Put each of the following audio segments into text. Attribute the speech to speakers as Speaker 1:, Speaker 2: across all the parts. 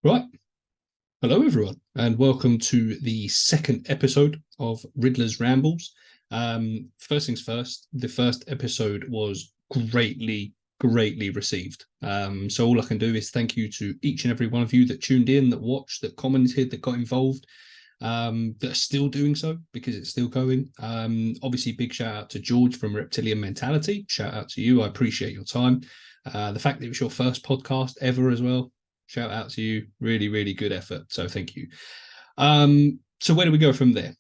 Speaker 1: Right. Hello, everyone, and welcome to the second episode of Riddler's Rambles. First things first, the first episode was greatly received. So all I can do is thank you to each and every one of you that tuned in, that watched, that commented, that got involved, that are still doing so because it's still going. Obviously, big shout out to George from Reptilian Mentality. Shout out to you. I appreciate your time. The fact that it was your first podcast ever as well. Shout out to you. Really good effort. So thank you. So where do we go from there?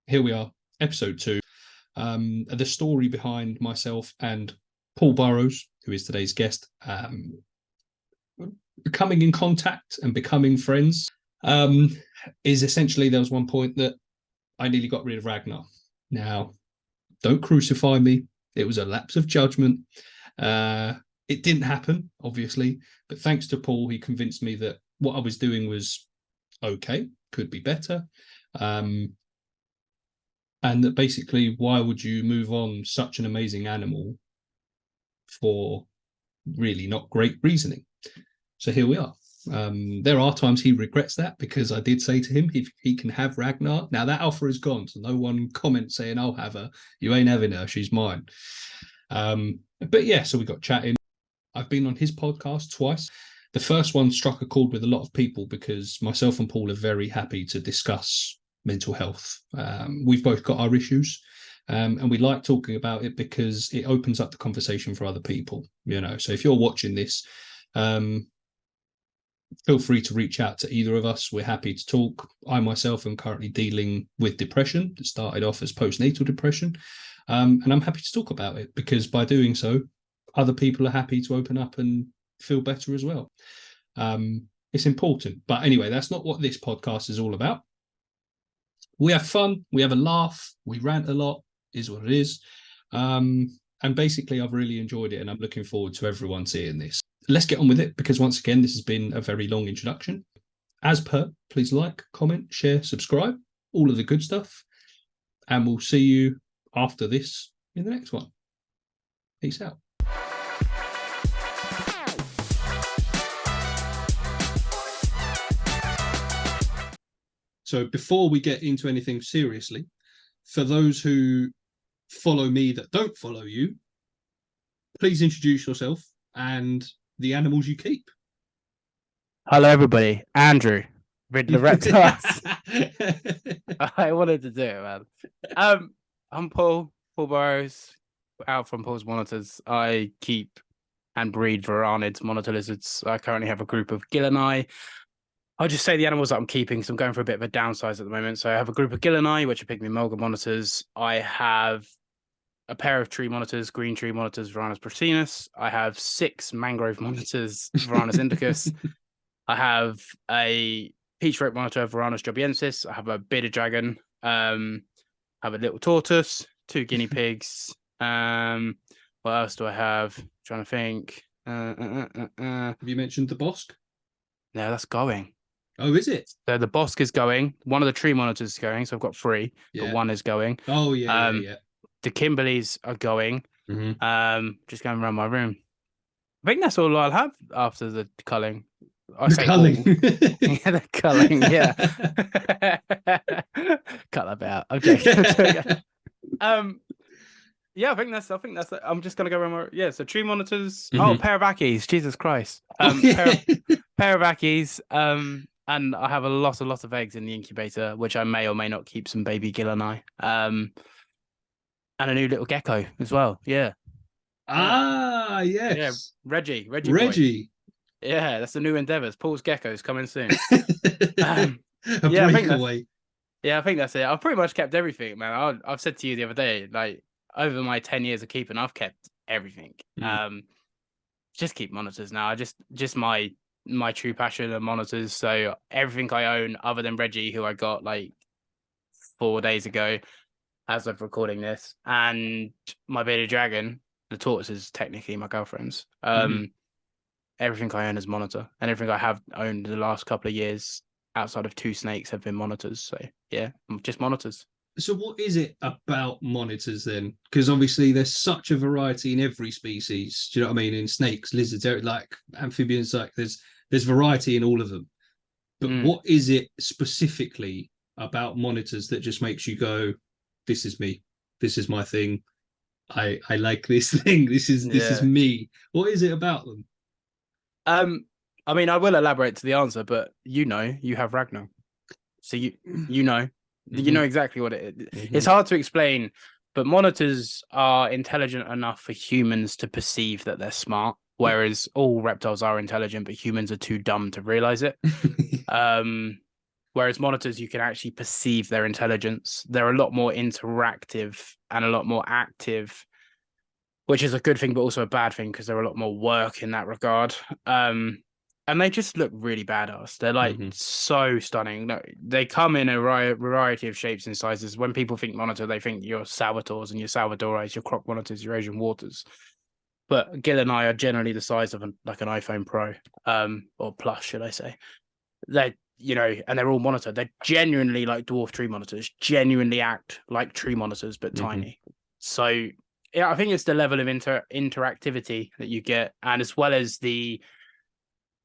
Speaker 1: Here we are, episode 2. The story behind myself and Paul Burrows, who is today's guest, coming in contact and becoming friends, is essentially there was one point that I nearly got rid of Ragnar. Now, don't crucify me. It was a lapse of judgment. It didn't happen, obviously, but thanks to Paul, he convinced me that what I was doing was okay, could be better. And that basically, why would you move on such an amazing animal for really not great reasoning? So here we are. There are times he regrets that, because I did say to him, if he can have Ragnar. Now that offer is gone, so no one comments saying, I'll have her. You ain't having her, she's mine. But yeah, so we got chatting. I've been on his podcast twice. The first one struck a chord with a lot of people because myself and Paul are very happy to discuss mental health. We've both got our issues, and we like talking about it because it opens up the conversation for other people, you know. So if you're watching this, feel free to reach out to either of us. We're happy to talk. I myself am currently dealing with depression that started off as postnatal depression, and I'm happy to talk about it because by doing so, other people are happy to open up and feel better as well. It's important. But anyway, that's not what this podcast is all about. We have fun. We have a laugh. We rant a lot, is what it is. And basically, I've really enjoyed it, and I'm looking forward to everyone seeing this. Let's get on with it, because once again, this has been a very long introduction. As per, please like, comment, share, subscribe, all of the good stuff. And we'll see you after this in the next one. Peace out. So before we get into anything seriously, for those who follow me that don't follow you, please introduce yourself and the animals you keep.
Speaker 2: Hello, everybody. Andrew, Riddler Reptiles. I wanted to do it, man. I'm Paul Burrows, out from Paul's Monitors. I keep and breed varanids, monitor lizards. I currently have a group of Gillini. I'll just say the animals that I'm keeping, because I'm going for a bit of a downsize at the moment. So I have a group of Gillini, which are Pygmy Mulga monitors. I have a pair of tree monitors, green tree monitors, Varanus prasinus. I have 6 mangrove monitors, Varanus indicus. I have a peach rope monitor, Varanus jobiensis. I have a bearded dragon. I have a little tortoise, 2 guinea pigs. What else do I have? I'm trying to think.
Speaker 1: Have you mentioned the Bosque?
Speaker 2: No, that's going.
Speaker 1: Oh, is it?
Speaker 2: So the Bosque is going. One of the tree monitors is going. So I've got 3, but one is going.
Speaker 1: Oh, yeah.
Speaker 2: The Kimberleys are going.
Speaker 1: Mm-hmm.
Speaker 2: Just going around my room. I think that's all I'll have after the culling.
Speaker 1: The culling.
Speaker 2: Yeah, the culling, yeah. Cut that bit out. I'm joking. Yeah, I think that's it. I'm just gonna go around so tree monitors. Mm-hmm. Oh, pair of Ackies, Jesus Christ. Pair of Ackies. And I have a lot of eggs in the incubator, which I may or may not keep some baby Gillini. And a new little gecko as well. Yeah.
Speaker 1: Ah, yes.
Speaker 2: Yeah, Reggie.
Speaker 1: Boy.
Speaker 2: Yeah, that's the new endeavors. Paul's geckos coming soon.
Speaker 1: A breakaway.
Speaker 2: I think that's it. I've pretty much kept everything, man. I've said to you the other day, like over my 10 years of keeping, I've kept everything. Just keep monitors now. I just my true passion are monitors. So everything I own, other than Reggie, who I got like 4 days ago, as of recording this, and my bearded dragon, the tortoise is technically my girlfriend's. Everything I own is monitor, and everything I have owned the last couple of years, outside of 2 snakes, have been monitors. So yeah, just monitors.
Speaker 1: So what is it about monitors then? Because obviously there's such a variety in every species. Do you know what I mean? In snakes, lizards, like amphibians, like there's variety in all of them. But what is it specifically about monitors that just makes you go, this is me, this is my thing, I like this thing, this is me? What is it about them?
Speaker 2: I mean, I will elaborate to the answer, but you have Ragnar, so you know exactly what it is. It's hard to explain, but monitors are intelligent enough for humans to perceive that they're smart, whereas all reptiles are intelligent, but humans are too dumb to realize it. Whereas monitors, you can actually perceive their intelligence. They're a lot more interactive and a lot more active, which is a good thing, but also a bad thing because they're a lot more work in that regard. And they just look really badass. They're like so stunning. They come in a variety of shapes and sizes. When people think monitor, they think your Salvators and your Salvadoras, your Croc monitors, your Asian Waters. But Gil and I are generally the size of an iPhone Pro, or Plus, should I say? They're and they're all monitor. They're genuinely like dwarf tree monitors. Genuinely act like tree monitors, but tiny. So yeah, I think it's the level of interactivity that you get, and as well as the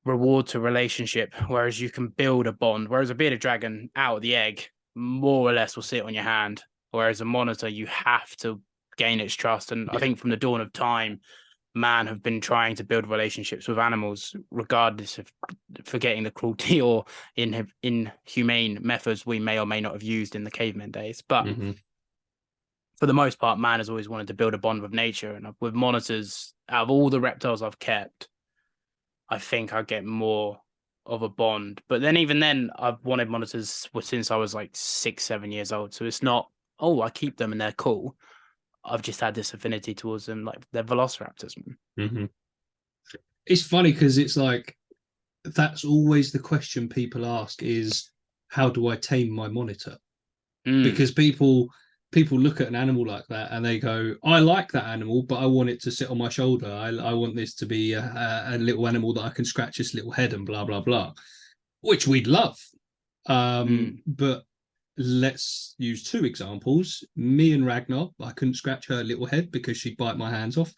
Speaker 2: reward to relationship, whereas you can build a bond, whereas a bearded dragon out of the egg more or less will sit on your hand, whereas a monitor you have to gain its trust. And I think from the dawn of time, man have been trying to build relationships with animals, regardless of forgetting the cruelty or inhumane methods we may or may not have used in the caveman days. But for the most part, man has always wanted to build a bond with nature. And with monitors, out of all the reptiles I've kept, I think I get more of a bond. But then even then, I've wanted monitors since I was like 6-7 years old. So it's not, oh, I keep them and they're cool. I've just had this affinity towards them, like they're velociraptors.
Speaker 1: It's funny because it's like, that's always the question people ask is, how do I tame my monitor? Because people look at an animal like that and they go, I like that animal, but I want it to sit on my shoulder. I want this to be a little animal that I can scratch its little head and blah, blah, blah, which we'd love. But let's use two examples. Me and Ragnar, I couldn't scratch her little head because she'd bite my hands off.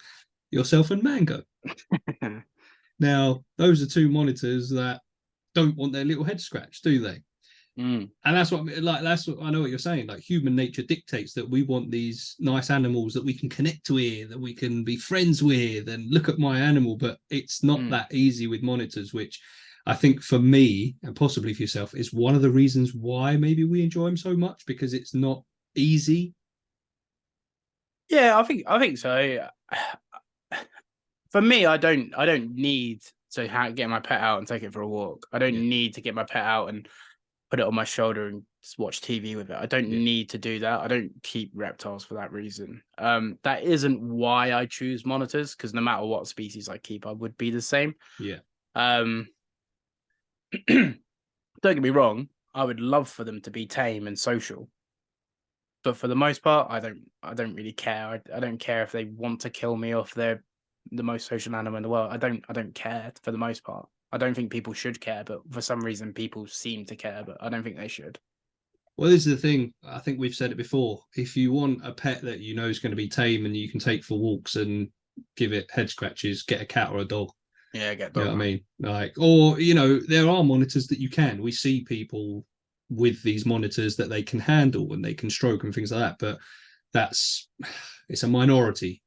Speaker 1: Yourself and Mango. Now, those are two monitors that don't want their little head scratched, do they? And that's what I know what you're saying. Like, human nature dictates that we want these nice animals that we can connect with, that we can be friends with, and look at my animal. But it's not that easy with monitors, which I think for me, and possibly for yourself, is one of the reasons why maybe we enjoy them so much, because it's not easy.
Speaker 2: Yeah, I think so. For me, I don't need to get my pet out and take it for a walk. I don't need to get my pet out and put it on my shoulder and watch TV with it. I don't need to do that. I don't keep reptiles for that reason. That isn't why I choose monitors, because no matter what species I keep, I would be the same.
Speaker 1: Yeah.
Speaker 2: Don't get me wrong, I would love for them to be tame and social, but for the most part, I don't really care. I don't care if they want to kill me or if they're the most social animal in the world. I don't care for the most part. I don't think people should care, but for some reason people seem to care, but I don't think they should.
Speaker 1: Well, this is the thing. I think we've said it before. If you want a pet that you know is going to be tame and you can take for walks and give it head scratches, get a cat or a dog.
Speaker 2: Yeah, get a dog.
Speaker 1: You know what I mean? Like, or, there are monitors that you can. We see people with these monitors that they can handle and they can stroke and things like that, but it's a minority,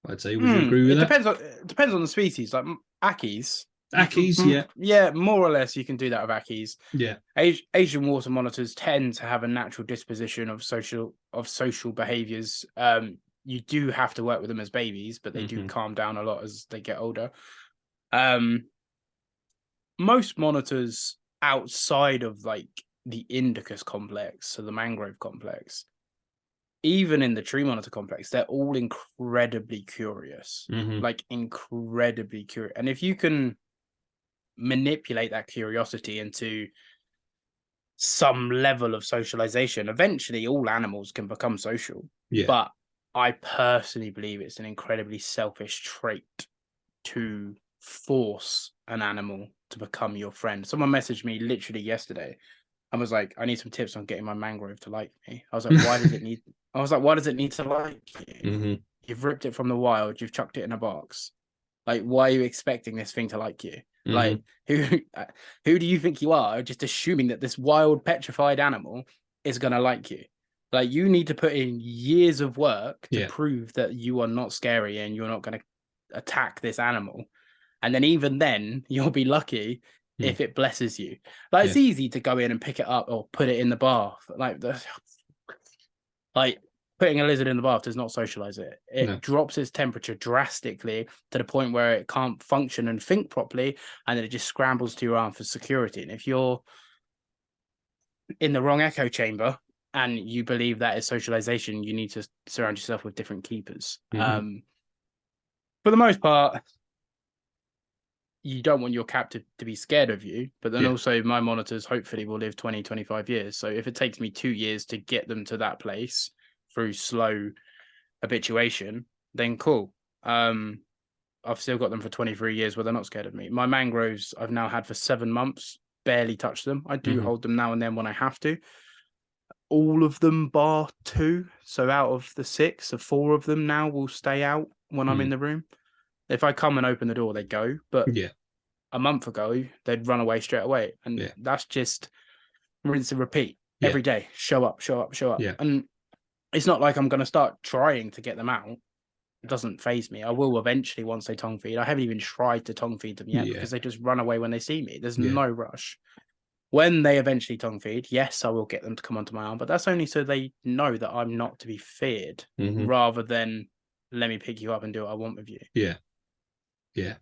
Speaker 1: I'd say. Would you agree with that?
Speaker 2: It depends on the species. Like Ackies.
Speaker 1: Ackies,
Speaker 2: yeah, more or less you can do that with Ackies.
Speaker 1: Yeah.
Speaker 2: Asian water monitors tend to have a natural disposition of social behaviors. You do have to work with them as babies, but they do calm down a lot as they get older. Most monitors outside of like the Indicus complex, so the mangrove complex, even in the tree monitor complex, they're all incredibly curious, like incredibly curious. And if you can manipulate that curiosity into some level of socialization, eventually all animals can become social.
Speaker 1: Yeah.
Speaker 2: But I personally believe it's an incredibly selfish trait to force an animal to become your friend. Someone messaged me literally yesterday and was like, I need some tips on getting my mangrove to like me. I was like, why does it need to like you? You've ripped it from the wild, you've chucked it in a box. Like, why are you expecting this thing to like you? Like, who do you think you are? Just assuming that this wild petrified animal is going to like you. Like, you need to put in years of work to prove that you are not scary and you're not going to attack this animal. And then even then, you'll be lucky if it blesses you. Like, it's easy to go in and pick it up or put it in the bath. Like putting a lizard in the bath does not socialize it. It drops its temperature drastically to the point where it can't function and think properly, and then it just scrambles to your arm for security. And if you're in the wrong echo chamber and you believe that is socialization, you need to surround yourself with different keepers. For the most part, you don't want your captive to be scared of you, but then also my monitors hopefully will live 20, 25 years. So if it takes me 2 years to get them to that place through slow habituation, then cool. I've still got them for 23 years where they're not scared of me. My mangroves I've now had for 7 months, barely touch them. I do hold them now and then when I have to. All of them bar 2. So out of the 6, 4 of them now will stay out when I'm in the room. If I come and open the door, they go. But a month ago, they'd run away straight away. And that's just rinse and repeat every day. Show up, show up, show up. And it's not like I'm going to start trying to get them out. It doesn't faze me. I will eventually once they tongue feed. I haven't even tried to tongue feed them yet because they just run away when they see me. There's no rush. When they eventually tongue feed, yes, I will get them to come onto my arm. But that's only so they know that I'm not to be feared rather than let me pick you up and do what I want with you.
Speaker 1: Yeah.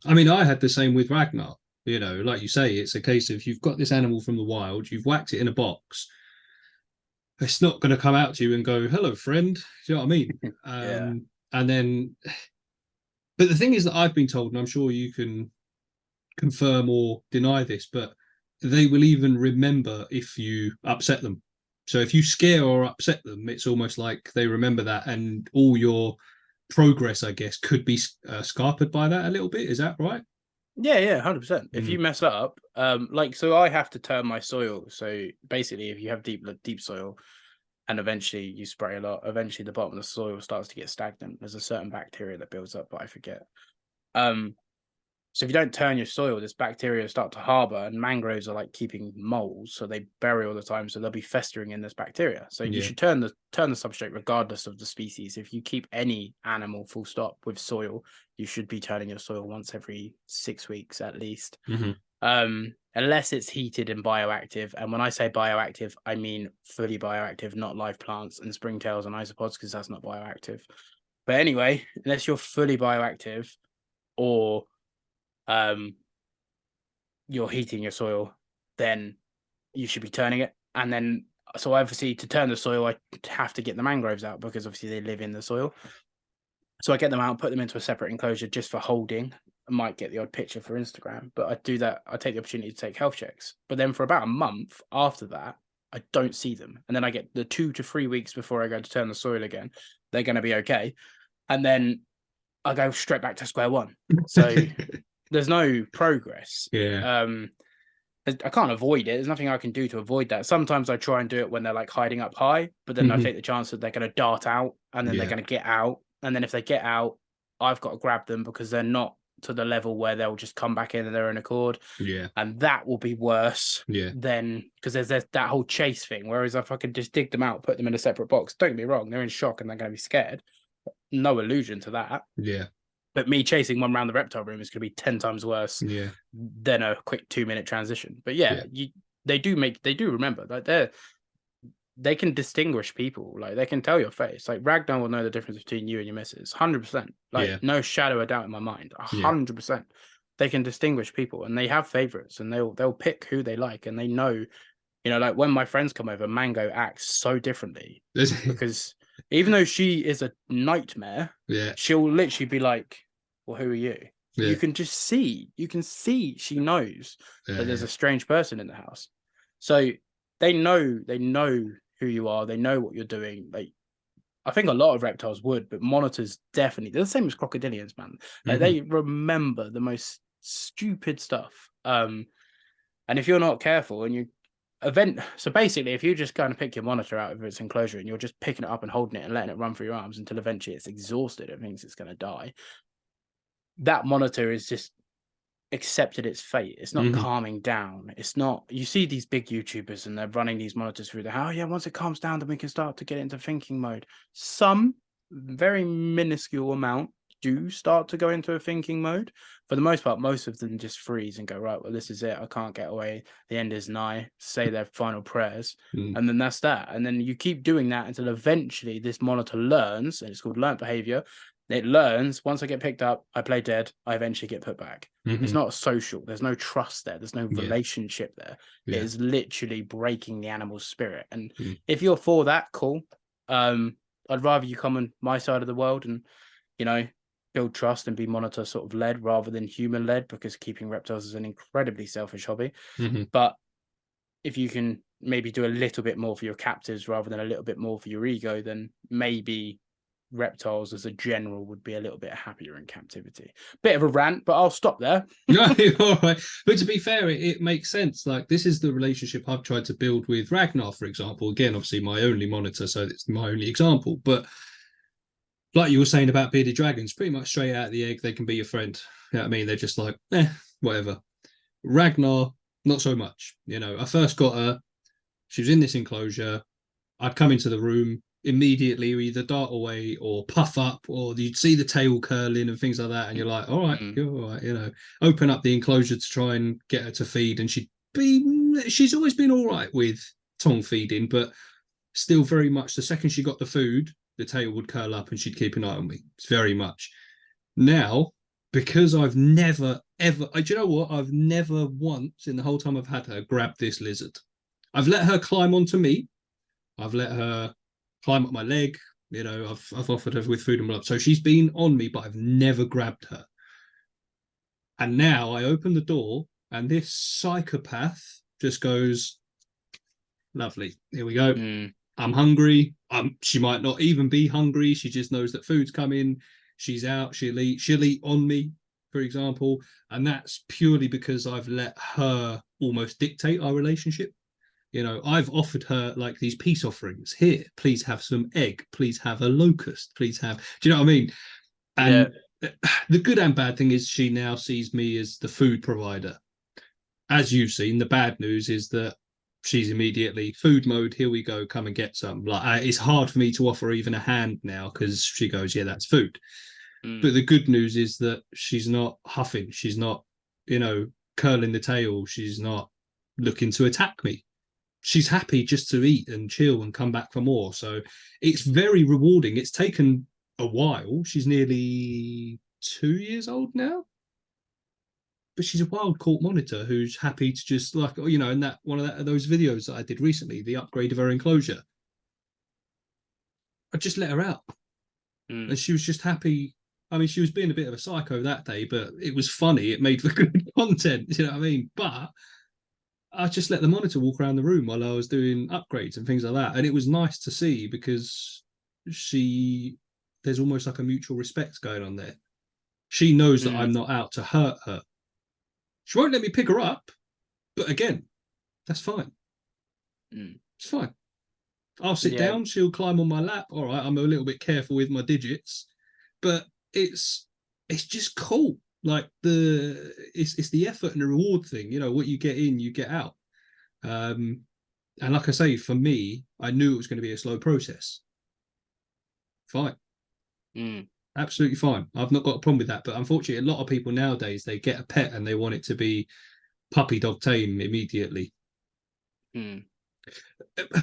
Speaker 1: I mean, I had the same with Ragnar. You know, like you say, it's a case of you've got this animal from the wild, you've whacked it in a box. It's not going to come out to you and go, hello, friend. Do you know what I mean? And then, but the thing is that I've been told, and I'm sure you can confirm or deny this, but they will even remember if you upset them. So if you scare or upset them, it's almost like they remember that, and all your progress, I guess, could be scarpered by that a little bit. Is that right?
Speaker 2: Yeah, 100%. If you mess up, so I have to turn my soil. So basically, if you have deep soil and eventually you spray a lot, eventually the bottom of the soil starts to get stagnant. There's a certain bacteria that builds up, but I forget. So if you don't turn your soil, this bacteria start to harbor, and mangroves are like keeping moles, so they bury all the time, so they'll be festering in this bacteria. So you should turn the substrate regardless of the species. If you keep any animal full stop with soil, you should be turning your soil once every 6 weeks at least. Unless it's heated and bioactive. And when I say bioactive, I mean fully bioactive, not live plants and springtails and isopods, because that's not bioactive. But anyway, unless you're fully bioactive or you're heating your soil, then you should be turning it. And then, so obviously to turn the soil, I have to get the mangroves out because obviously they live in the soil. So I get them out, put them into a separate enclosure just for holding. I might get the odd picture for Instagram, but I do that. I take the opportunity to take health checks. But then for about a month after that, I don't see them. And then I get the 2 to 3 weeks before I go to turn the soil again. They're going to be okay. And then I go straight back to square one. So there's no progress. I can't avoid it. There's nothing I can do to avoid that. Sometimes I try and do it when they're like hiding up high, but then I take the chance that they're going to dart out and then they're going to get out. And then if they get out, I've got to grab them because they're not to the level where they'll just come back in of their own accord. And that will be worse than, because there's that whole chase thing. Whereas if I can just dig them out, put them in a separate box, don't get me wrong, they're in shock and they're going to be scared. No illusion to that. But me chasing one around the reptile room is going to be 10 times worse than a quick 2-minute transition. But they do remember. Like they can distinguish people. Like they can tell your face. Like Ragnar will know the difference between you and your missus. 100%. Like no shadow of doubt in my mind. 100%. They can distinguish people, and they have favorites, and they'll pick who they like, and they know. You know, like when my friends come over, Mango acts so differently because even though she is a nightmare, she'll literally be like, well, who are you? You can just see, she knows that there's a strange person in the house. So they know who you are. They know what you're doing. Like, I think a lot of reptiles would, but monitors definitely, they're the same as crocodilians, man. Like they remember the most stupid stuff. And if you're not careful and so basically, if you just kind of pick your monitor out of its enclosure and you're just picking it up and holding it and letting it run through your arms until eventually it's exhausted and thinks it's going to die, that monitor is just accepted its fate. It's not calming down. It's not. You see these big YouTubers and they're running these monitors through the house. Oh yeah, once it calms down, then we can start to get into thinking mode. Some very minuscule amount do start to go into a thinking mode. For the most part, most of them just freeze and go, right, well, this is it. I can't get away. The end is nigh. Say their final prayers. And then that's that. And then you keep doing that until eventually this monitor learns, and it's called learned behavior. It learns, once I get picked up, I play dead, I eventually get put back. It's not social. There's no trust there. There's no relationship there. It is literally breaking the animal's spirit. And if you're for that, cool. I'd rather you come on my side of the world and, you know, build trust and be monitor sort of led rather than human led, because keeping reptiles is an incredibly selfish hobby. But if you can maybe do a little bit more for your captives rather than a little bit more for your ego, then maybe reptiles as a general would be a little bit happier in captivity. Bit of a rant, but I'll stop there.
Speaker 1: No, all right. But to be fair, it makes sense. Like, this is the relationship I've tried to build with Ragnar, for example. Again, obviously my only monitor, so it's my only example. But like you were saying about bearded dragons, pretty much straight out of the egg, they can be your friend. You know what I mean? They're just like, whatever. Ragnar, not so much. You know, I first got her, she was in this enclosure. I'd come into the room, immediately either dart away or puff up, or you'd see the tail curling and things like that, and you're like, all right, you're all right, you know. Open up the enclosure to try and get her to feed, and she's always been all right with tongue feeding, but still very much the second she got the food, the tail would curl up and she'd keep an eye on me. It's very much. Now, because I've never ever, do you know what, I've never once in the whole time I've had her grabbed this lizard. I've let her climb onto me, I've let her climb up my leg, you know, I've offered her with food and blood. So she's been on me, but I've never grabbed her. And now I open the door and this psychopath just goes, lovely, here we go. I'm hungry. She might not even be hungry. She just knows that food's coming. She's out, she'll eat on me, for example. And that's purely because I've let her almost dictate our relationship. You know, I've offered her like these peace offerings. Here, please have some egg. Please have a locust. Please have. Do you know what I mean? And the good and bad thing is she now sees me as the food provider. As you've seen, the bad news is that she's immediately food mode. Here we go. Come and get some. Like, it's hard for me to offer even a hand now because she goes, yeah, that's food. But the good news is that she's not huffing. She's not, you know, curling the tail. She's not looking to attack me. She's happy just to eat and chill and come back for more. So it's very rewarding. It's taken a while. She's nearly 2 years old now. But she's a wild caught monitor who's happy to just, like, you know, in that one of those videos that I did recently, the upgrade of her enclosure, I just let her out. And she was just happy. I mean, she was being a bit of a psycho that day, but it was funny. It made for good content, you know what I mean? But I just let the monitor walk around the room while I was doing upgrades and things like that. And it was nice to see because there's almost like a mutual respect going on there. She knows that I'm not out to hurt her. She won't let me pick her up, but again, that's fine. It's fine. I'll sit down, she'll climb on my lap. All right, I'm a little bit careful with my digits, but it's just cool. Like it's the effort and the reward thing, you know, what you get in, you get out. And like I say, for me, I knew it was going to be a slow process. Fine. Absolutely fine. I've not got a problem with that. But unfortunately, a lot of people nowadays, they get a pet and they want it to be puppy dog tame immediately.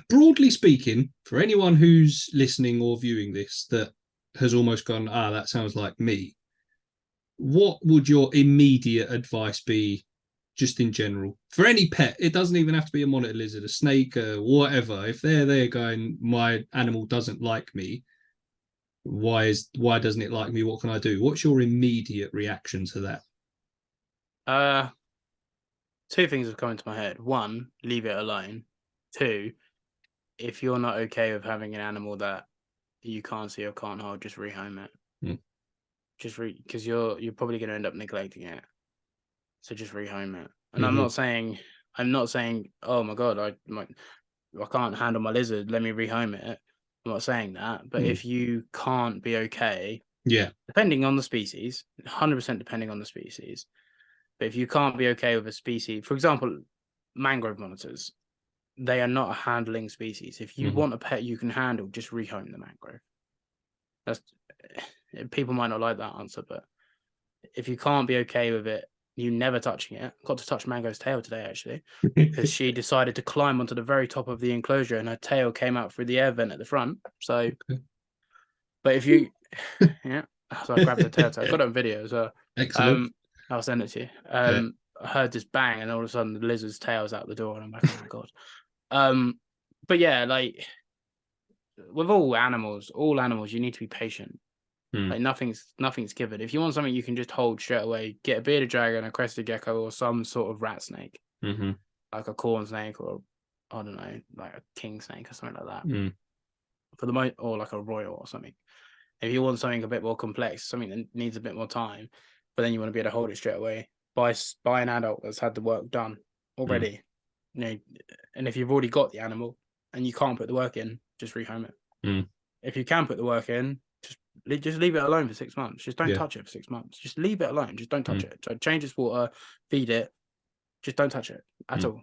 Speaker 1: Broadly speaking, for anyone who's listening or viewing this that has almost gone, that sounds like me, what would your immediate advice be, just in general, for any pet? It doesn't even have to be a monitor lizard, a snake, whatever. If they're there going, my animal doesn't like me, why doesn't it like me? What can I do? What's your immediate reaction to that?
Speaker 2: Two things have come into my head. One, leave it alone. Two, if you're not okay with having an animal that you can't see or can't hold, just rehome it. Because you're probably going to end up neglecting it. So just rehome it. And I'm not saying, oh my God, I can't handle my lizard, let me rehome it. I'm not saying that. But if you can't be okay, depending on the species, 100% depending on the species, But if you can't be okay with a species, for example, mangrove monitors, they are not a handling species. If you want a pet you can handle, just rehome the mangrove. That's people might not like that answer, but if you can't be okay with it, you never touching it. Got to touch Mango's tail today actually, because she decided to climb onto the very top of the enclosure and her tail came out through the air vent at the front. So, but if you, yeah, so I grabbed her tail. I got it on video as well.
Speaker 1: Excellent.
Speaker 2: I'll send it to you. I heard this bang, and all of a sudden the lizard's tail's out the door, and I'm like, oh my god. But yeah, like with all animals, you need to be patient. Like nothing's given. If you want something you can just hold straight away, get a bearded dragon, a crested gecko, or some sort of rat snake, like a corn snake, or I don't know, like a king snake or something like that. For the most, or like a royal or something. If you want something a bit more complex, something that needs a bit more time, but then you want to be able to hold it straight away, buy an adult that's had the work done already. You know, and if you've already got the animal and you can't put the work in, just rehome it. If you can put the work in, just leave it alone for 6 months. Just don't touch it for 6 months. Just leave it alone. Just don't touch it. So change its water, feed it. Just don't touch it at all.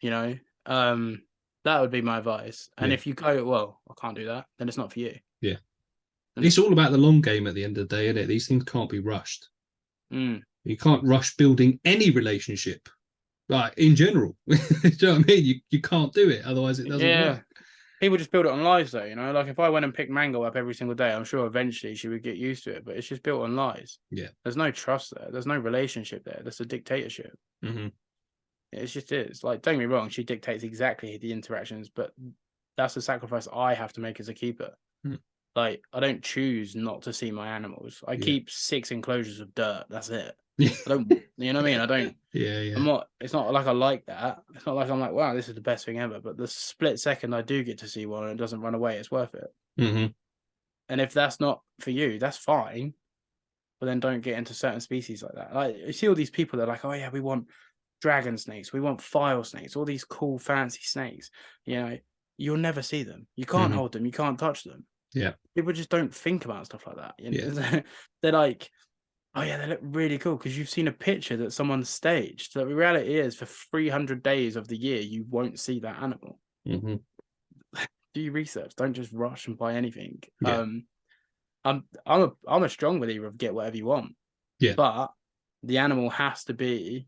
Speaker 2: You know, that would be my advice. And if you go, well, I can't do that, then it's not for you.
Speaker 1: Yeah. It's all about the long game at the end of the day, isn't it? These things can't be rushed. You can't rush building any relationship, like in general. Do you know what I mean? You can't do it, otherwise it doesn't work.
Speaker 2: People just build it on lies, though. You know, like if I went and picked Mango up every single day, I'm sure eventually she would get used to it. But it's just built on lies. Yeah, there's no trust there. There's no relationship there. That's a dictatorship. It just is. Like, don't get me wrong, she dictates exactly the interactions, but that's a sacrifice I have to make as a keeper. Like, I don't choose not to see my animals. I keep 6 enclosures of dirt. That's it. I don't, you know what I mean? I don't. I'm not. It's not like I like that. It's not like I'm like, wow, this is the best thing ever. But the split second I do get to see one and it doesn't run away, it's worth it. And if that's not for you, that's fine. But then don't get into certain species like that. Like, you see all these people that are like, oh yeah, we want dragon snakes, we want file snakes, all these cool fancy snakes. You know, you'll never see them. You can't hold them. You can't touch them. Yeah, people just don't think about stuff like that. You know? They're like, oh yeah, they look really cool because you've seen a picture that someone staged. So the reality is, for 300 days of the year, you won't see that animal. Do your research. Don't just rush and buy anything. I'm a strong believer of get whatever you want. But the animal has to be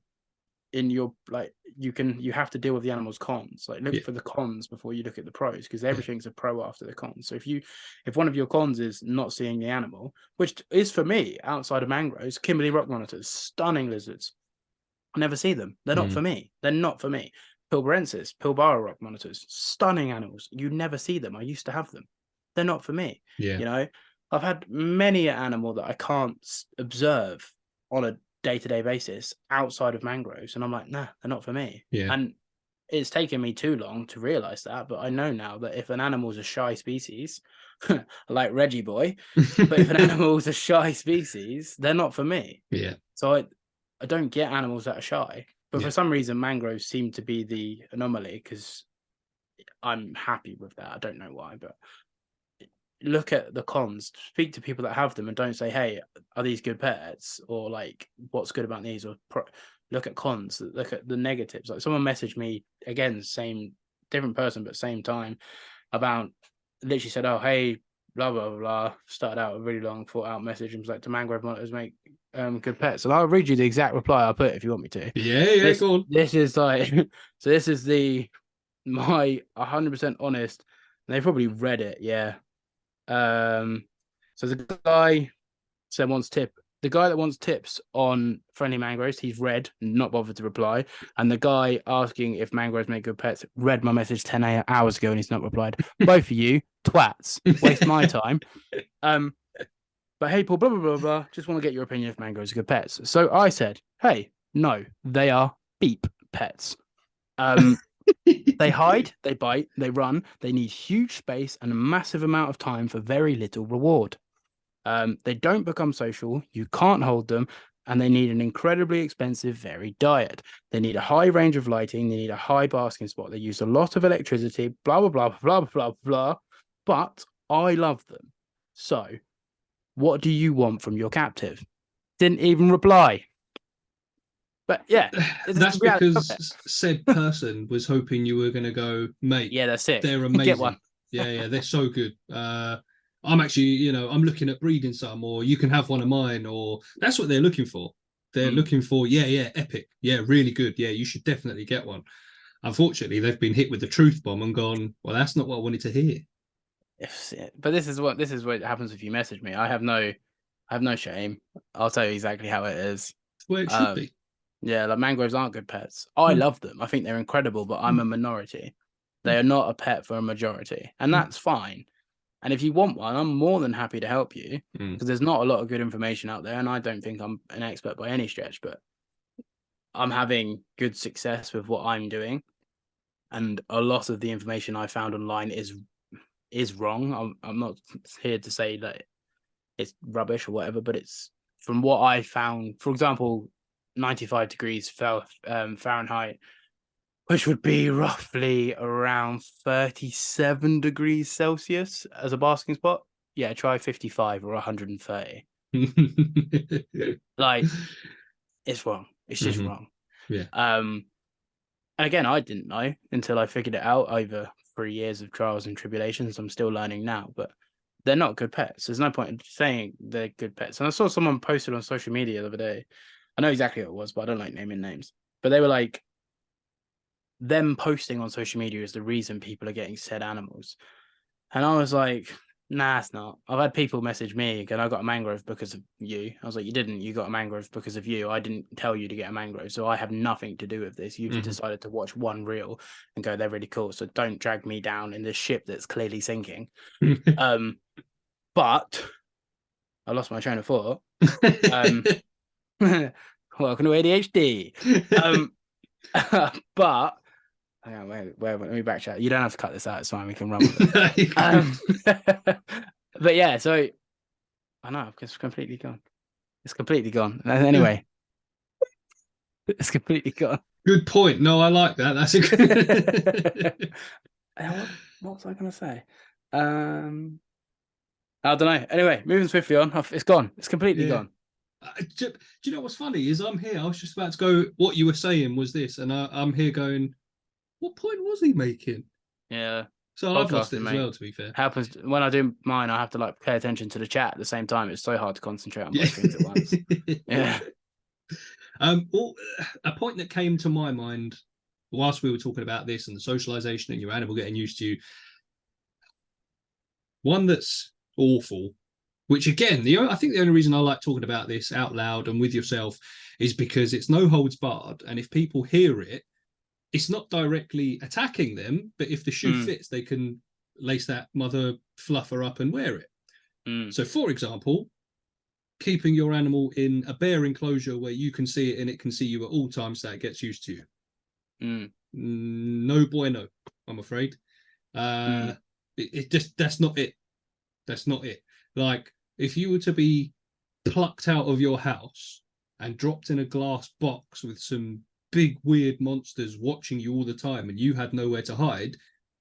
Speaker 2: in your, like, you have to deal with the animal's cons. Like, look for the cons before you look at the pros, because everything's a pro after the cons. So if one of your cons is not seeing the animal, which is for me outside of mangroves, Kimberley rock monitors, stunning lizards, I never see them. They're not for me. They're not for me. Pilbarensis, Pilbara rock monitors, stunning animals. You never see them. I used to have them. They're not for me. You know, I've had many an animal that I can't observe on a day-to-day basis outside of mangroves, and I'm like, nah, they're not for me. And it's taken me too long to realize that, but I know now that if an animal's a shy species, like Reggie boy, but if an animal's a shy species, they're not for me. So I don't get animals that are shy, but for some reason mangroves seem to be the anomaly, because I'm happy with that. I don't know why, but look at the cons, speak to people that have them, and don't say, hey, are these good pets, or like, what's good about these, or look at cons, look at the negatives. Like, someone messaged me again, same different person but same time, about, literally said, oh hey, blah blah blah, started out a really long thought out message and was like, do mangrove monitors make good pets? And I'll read you the exact reply I put if you want me to. Go on. This is like so this is my 100% honest, and they probably read it. So the guy said the guy that wants tips on friendly mangroves, he's read, not bothered to reply. And the guy asking if mangroves make good pets read my message 10 hours ago and he's not replied. Both of you twats, waste my time. But hey, Paul, blah blah blah blah, just want to get your opinion if mangroves are good pets. So I said, hey, no, they are beep pets. They hide, they bite, they run, they need huge space and a massive amount of time for very little reward. They don't become social, you can't hold them, and they need an incredibly expensive, varied diet. They need a high range of lighting, they need a high basking spot, they use a lot of electricity, blah, blah, blah, blah, blah, blah, but I love them. So, what do you want from your captive? Didn't even reply. But yeah,
Speaker 1: That's because said person was hoping you were going to go, mate.
Speaker 2: Yeah, they're sick.
Speaker 1: They're amazing.
Speaker 2: Get one.
Speaker 1: Yeah, they're so good. I'm actually, I'm looking at breeding some, or you can have one of mine, or that's what they're looking for. They're looking for, epic. Yeah, really good. Yeah, you should definitely get one. Unfortunately, they've been hit with the truth bomb and gone, well, that's not what I wanted to hear.
Speaker 2: But this is what happens if you message me. I have no shame. I'll tell you exactly how it is.
Speaker 1: That's where it should be.
Speaker 2: Yeah, like mangroves aren't good pets. I love them. I think they're incredible, but I'm a minority. They are not a pet for a majority, and that's fine. And if you want one, I'm more than happy to help you because there's not a lot of good information out there, and I don't think I'm an expert by any stretch, but I'm having good success with what I'm doing, and a lot of the information I found online is wrong. I'm not here to say that it's rubbish or whatever, but it's from what I found. For example, 95 degrees Fahrenheit, which would be roughly around 37 degrees Celsius as a basking spot. Yeah, try 55 or 130. Like, it's wrong. It's just wrong.
Speaker 1: Yeah.
Speaker 2: And again, I didn't know until I figured it out over 3 years of trials and tribulations. I'm still learning now, but they're not good pets. There's no point in saying they're good pets. And I saw someone posted on social media the other day. I know exactly what it was, but I don't like naming names. But they were like, them posting on social media is the reason people are getting said animals. And I was like, nah, it's not. I've had people message me and I got a mangrove because of you. I was like, you didn't. You got a mangrove because of you. I didn't tell you to get a mangrove. So I have nothing to do with this. You've decided to watch one reel and go, they're really cool. So don't drag me down in this ship that's clearly sinking. But I lost my train of thought. Welcome to ADHD. But hang on, wait, let me backtrack. You don't have to cut this out. It's fine. We can run with it. But yeah, so I know it's completely gone. It's completely gone. Anyway, it's completely gone.
Speaker 1: Good point. No, I like that. That's a good.
Speaker 2: What was I going to say? I don't know. Anyway, moving swiftly on. It's gone. It's completely gone.
Speaker 1: Do you know what's funny is I'm here. I was just about to go. What you were saying was this, and I'm here going. What point was he making?
Speaker 2: Yeah.
Speaker 1: So I've lost it as well. To be fair,
Speaker 2: happens when I do mine. I have to like pay attention to the chat at the same time. It's so hard to concentrate on both things at once. Yeah.
Speaker 1: Well, a point that came to my mind whilst we were talking about this and the socialization and your animal getting used to you. One that's awful, which again, I think the only reason I like talking about this out loud and with yourself is because it's no holds barred, and if people hear it, it's not directly attacking them, but if the shoe fits, they can lace that mother fluffer up and wear it. So, for example, keeping your animal in a bare enclosure where you can see it and it can see you at all times, that it gets used to you. No bueno, I'm afraid. It just, that's not it. That's not it. Like, if you were to be plucked out of your house and dropped in a glass box with some big weird monsters watching you all the time and you had nowhere to hide,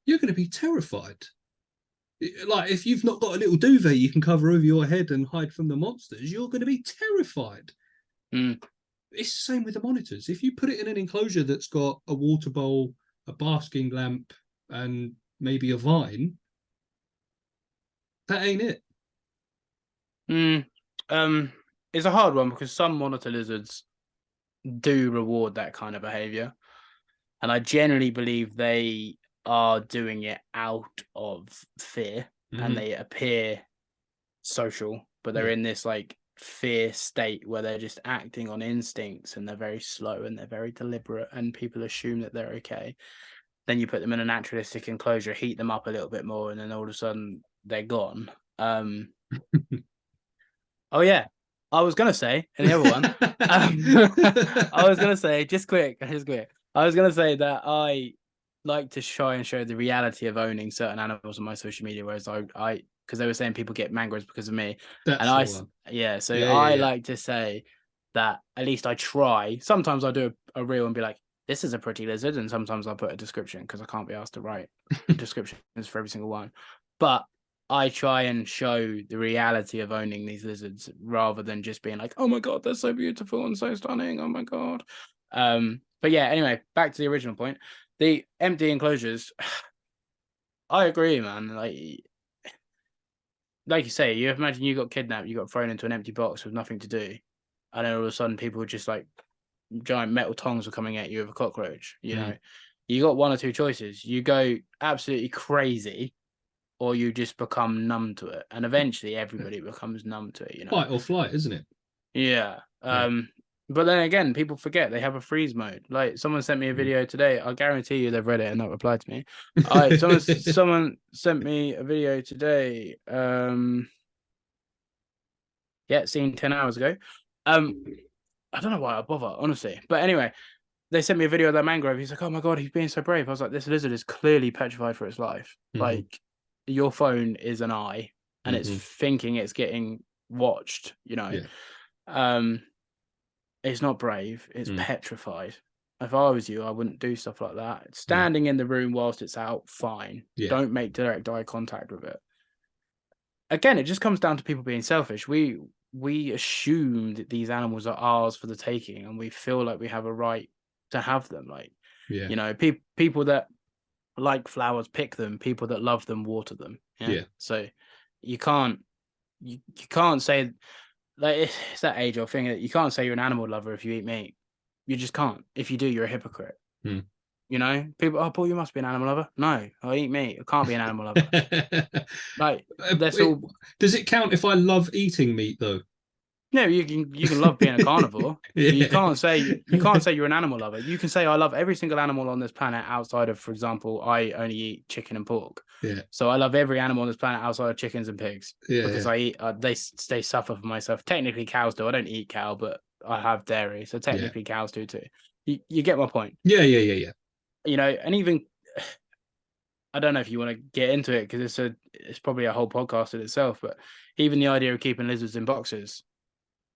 Speaker 1: you're going to be terrified. Like, if you've not got a little duvet you can cover over your head and hide from the monsters, you're going to be terrified. It's the same with the monitors. If you put it in an enclosure that's got a water bowl, a basking lamp, and maybe a vine, that ain't it.
Speaker 2: It's a hard one because some monitor lizards do reward that kind of behavior, and I generally believe they are doing it out of fear, and they appear social, but they're in this like fear state where they're just acting on instincts, and they're very slow and they're very deliberate, and people assume that they're okay. Then you put them in a naturalistic enclosure, heat them up a little bit more, and then all of a sudden they're gone. Oh yeah, I was gonna say, and the other one, I was gonna say, just quick. I was gonna say that I like to try and show the reality of owning certain animals on my social media, whereas I because they were saying people get mangroves because of me, I like to say that at least I try. Sometimes I do a reel and be like, this is a pretty lizard, and sometimes I put a description because I can't be asked to write descriptions for every single one, but I try and show the reality of owning these lizards rather than just being like, oh my God, they're so beautiful and so stunning. Oh my God. But yeah, anyway, back to the original point. The empty enclosures, I agree, man. Like you say, you imagine you got kidnapped, you got thrown into an empty box with nothing to do, and then all of a sudden people were just like giant metal tongs were coming at you with a cockroach. You know, you got one or two choices. You go absolutely crazy, or you just become numb to it, and eventually everybody becomes numb to it. You know,
Speaker 1: Fight or flight, isn't it?
Speaker 2: yeah. But then again, people forget they have a freeze mode. Like someone sent me a video today. I guarantee you they've read it and not replied to me. Someone sent me a video today. Yeah, seen 10 hours ago. I don't know why I bother, honestly. But anyway, they sent me a video of that mangrove. He's like, "Oh my god, he's being so brave." I was like, "This lizard is clearly petrified for its life. Like, your phone is an eye, and it's thinking it's getting watched. You know, it's not brave. It's petrified. If I was you, I wouldn't do stuff like that. Standing in the room whilst it's out, fine. Don't make direct eye contact with it. Again, it just comes down to people being selfish. We assume that these animals are ours for the taking, and we feel like we have a right to have them. Like, you know, people that like flowers pick them. People that love them water them. Yeah. So you can't say. Like, it's that age-old thing that you can't say you're an animal lover if you eat meat. You just can't. If you do, you're a hypocrite. You know, people, "Oh, Paul, you must be an animal lover." No, I eat meat. I can't be an animal lover. Like, that's all.
Speaker 1: Does it count if I love eating meat though?
Speaker 2: No, you can love being a carnivore. You can't say you're an animal lover. You can say I love every single animal on this planet outside of, for example, I only eat chicken and pork. So I love every animal on this planet outside of chickens and pigs because I eat. They suffer for myself. Technically, cows do. I don't eat cow, but I have dairy, so technically cows do too. You get my point.
Speaker 1: Yeah.
Speaker 2: You know, and even I don't know if you want to get into it because it's probably a whole podcast in itself. But even the idea of keeping lizards in boxes.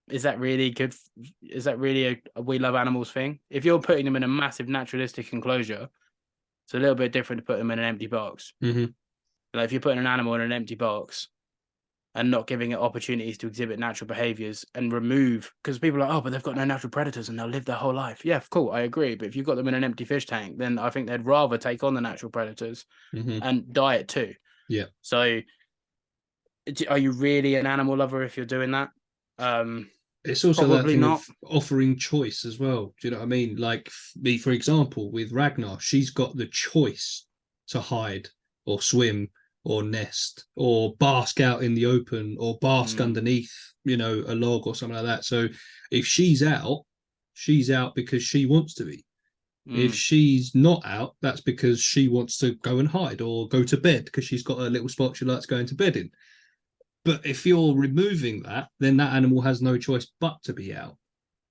Speaker 2: Is that really good? Is that really a we love animals thing? If you're putting them in a massive naturalistic enclosure, it's a little bit different to put them in an empty box. Like if you're putting an animal in an empty box and not giving it opportunities to exhibit natural behaviors and remove, because people are like, "Oh, but they've got no natural predators and they'll live their whole life." Yeah, cool, I agree. But if you've got them in an empty fish tank, then I think they'd rather take on the natural predators and diet too. So are you really an animal lover if you're doing that?
Speaker 1: It's also that thing
Speaker 2: not.
Speaker 1: of offering choice as well. Do you know what I mean? Like me, for example, with Ragnar, she's got the choice to hide or swim or nest or bask out in the open or bask underneath, you know, a log or something like that. So if she's out because she wants to be. If she's not out, that's because she wants to go and hide or go to bed because she's got a little spot she likes going to bed in. But if you're removing that, then that animal has no choice but to be out.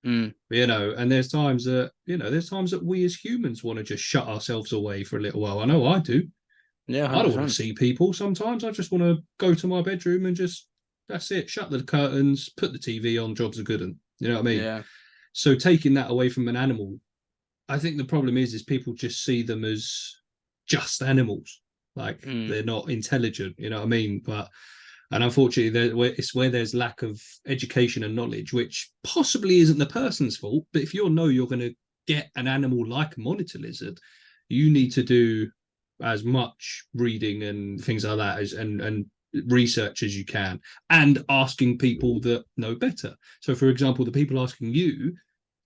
Speaker 1: You know, and there's times that we as humans want to just shut ourselves away for a little while. I know I do.
Speaker 2: Yeah, 100%.
Speaker 1: I don't want to see people. Sometimes I just want to go to my bedroom and just, that's it, shut the curtains, put the TV on, jobs are good. And you know what I mean?
Speaker 2: Yeah.
Speaker 1: So taking that away from an animal, I think the problem is people just see them as just animals. Like they're not intelligent, you know what I mean? And unfortunately, it's where there's lack of education and knowledge, which possibly isn't the person's fault. But if you're going to get an animal like a monitor lizard, you need to do as much reading and things like that and research as you can, and asking people that know better. So, for example, the people asking you,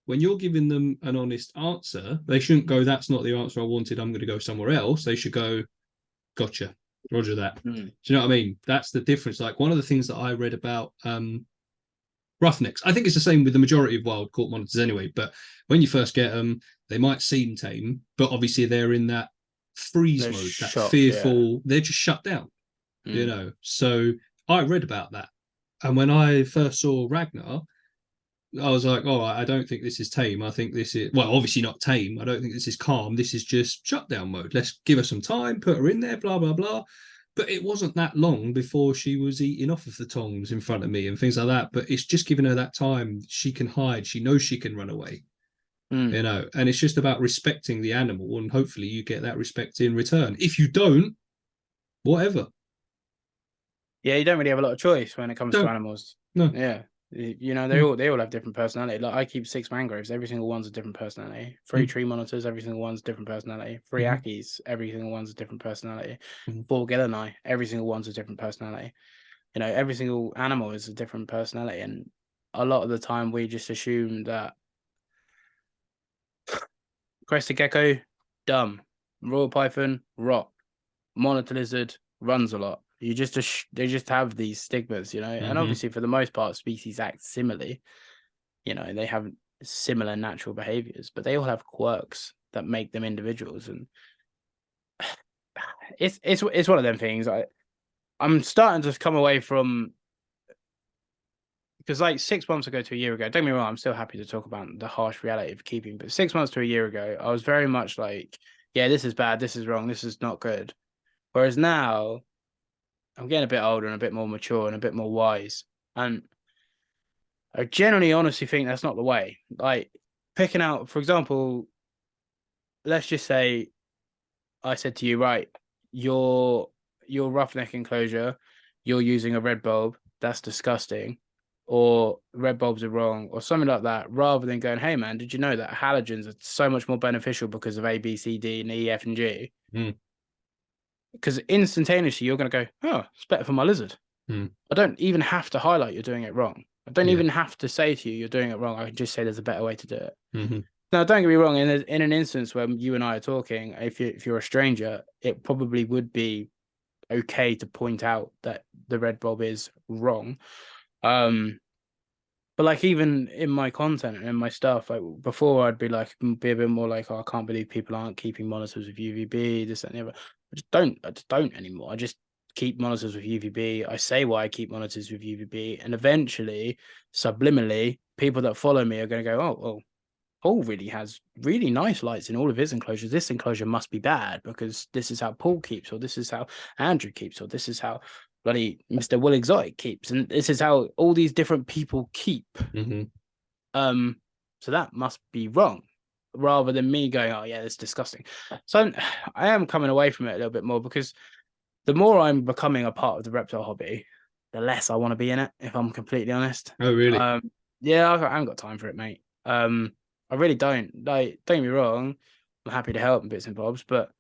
Speaker 1: when you're giving them an honest answer, they shouldn't go, "That's not the answer I wanted. I'm going to go somewhere else." They should go, "Gotcha. Roger that." Do you know what I mean? That's the difference. Like one of the things that I read about roughnecks, I think it's the same with the majority of wild caught monitors anyway, but when you first get them, they might seem tame, but obviously they're in that freeze mode, that fearful, they're just shut down, you know? So I read about that. And when I first saw Ragnar, I was like, "Oh, I don't think this is tame. I think this is, well, obviously not tame. I don't think this is calm. This is just shutdown mode. Let's give her some time, put her in there, blah, blah, blah." But it wasn't that long before she was eating off of the tongs in front of me and things like that. But it's just giving her that time. She can hide. She knows she can run away, you know, and it's just about respecting the animal. And hopefully you get that respect in return. If you don't, whatever.
Speaker 2: Yeah, you don't really have a lot of choice when it comes to animals.
Speaker 1: No.
Speaker 2: Yeah. You know, they all have different personality. Like I keep 6 mangroves, every single one's a different personality. 3 tree monitors, every single one's a different personality. 3 Akis, every single one's a different personality. 4 Gilleni, every single one's a different personality. You know, every single animal is a different personality, and a lot of the time we just assume that crested gecko, dumb, royal python, rot, monitor lizard, runs a lot. They just have these stigmas, you know, and obviously for the most part, species act similarly. You know, they have similar natural behaviors, but they all have quirks that make them individuals, and it's one of them things. I'm starting to come away from, because like 6 months ago to a year ago, don't get me wrong, I'm still happy to talk about the harsh reality of keeping, but 6 months to a year ago, I was very much like, yeah, this is bad, this is wrong, this is not good. Whereas now, I'm getting a bit older and a bit more mature and a bit more wise, and I generally honestly think that's not the way. Like picking out, for example, let's just say I said to you, right, your roughneck enclosure, you're using a red bulb, that's disgusting, or red bulbs are wrong, or something like that, rather than going, hey man, did you know that halogens are so much more beneficial because of A, B, C, D, and E, F, and G? Because instantaneously you're going to go, oh, it's better for my lizard. I don't even have to highlight you're doing it wrong. I don't even have to say to you you're doing it wrong. I can just say there's a better way to do it. Now, don't get me wrong. In an instance where you and I are talking, if you're a stranger, it probably would be okay to point out that the red bulb is wrong. But like even in my content and in my stuff, like before I'd be a bit more like, oh, I can't believe people aren't keeping monitors with UVB, this, that, and the other. I just don't anymore. I just keep monitors with UVB. I say why I keep monitors with UVB, and eventually, subliminally, people that follow me are going to go, oh, well, Paul really has really nice lights in all of his enclosures. This enclosure must be bad because this is how Paul keeps, or this is how Andrew keeps, or this is how bloody Mr. Will Exotic keeps, and this is how all these different people keep. So that must be wrong, rather than me going, oh yeah, it's disgusting. So I am coming away from it a little bit more, because the more I'm becoming a part of the reptile hobby, the less I want to be in it, if I'm completely honest.
Speaker 1: Oh, really?
Speaker 2: Yeah, I haven't got time for it, mate. I really don't. Like, don't get me wrong, I'm happy to help in bits and bobs, but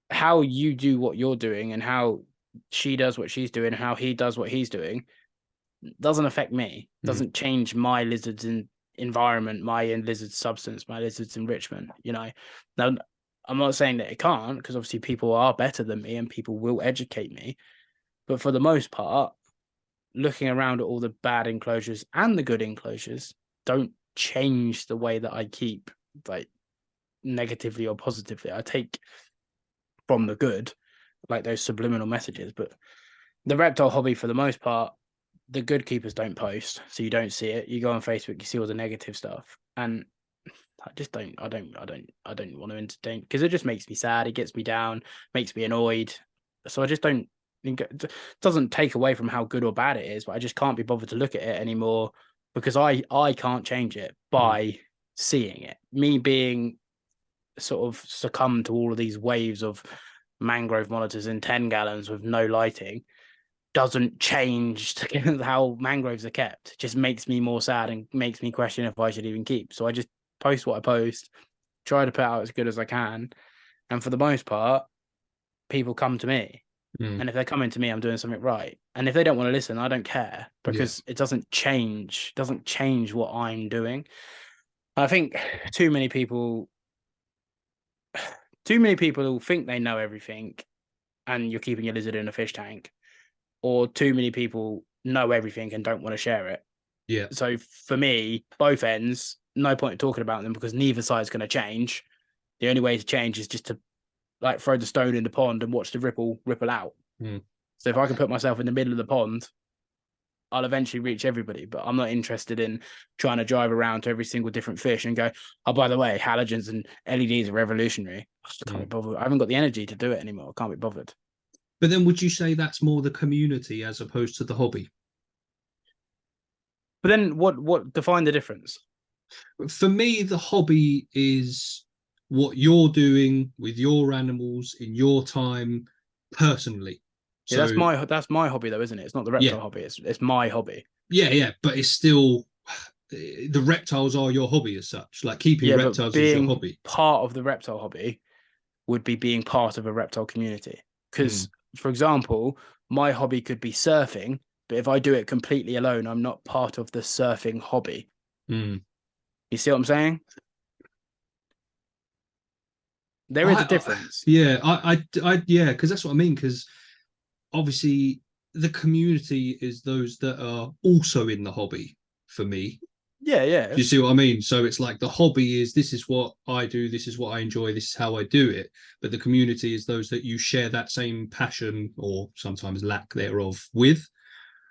Speaker 2: how you do what you're doing and how she does what she's doing and how he does what he's doing doesn't affect me. Doesn't change my lizard's environment, my lizard's substance, my lizard's enrichment. You know, now I'm not saying that it can't, because obviously people are better than me and people will educate me, but for the most part, looking around at all the bad enclosures and the good enclosures don't change the way that I keep, like negatively or positively. I take from the good, like those subliminal messages, but the reptile hobby, for the most part, the good keepers don't post, so you don't see it. You go on Facebook, you see all the negative stuff, and I just don't want to entertain, because it just makes me sad. It gets me down, makes me annoyed. So I just don't. It doesn't take away from how good or bad it is, but I just can't be bothered to look at it anymore, because I can't change it by seeing it. Me being sort of succumbed to all of these waves of mangrove monitors in 10 gallons with no lighting doesn't change how mangroves are kept. It just makes me more sad and makes me question if I should even keep. So I just post what I post, try to put out as good as I can, and for the most part, people come to me. And if they're coming to me, I'm doing something right. And if they don't want to listen, I don't care, because it doesn't change what I'm doing. I think too many people think they know everything and you're keeping your lizard in a fish tank, or too many people know everything and don't want to share it.
Speaker 1: Yeah.
Speaker 2: So for me, both ends, no point in talking about them, because neither side's going to change. The only way to change is just to like throw the stone in the pond and watch the ripple out. So if I can put myself in the middle of the pond, I'll eventually reach everybody. But I'm not interested in trying to drive around to every single different fish and go, oh, by the way, halogens and LEDs are revolutionary. I just can't be bothered. I haven't got the energy to do it anymore. I can't be bothered.
Speaker 1: But then would you say that's more the community as opposed to the hobby?
Speaker 2: But then what define the difference?
Speaker 1: For me, the hobby is what you're doing with your animals in your time personally.
Speaker 2: Yeah, that's my hobby though, isn't it? It's not the reptile hobby. It's my hobby.
Speaker 1: Yeah, but it's still the reptiles are your hobby as such. Like keeping
Speaker 2: Yeah, but
Speaker 1: reptiles is your
Speaker 2: being
Speaker 1: hobby.
Speaker 2: part of the reptile hobby would be being part of a reptile community.
Speaker 1: Mm,
Speaker 2: Because, for example, my hobby could be surfing, but if I do it completely alone, I'm not part of the surfing hobby.
Speaker 1: mm.
Speaker 2: You see what I'm saying? There is a
Speaker 1: I
Speaker 2: difference.
Speaker 1: yeah, yeah, because that's what I mean. Because obviously, the community is those that are also in the hobby for me.
Speaker 2: Yeah,
Speaker 1: Do
Speaker 2: yeah.
Speaker 1: you see what I mean? So it's like the hobby is this is what I do, this is what I enjoy, this is how I do it. But the community is those that you share that same passion or sometimes lack thereof with.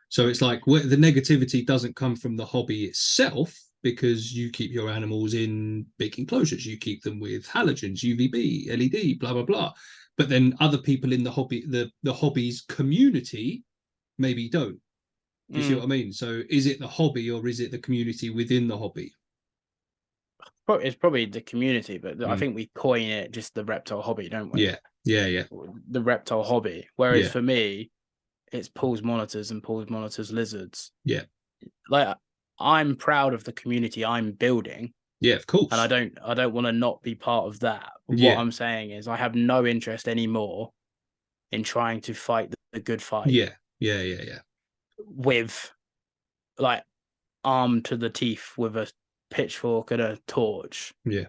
Speaker 1: So it's like the negativity doesn't come from the hobby itself because you keep your animals in big enclosures, you keep them with halogens, UVB, LED, blah blah blah. But then other people in the hobby, the hobbies community, maybe don't. Do you see what
Speaker 2: Mm.
Speaker 1: I mean? So is it the hobby or is it the community within the hobby?
Speaker 2: It's probably the community, but I
Speaker 1: Mm.
Speaker 2: think we coin it just the reptile hobby, don't we?
Speaker 1: Yeah.
Speaker 2: The reptile hobby. Whereas
Speaker 1: Yeah,
Speaker 2: for me, it's Paul's monitors and Paul's monitors lizards.
Speaker 1: yeah,
Speaker 2: Like I'm proud of the community I'm building,
Speaker 1: yeah. Of
Speaker 2: and I
Speaker 1: course.
Speaker 2: don't want to not be part of that. What
Speaker 1: Yeah,
Speaker 2: I'm saying is I have no interest anymore in trying to fight the good fight
Speaker 1: yeah.
Speaker 2: with like armed to the teeth with a pitchfork and a torch.
Speaker 1: Yeah.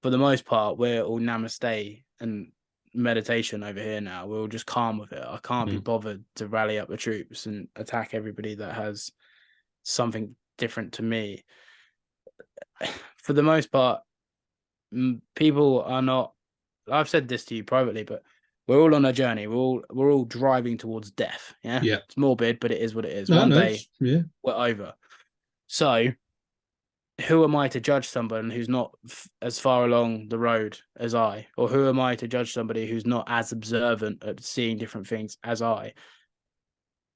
Speaker 2: For the most part, we're all namaste and meditation over here now. We're all just calm with it. I can't be
Speaker 1: Mm.
Speaker 2: bothered to rally up the troops and attack everybody that has something different to me. For the most part, people are not. I've said this to you privately, but we're all on a journey. We're all driving towards death. Yeah,
Speaker 1: Yeah.
Speaker 2: it's morbid, but it is what it is.
Speaker 1: No,
Speaker 2: One
Speaker 1: no.
Speaker 2: day
Speaker 1: Yeah.
Speaker 2: we're over. So who am I to judge someone who's not as far along the road as I? Or who am I to judge somebody who's not as observant at seeing different things as I?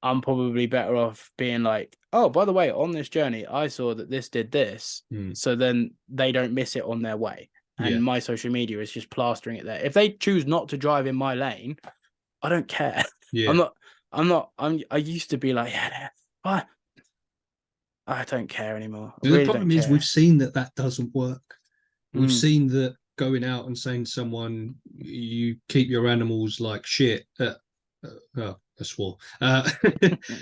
Speaker 2: I'm probably better off being like, oh, by the way, on this journey, I saw that this did this.
Speaker 1: Mm.
Speaker 2: So then they don't miss it on their way.
Speaker 1: Yeah.
Speaker 2: And my social media is just plastering it there. If they choose not to drive in my lane, I don't care.
Speaker 1: Yeah.
Speaker 2: I used to be like, yeah, I don't care anymore. I
Speaker 1: The
Speaker 2: really don't
Speaker 1: problem is we've
Speaker 2: care.
Speaker 1: seen that doesn't work. We've
Speaker 2: Mm.
Speaker 1: seen that going out and saying to someone, you keep your animals like shit. Oh, I swore.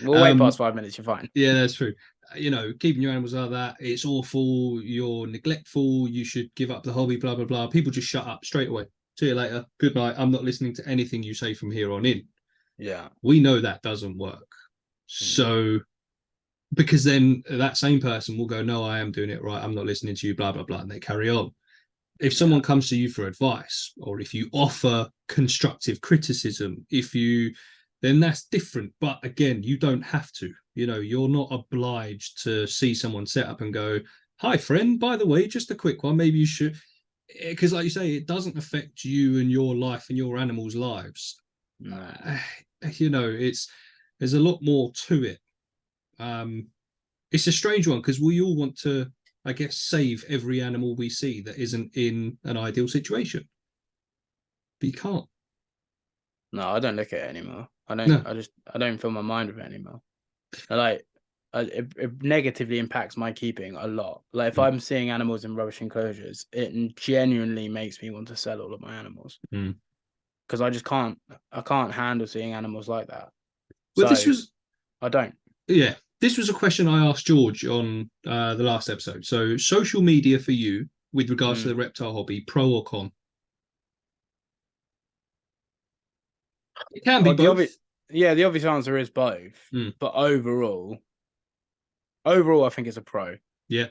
Speaker 2: We'll wait past 5 minutes, you're fine.
Speaker 1: Yeah, that's true. Keeping your animals like that, it's awful. You're neglectful. You should give up the hobby, blah, blah, blah. People just shut up straight away. See you later. Good night. I'm not listening to anything you say from here on in.
Speaker 2: Yeah.
Speaker 1: We know that doesn't work. So, because then that same person will go, no, I am doing it right. I'm not listening to you, blah, blah, blah. And they carry on. If someone comes to you for advice, or if you offer constructive criticism, then that's different. But again, you don't have to. You're not obliged to see someone set up and go, hi, friend, by the way, just a quick one. Maybe you should. Because, like you say, it doesn't affect you and your life and your animals' lives.
Speaker 2: No.
Speaker 1: There's a lot more to it. It's a strange one because we all want to, I guess, save every animal we see that isn't in an ideal situation. But you can't.
Speaker 2: No, I don't look at it anymore.
Speaker 1: No.
Speaker 2: I don't fill my mind with it anymore. It negatively impacts my keeping a lot. Like if I'm seeing animals in rubbish enclosures, it genuinely makes me want to sell all of my animals. Because I just can't handle seeing animals like that.
Speaker 1: Well,
Speaker 2: so I don't.
Speaker 1: Yeah, this was a question I asked George on the last episode. So, social media for you with regards to the reptile hobby, pro or con? It can be both.
Speaker 2: The obvious answer is both. But overall, I think it's a pro.
Speaker 1: Yeah.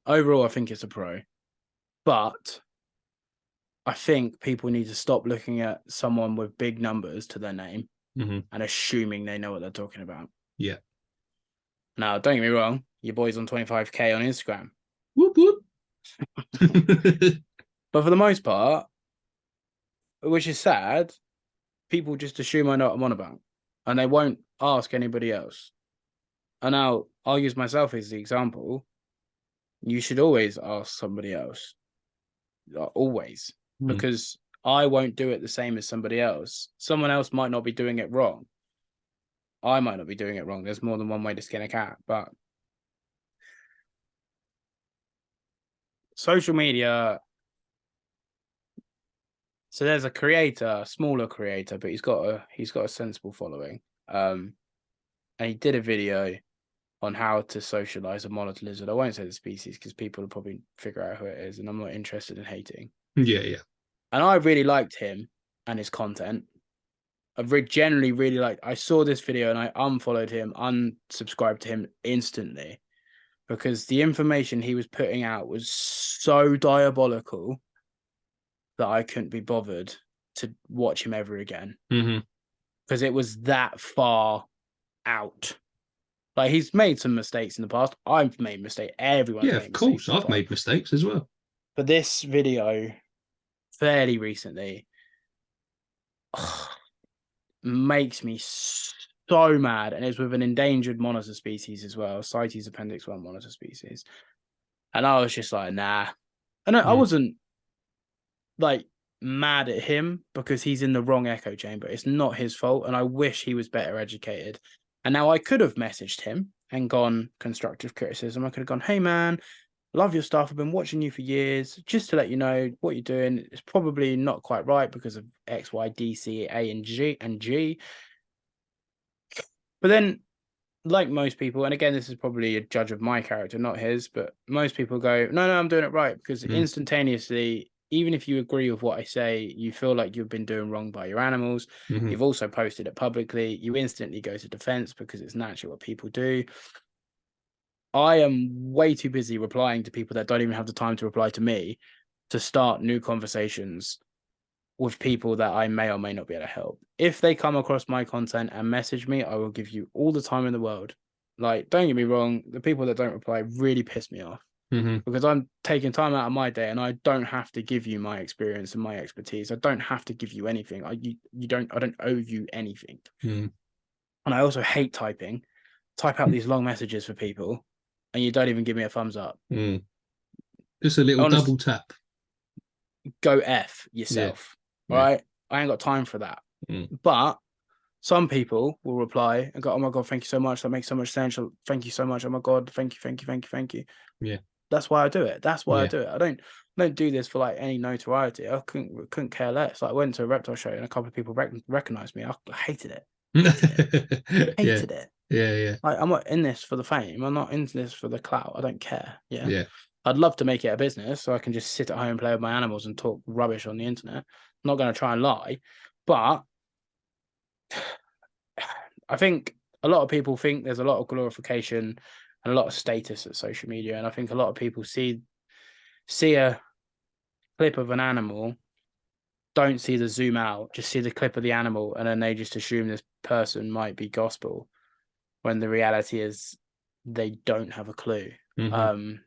Speaker 2: Overall, I think it's a pro. But I think people need to stop looking at someone with big numbers to their name and assuming they know what they're talking about.
Speaker 1: Yeah.
Speaker 2: Now, don't get me wrong, your boy's on 25K on Instagram.
Speaker 1: Whoop, whoop.
Speaker 2: But for the most part, which is sad, people just assume I know what I'm on about and they won't ask anybody else. And now I'll use myself as the example. You should always ask somebody else. Always. Because I won't do it the same as somebody else. Someone else might not be doing it wrong. I might not be doing it wrong. There's more than one way to skin a cat, but social media. So there's a creator, smaller creator, but he's got a sensible following. And he did a video on how to socialize a monitor lizard. I won't say the species because people will probably figure out who it is, and I'm not interested in hating.
Speaker 1: Yeah.
Speaker 2: And I really liked him and his content. Generally really liked. I saw this video and I unfollowed him, unsubscribed to him instantly, because the information he was putting out was so diabolical that I couldn't be bothered to watch him ever again. Because it was that far out. Like, he's made some mistakes in the past. I've made mistakes. Everyone's made mistakes.
Speaker 1: Yeah, of course. I've made mistakes as well.
Speaker 2: But this video, fairly recently, makes me so mad. And it's with an endangered monitor species as well. CITES Appendix 1 monitor species. And I was just like, nah. And I wasn't like mad at him because he's in the wrong echo chamber. It's not his fault. And I wish he was better educated. And now I could have messaged him and gone constructive criticism. I could have gone, hey, man, love your stuff. I've been watching you for years. Just to let you know what you're doing is probably not quite right because of X, Y, D, C, A, and G. But then, like most people, and again, this is probably a judge of my character, not his, but most people go, no, I'm doing it right. Because instantaneously, even if you agree with what I say, you feel like you've been doing wrong by your animals. You've also posted it publicly. You instantly go to defense because it's naturally what people do. I am way too busy replying to people that don't even have the time to reply to me to start new conversations with people that I may or may not be able to help. If they come across my content and message me, I will give you all the time in the world. Like, don't get me wrong, the people that don't reply really piss me off. Because I'm taking time out of my day and I don't have to give you my experience and my expertise. I don't have to give you anything. I don't owe you anything. And I also hate typing. Type out these long messages for people and you don't even give me a thumbs up.
Speaker 1: Just a little double tap.
Speaker 2: Go F yourself. Right? I ain't got time for that. But some people will reply and go, oh my God, thank you so much. That makes so much sense. Thank you so much. Oh my God, thank you.
Speaker 1: Yeah.
Speaker 2: That's why I do it. I do it. I don't do this for like any notoriety. I couldn't care less. Like, I went to a reptile show and a couple of people recognized me. I hated it. Hated it.
Speaker 1: Yeah.
Speaker 2: Like, I'm not in this for the fame. I'm not into this for the clout. I don't care.
Speaker 1: Yeah.
Speaker 2: I'd love to make it a business so I can just sit at home and play with my animals and talk rubbish on the internet. I'm not going to try and lie, but I think a lot of people think there's a lot of glorification and a lot of status at social media. And I think a lot of people see a clip of an animal, don't see the zoom out, just see the clip of the animal, and then they just assume this person might be gospel, when the reality is they don't have a clue. And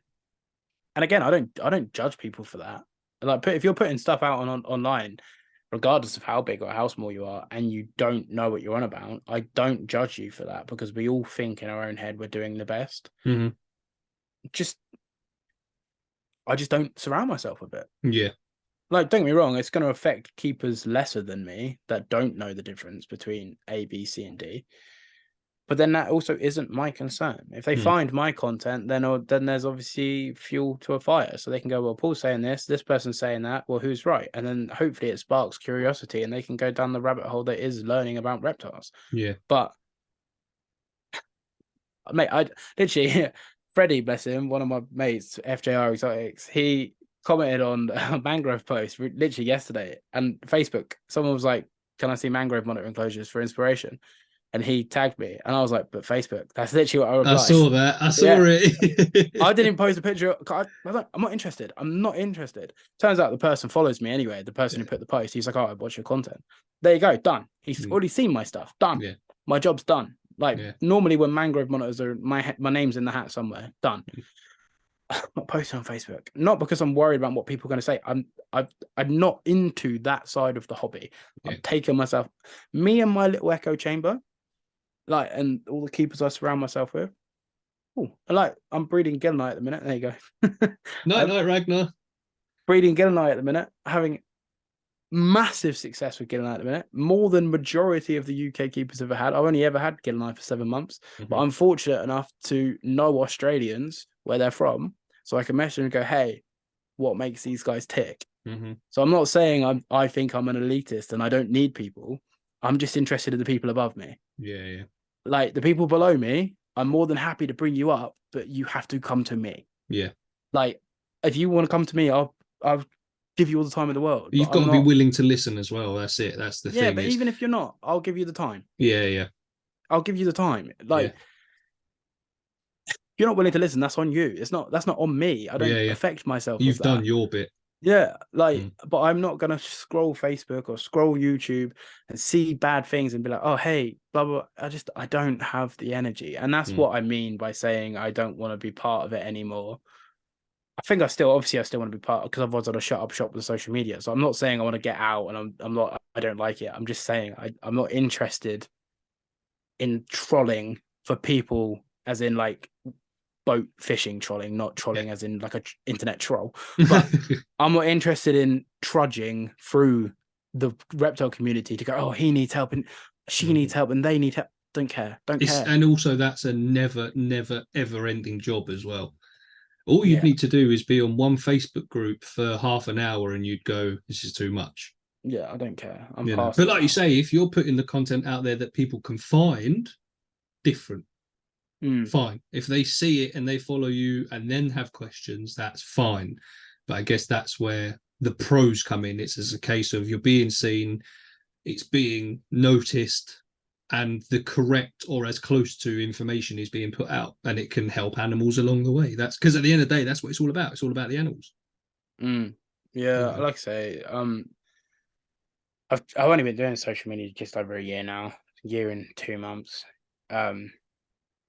Speaker 2: again, I don't judge people for that. Like, if you're putting stuff out online, regardless of how big or how small you are, and you don't know what you're on about, I don't judge you for that, because we all think in our own head we're doing the best. I just don't surround myself with it. Yeah. Like, don't get me wrong, it's going to affect keepers lesser than me that don't know the difference between A, B, C, and D. But then that also isn't my concern. If they find my content, then there's obviously fuel to a fire. So they can go, well, Paul's saying this person's saying that. Well, who's right? And then hopefully it sparks curiosity and they can go down the rabbit hole that is learning about reptiles. Yeah. But, mate, I literally, Freddie, bless him, one of my mates, FJR Exotics, he commented on a mangrove post literally yesterday. And Facebook, someone was like, can I see mangrove monitor enclosures for inspiration? And he tagged me, and I was like, but Facebook, that's literally what I replied.
Speaker 1: I saw that. I saw it.
Speaker 2: I didn't post a picture. I'm not interested. I'm not interested. Turns out the person follows me anyway. The person who put the post, he's like, oh, I watch your content. There you go. Done. He's already seen my stuff. Done. Yeah. My job's done. Like, normally when mangrove monitors are, my name's in the hat somewhere. Done. I'm not posting on Facebook. Not because I'm worried about what people are going to say. I'm not into that side of the hobby. I've taken myself, me and my little echo chamber, like, and all the keepers I surround myself with. Oh, I'm breeding Gillenite at the minute. There you go.
Speaker 1: Night, Ragnar.
Speaker 2: Breeding Gillenite at the minute. Having massive success with Gillen at the minute, more than majority of the UK keepers ever had. I've only ever had Gillen for 7 months, but I'm fortunate enough to know Australians where they're from, so I can message them and go, "Hey, what makes these guys tick?" So I'm not saying I think I'm an elitist and I don't need people. I'm just interested in the people above me.
Speaker 1: Yeah.
Speaker 2: Like the people below me, I'm more than happy to bring you up, but you have to come to me.
Speaker 1: Yeah.
Speaker 2: Like if you want to come to me, I'll give you all the time in the world.
Speaker 1: You've got to be willing to listen as well. That's it. That's the thing.
Speaker 2: Yeah, but even if you're not, I'll give you the time.
Speaker 1: Yeah.
Speaker 2: I'll give you the time. Like if you're not willing to listen, that's on you. That's not on me. I don't affect myself.
Speaker 1: You've done your bit.
Speaker 2: Yeah, like, but I'm not gonna scroll Facebook or scroll YouTube and see bad things and be like, oh, hey, blah blah. I don't have the energy, and that's what I mean by saying I don't want to be part of it anymore. I think I still want to be part, because otherwise I'd shut up shop with social media. So I'm not saying I want to get out, and I don't like it. I'm just saying I'm not interested in trolling for people, as in like boat fishing trolling, not trolling as in like a internet troll. But I'm not interested in trudging through the reptile community to go, oh, he needs help and she needs help and they need help. Don't care.
Speaker 1: And also that's a never ever ending job as well. All you'd need to do is be on one Facebook group for half an hour and you'd go, this is too much.
Speaker 2: Yeah, I don't care.
Speaker 1: But like you say, if you're putting the content out there that people can find, different. Fine. If they see it and they follow you and then have questions, that's fine. But I guess that's where the pros come in. It's as a case of you're being seen, it's being noticed, and the correct or as close to information is being put out, and it can help animals along the way. That's because at the end of the day, that's what it's all about. It's all about the animals.
Speaker 2: Yeah, like I say, I've only been doing social media just over a year now, a year and 2 months.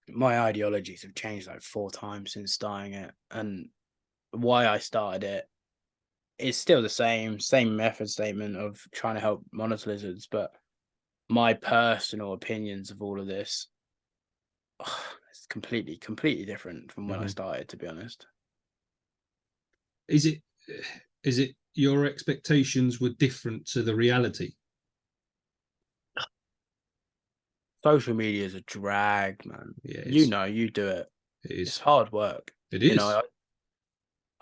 Speaker 2: My ideologies have changed like 4 times since starting it, and why I started it is still the same method statement of trying to help monitor lizards, but my personal opinions of all of this, it's completely different from when I started, to be honest.
Speaker 1: Is it your expectations were different to the reality?
Speaker 2: Social media is a drag, man. Yeah, you do it. It's hard work.
Speaker 1: It is.
Speaker 2: I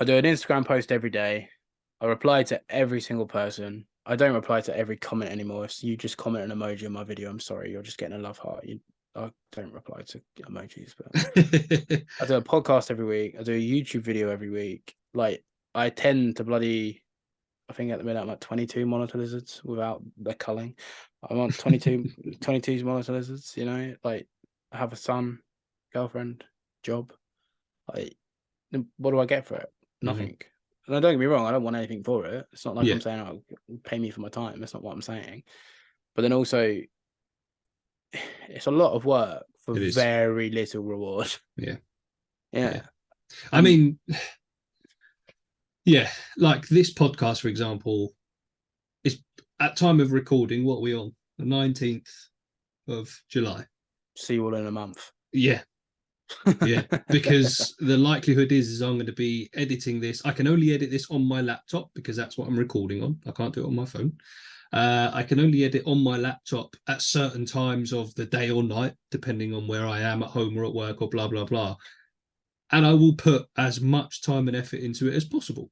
Speaker 2: do an Instagram post every day. I reply to every single person. I don't reply to every comment anymore. If you just comment an emoji on my video, I'm sorry, you're just getting a love heart. I don't reply to emojis, but I do a podcast every week. I do a YouTube video every week. Like I tend to I think at the minute I'm at 22 monitor lizards without the culling. I'm on 22 monitor lizards, like I have a son, girlfriend, job. Like, what do I get for it? Nothing. And don't get me wrong, I don't want anything for it. It's not like I'm saying, oh, pay me for my time. That's not what I'm saying. But then also, it's a lot of work for very little reward. Yeah.
Speaker 1: I mean, like this podcast, for example, is at time of recording, what are we on? The 19th of July.
Speaker 2: See you all in a month.
Speaker 1: Yeah, because the likelihood is I'm going to be editing this. I can only edit this on my laptop because that's what I'm recording on. I can't do it on my phone. I can only edit on my laptop at certain times of the day or night, depending on where I am at home or at work or blah, blah, blah. And I will put as much time and effort into it as possible.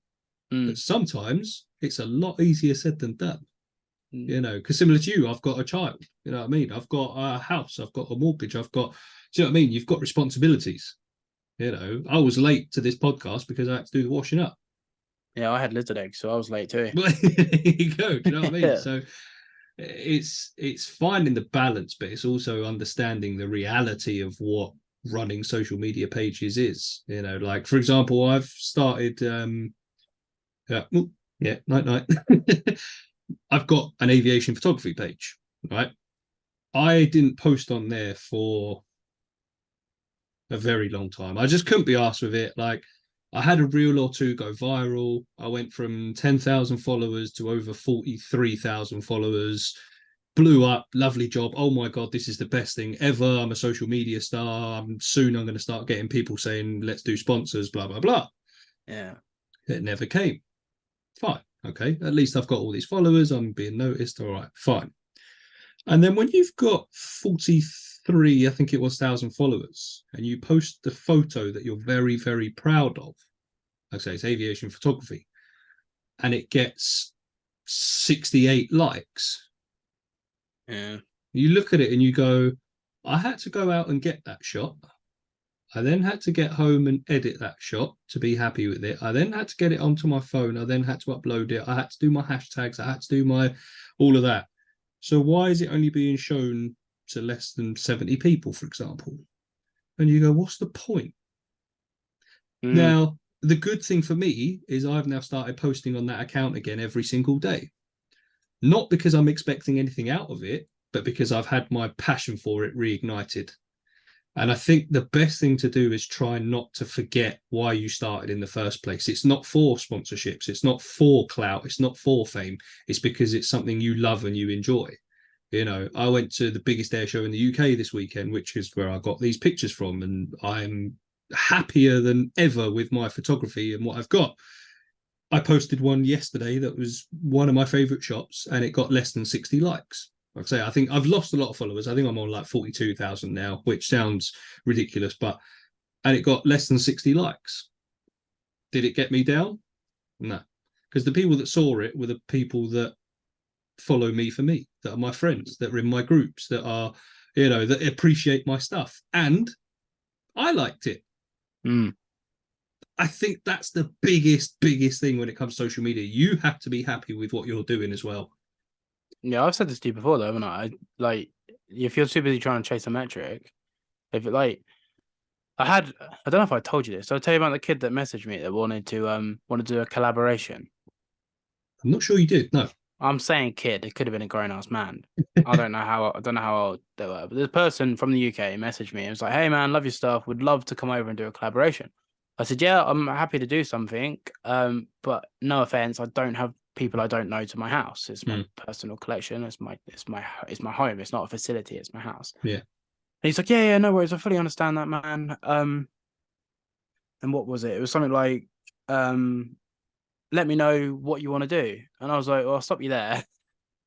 Speaker 1: But sometimes it's a lot easier said than done. Because similar to you, I've got a child, you know what I mean? I've got a house, I've got a mortgage, do you know what I mean? You've got responsibilities. I was late to this podcast because I had to do the washing up.
Speaker 2: Yeah, I had lizard eggs, so I was late too.
Speaker 1: There you go, do you know what I mean? So it's finding the balance, but it's also understanding the reality of what running social media pages is. Like for example, I've started night. I've got an aviation photography page, right? I didn't post on there for a very long time. I just couldn't be arsed with it. Like I had a reel or two go viral. I went from 10,000 followers to over 43,000 followers. Blew up, lovely job. Oh my God, this is the best thing ever. I'm a social media star. Soon I'm going to start getting people saying, let's do sponsors, blah, blah, blah.
Speaker 2: Yeah.
Speaker 1: It never came. Fine. Okay, at least I've got all these followers. I'm being noticed. All right, fine. And then when you've got 43, I think it was 1,000 followers, and you post the photo that you're very, very proud of, like I say, it's aviation photography, and it gets 68 likes.
Speaker 2: Yeah.
Speaker 1: You look at it and you go, I had to go out and get that shot. I then had to get home and edit that shot to be happy with it. I then had to get it onto my phone. I then had to upload it. I had to do my hashtags. I had to do my all of that. So why is it only being shown to less than 70 people, for example? And you go, what's the point? Now, the good thing for me is I've now started posting on that account again every single day. Not because I'm expecting anything out of it, but because I've had my passion for it reignited. And I think the best thing to do is try not to forget why you started in the first place. It's not for sponsorships. It's not for clout. It's not for fame. It's because it's something you love and you enjoy. You know, I went to the biggest air show in the UK this weekend, which is where I got these pictures from. And I'm happier than ever with my photography and what I've got. I posted one yesterday that was one of my favorite shots, and it got less than 60 likes. Like I say, I think I've lost a lot of followers. I think I'm on like 42,000 now, which sounds ridiculous, and it got less than 60 likes. Did it get me down? No, because the people that saw it were the people that follow me for me, that are my friends, that are in my groups, that are, you know, that appreciate my stuff. And I liked it. I think that's the biggest thing when it comes to social media. You have to be happy with what you're doing as well.
Speaker 2: Yeah, I've said this to you before, though, haven't I? Like, if you're too busy trying to chase a metric, if it like, I don't know if I told you this. I'll tell you about the kid that messaged me that wanted to do a collaboration.
Speaker 1: I'm not sure you did. No,
Speaker 2: I'm saying kid. It could have been a grown ass man. I don't know how old they were, but this person from the UK messaged me and was like, "Hey man, love your stuff. Would love to come over and do a collaboration." I said, "Yeah, I'm happy to do something. But no offense, I don't have people I don't know to my house. It's my personal collection. It's my home. It's not a facility. It's my house."
Speaker 1: Yeah.
Speaker 2: And he's like, "Yeah, no worries. I fully understand that, man." And what was it? It was something like, "Let me know what you want to do." And I was like, "Well, I'll stop you there.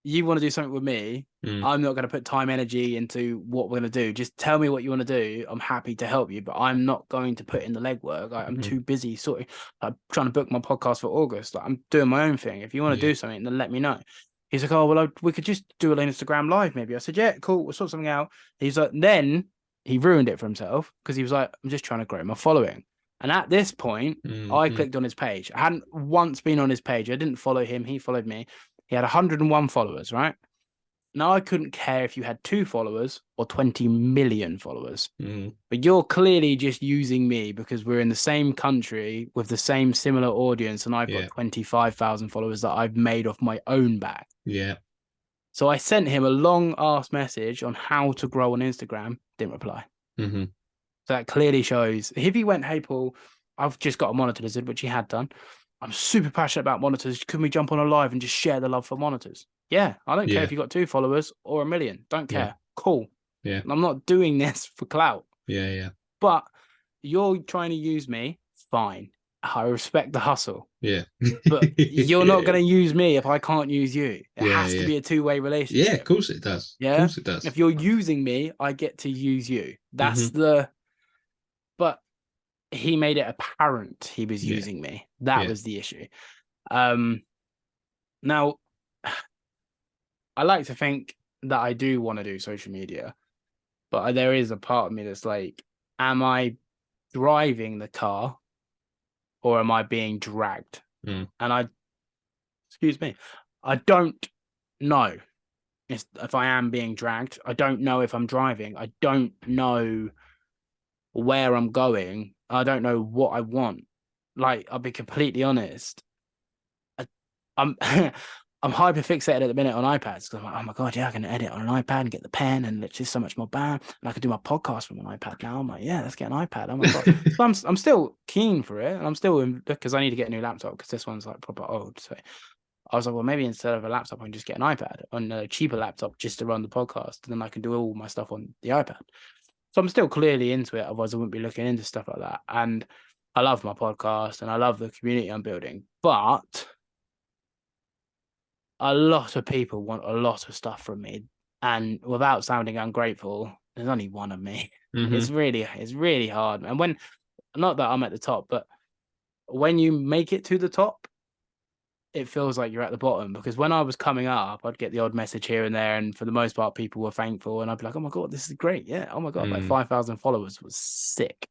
Speaker 2: You want to do something with me. I'm not going to put time, energy into what we're going to do. Just tell me what you want to do. I'm happy to help you, but I'm not going to put in the legwork. I'm too busy I'm trying to book my podcast for August. Like, I'm doing my own thing. If you want to do something, then let me know." He's like, "Oh, well, we could just do an Instagram live maybe." I said, "Yeah, cool. We'll sort something out." He's like, then he ruined it for himself because he was like, "I'm just trying to grow my following." And at this point, I clicked on his page. I hadn't once been on his page. I didn't follow him. He followed me. He had 101 followers, right? Now, I couldn't care if you had 2 followers or 20 million followers. But you're clearly just using me because we're in the same country with the same similar audience, and I've got 25,000 followers that I've made off my own back.
Speaker 1: Yeah.
Speaker 2: So I sent him a long-ass message on how to grow on Instagram. Didn't reply. So that clearly shows, if he went, "Hey, Paul, I've just got a monitor lizard," which he had done. "I'm super passionate about monitors. Can we jump on a live and just share the love for monitors?" Yeah, I don't care if you got 2 followers or 1 million. Don't care. Cool.
Speaker 1: Yeah.
Speaker 2: I'm not doing this for clout.
Speaker 1: Yeah.
Speaker 2: But you're trying to use me. Fine. I respect the hustle.
Speaker 1: Yeah.
Speaker 2: But you're not going to use me if I can't use you. It has to
Speaker 1: yeah.
Speaker 2: be a two-way relationship.
Speaker 1: Yeah, of course it does.
Speaker 2: Yeah.
Speaker 1: Of course it does.
Speaker 2: If you're using me, I get to use you. That's the. But he made it apparent he was using me. That was the issue. Now, I like to think that I do want to do social media, but there is a part of me that's like, am I driving the car or am I being dragged? And excuse me, I don't know if I am being dragged. I don't know if I'm driving. I don't know where I'm going. I don't know what I want. Like, I'll be completely honest. I'm I'm hyper fixated at the minute on iPads because I'm like, oh my God, yeah, I can edit on an iPad and get the pen, and it's just so much more bad. And I can do my podcast from an iPad now. I'm like, yeah, let's get an iPad. Oh my God. So I'm still keen for it, and I'm still because I need to get a new laptop because this one's like proper old. So I was like, well, maybe instead of a laptop, I can just get an iPad on a cheaper laptop just to run the podcast, and then I can do all my stuff on the iPad. So I'm still clearly into it. Otherwise, I wouldn't be looking into stuff like that. And I love my podcast and I love the community I'm building, but a lot of people want a lot of stuff from me, and without sounding ungrateful, there's only one of me. It's really hard. And when, not that I'm at the top, but when you make it to the top, it feels like you're at the bottom. Because when I was coming up, I'd get the odd message here and there, and for the most part, people were thankful, and I'd be like, "Oh my god, this is great! Yeah, oh my god, like 5,000 followers was sick."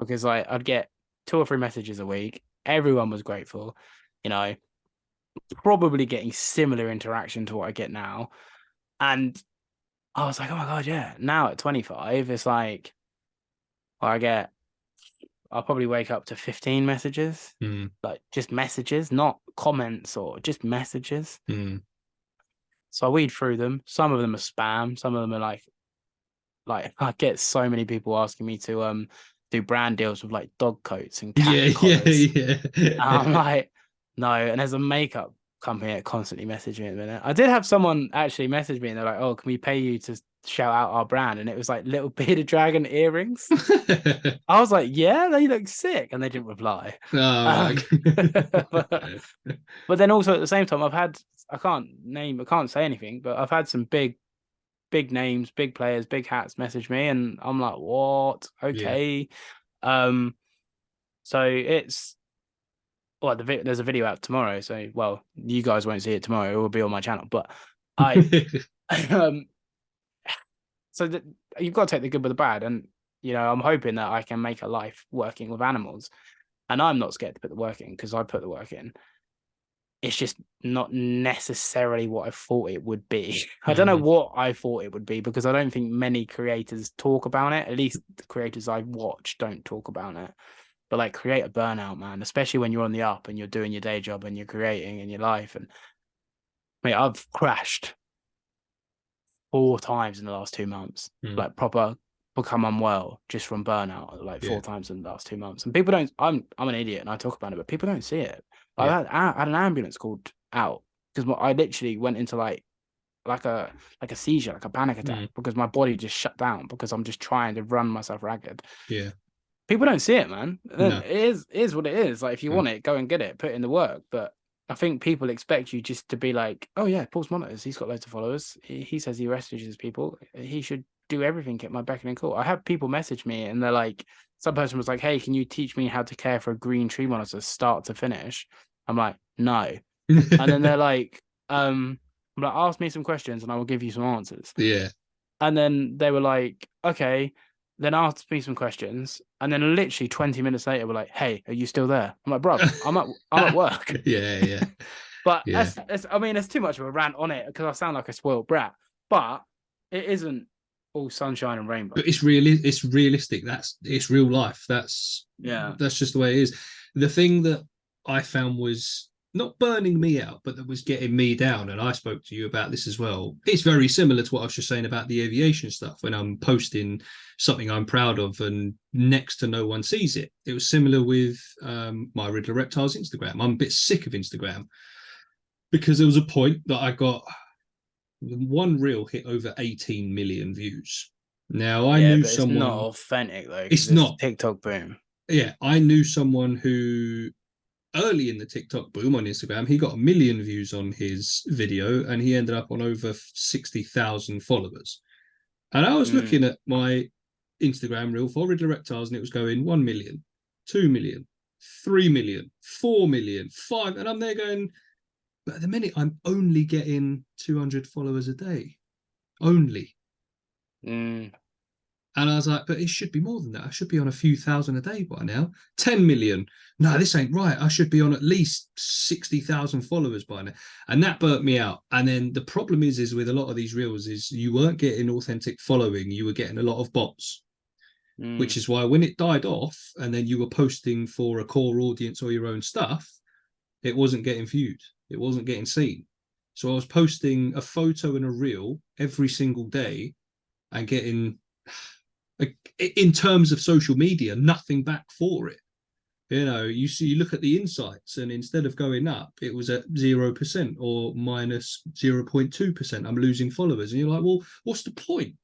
Speaker 2: Because I'd get 2 or 3 messages a week. Everyone was grateful, you know, probably getting similar interaction to what I get now. And I was like, oh my god, yeah. Now at 25, it's like, well, I'll probably wake up to 15 messages, like just messages, not comments or just messages. So I weed through them. Some of them are spam. Some of them are like I get so many people asking me to do brand deals with like dog coats and cat collars.
Speaker 1: Yeah.
Speaker 2: And I'm like, no. And there's a makeup company that constantly messaged me at the minute. I did have someone actually message me and they're like, oh, can we pay you to shout out our brand? And it was like little bearded dragon earrings. I was like, yeah, they look sick. And they didn't reply.
Speaker 1: Oh,
Speaker 2: but then also at the same time, I can't say anything, but I've had some big names, big players, big hats message me, and I'm like, what? Okay. Yeah. So it's, well, there's a video out tomorrow, so, well, you guys won't see it tomorrow, it will be on my channel, but so you've got to take the good with the bad, and I'm hoping that I can make a life working with animals, and I'm not scared to put the work in because I put the work in. It's just not necessarily what I thought it would be. I don't know what I thought it would be, because I don't think many creators talk about it. At least the creators I watch don't talk about it. But like, creator burnout, man, especially when you're on the up and you're doing your day job and you're creating in your life. And mate, I've crashed 4 times in the last 2 months, like proper become unwell just from burnout, like 4 times in the last 2 months. And people don't, I'm an idiot and I talk about it, but people don't see it. I had an ambulance called out because I literally went into like a seizure, like a panic attack, because my body just shut down because I'm just trying to run myself ragged.
Speaker 1: Yeah.
Speaker 2: People don't see it, man. No. It is what it is. Like, if you want it, go and get it, put in the work. But I think people expect you just to be like, oh yeah, Paul's Monitors, he's got loads of followers. He says he messages people. He should do everything at my beck and call. I have people message me and they're like, some person was like, hey, can you teach me how to care for a green tree monitor start to finish? I'm like, no. And then they're like, ask me some questions and I will give you some answers.
Speaker 1: Yeah. And
Speaker 2: then they were like, okay, then asked me some questions. And then literally 20 minutes later, we're like, hey, are you still there? I'm like, bro, I'm at work.
Speaker 1: Yeah.
Speaker 2: But it's too much of a rant on it because I sound like a spoiled brat. But it isn't all sunshine and rainbow.
Speaker 1: But it's realistic. It's real life. That's just the way it is. The thing that I found was not burning me out, but that was getting me down. And I spoke to you about this as well. It's very similar to what I was just saying about the aviation stuff. When I'm posting something I'm proud of and next to no one sees it. It was similar with my Riddler Reptiles Instagram. I'm a bit sick of Instagram because there was a point that I got one reel hit over 18 million views. Now I knew someone.
Speaker 2: It's not authentic though.
Speaker 1: It's not
Speaker 2: TikTok boom.
Speaker 1: Yeah, I knew someone who early in the TikTok boom on Instagram, he got 1 million views on his video and he ended up on over 60,000 followers. And I was looking at my Instagram reel for Riddler Reptiles and it was going 1 million, 2 million, 3 million, 4 million, 5. And I'm there going, but at the minute, I'm only getting 200 followers a day. Only. And I was like, but it should be more than that. I should be on a few thousand a day by now. 10 million. No, this ain't right. I should be on at least 60,000 followers by now. And that burnt me out. And then the problem is with a lot of these reels is you weren't getting authentic following. You were getting a lot of bots, which is why when it died off and then you were posting for a core audience or your own stuff, it wasn't getting viewed. It wasn't getting seen. So I was posting a photo and a reel every single day and getting, in terms of social media, nothing back for it. You look at the insights and instead of going up, it was at 0% or minus 0.2%. I'm losing followers. And you're like, well, what's the point?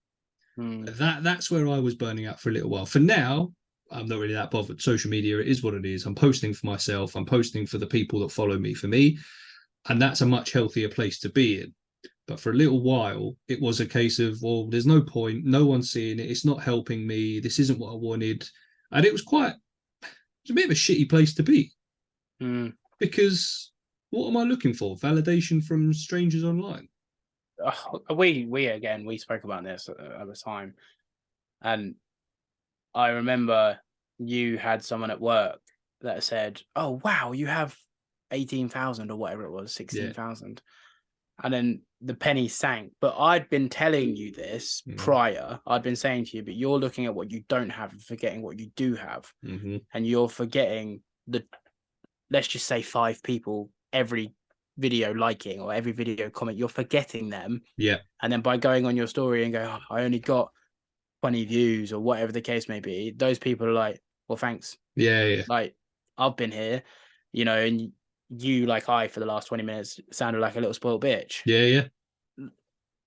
Speaker 1: That's where I was burning out for a little while. For now, I'm not really that bothered. Social media, it is what it is. I'm posting for myself. I'm posting for the people that follow me. For me, And that's a much healthier place to be in. But for a little while, it was a case of, well, there's no point. No one's seeing it. It's not helping me. This isn't what I wanted. And it was a bit of a shitty place to be. Because what am I looking for? Validation from strangers online?
Speaker 2: We spoke about this at the time. And I remember you had someone at work that said, oh, wow, you have 18,000 or whatever it was, 16,000. Yeah. And then the penny sank. But I'd been telling you this prior. I'd been saying to you, but you're looking at what you don't have and forgetting what you do have. And you're forgetting let's just say 5 people every video liking or every video comment. You're forgetting them.
Speaker 1: Yeah.
Speaker 2: And then by going on your story and go, oh, I only got 20 views or whatever the case may be, those people are like, well, thanks.
Speaker 1: Yeah.
Speaker 2: Like, I've been here, and you, like I, for the last 20 minutes, sounded like a little spoiled bitch.
Speaker 1: Yeah.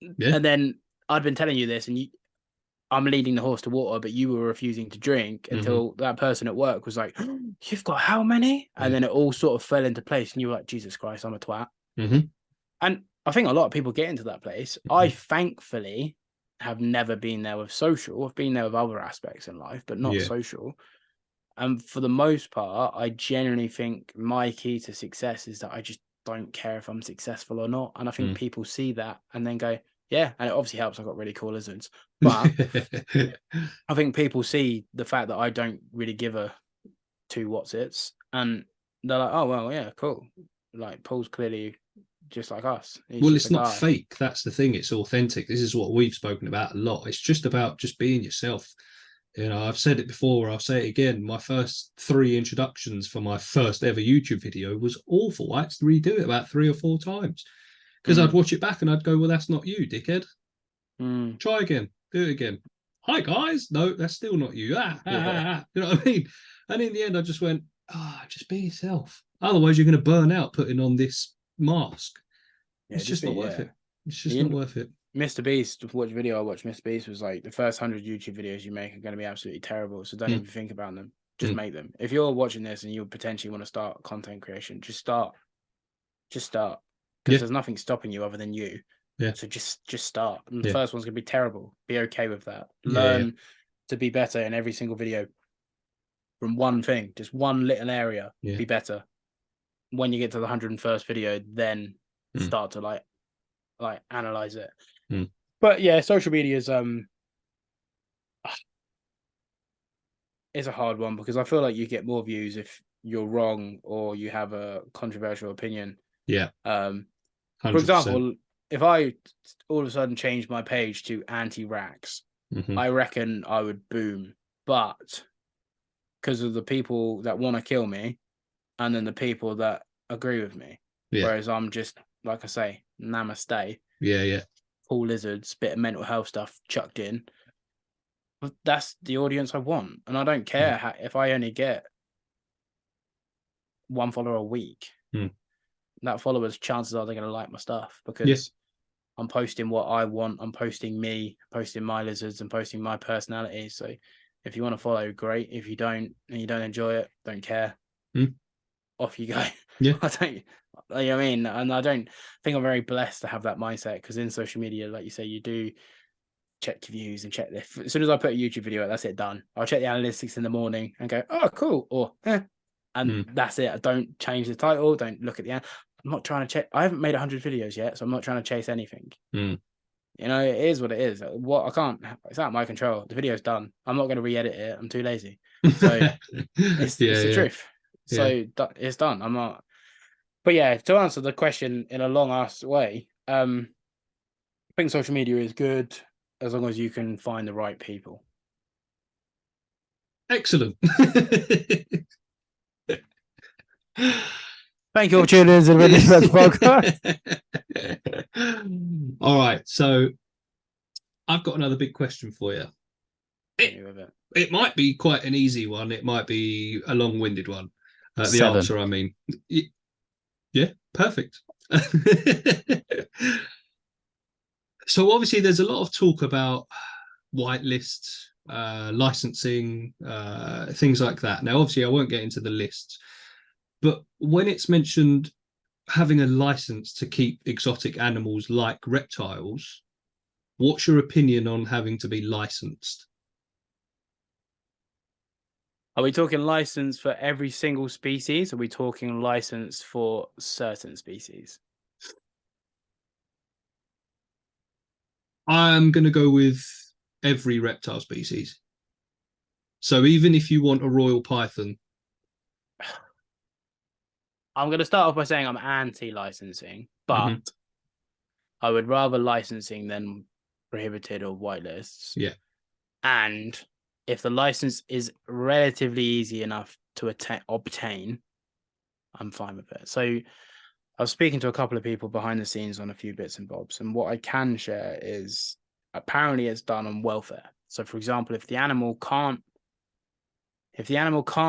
Speaker 2: And then I'd been telling you this, and I'm leading the horse to water, but you were refusing to drink until that person at work was like, oh, you've got how many? And then it all sort of fell into place, and you were like, Jesus Christ, I'm a twat. And I think a lot of people get into that place. I thankfully have never been there with social. I've been there with other aspects in life, but not social. And for the most part, I genuinely think my key to success is that I just don't care if I'm successful or not. And I think people see that and then go, yeah, and it obviously helps. I've got really cool lizards. But I think people see the fact that I don't really give a two what's it's, and they're like, oh, well, yeah, cool. Like, Paul's clearly just like us.
Speaker 1: Well, it's not fake. That's the thing. It's authentic. This is what we've spoken about a lot. It's just about just being yourself. I've said it before, I'll say it again. My first 3 introductions for my first ever YouTube video was awful. I had to redo it about 3 or 4 times because I'd watch it back and I'd go, well, that's not you, dickhead. Try again. Do it again. Hi, guys. No, that's still not you. You know what I mean? And in the end, I just went, just be yourself. Otherwise, you're going to burn out putting on this mask. It's just not worth it. It's just not worth it.
Speaker 2: Mr. Beast, which video I watched, Mr. Beast was like, the first 100 YouTube videos you make are going to be absolutely terrible. So don't even think about them. Just make them. If you're watching this and you potentially want to start content creation, just start. Just start. Because there's nothing stopping you other than you.
Speaker 1: Yeah.
Speaker 2: So just start. And the first one's going to be terrible. Be okay with that. Learn to be better in every single video from one thing, just one little area. Be better. When you get to the 101st video, then start to like analyze it. But yeah, social media is a hard one because I feel like you get more views if you're wrong or you have a controversial opinion.
Speaker 1: Yeah. 100%.
Speaker 2: For example, if I all of a sudden change my page to anti-Rax, I reckon I would boom. But because of the people that want to kill me and then the people that agree with me. Whereas I'm just, like I say, namaste.
Speaker 1: Yeah.
Speaker 2: Cool lizards, bit of mental health stuff chucked in. But that's the audience I want. And I don't care if I only get 1 follower a week. That follower's chances are they're going to like my stuff because I'm posting what I want. I'm posting me, posting my lizards and posting my personality. So if you want to follow, great. If you don't and you don't enjoy it, don't care. Off you go.
Speaker 1: Yeah.
Speaker 2: I don't, you know what I mean? And I don't think I'm very blessed to have that mindset because in social media, like you say, you do check your views and check this. As soon as I put a YouTube video out, that's it, done. I'll check the analytics in the morning and go, oh, cool. Or, and that's it. I don't change the title. Don't look at the end. I'm not trying to check. I haven't made 100 videos yet, so I'm not trying to chase anything. You know, it is what it is. What I can't, it's out of my control. The video's done. I'm not going to re-edit it. I'm too lazy. So it's the truth. So it's done. I'm not. But yeah, to answer the question in a long-ass way, I think social media is good as long as you can find the right people.
Speaker 1: Excellent.
Speaker 2: Thank you for tuning in to the Reptiles podcast.
Speaker 1: All right, so I've got another big question for you. It might be quite an easy one. It might be a long-winded one. The answer, I mean. Yeah, perfect. So obviously there's a lot of talk about whitelists, licensing, things like that. Now, obviously I won't get into the lists, but when it's mentioned having a license to keep exotic animals like reptiles, what's your opinion on having to be licensed?
Speaker 2: Are we talking license for every single species? Or are we talking license for certain species?
Speaker 1: I'm going to go with every reptile species. So even if you want a royal python,
Speaker 2: I'm going to start off by saying I'm anti-licensing, but
Speaker 1: Mhm.
Speaker 2: I would rather licensing than prohibited or whitelists.
Speaker 1: Yeah.
Speaker 2: And if the license is relatively easy enough to obtain, I'm fine with it. So I was speaking to a couple of people behind the scenes on a few bits and bobs, and what I can share is apparently it's done on welfare. So, for example, if the animal can't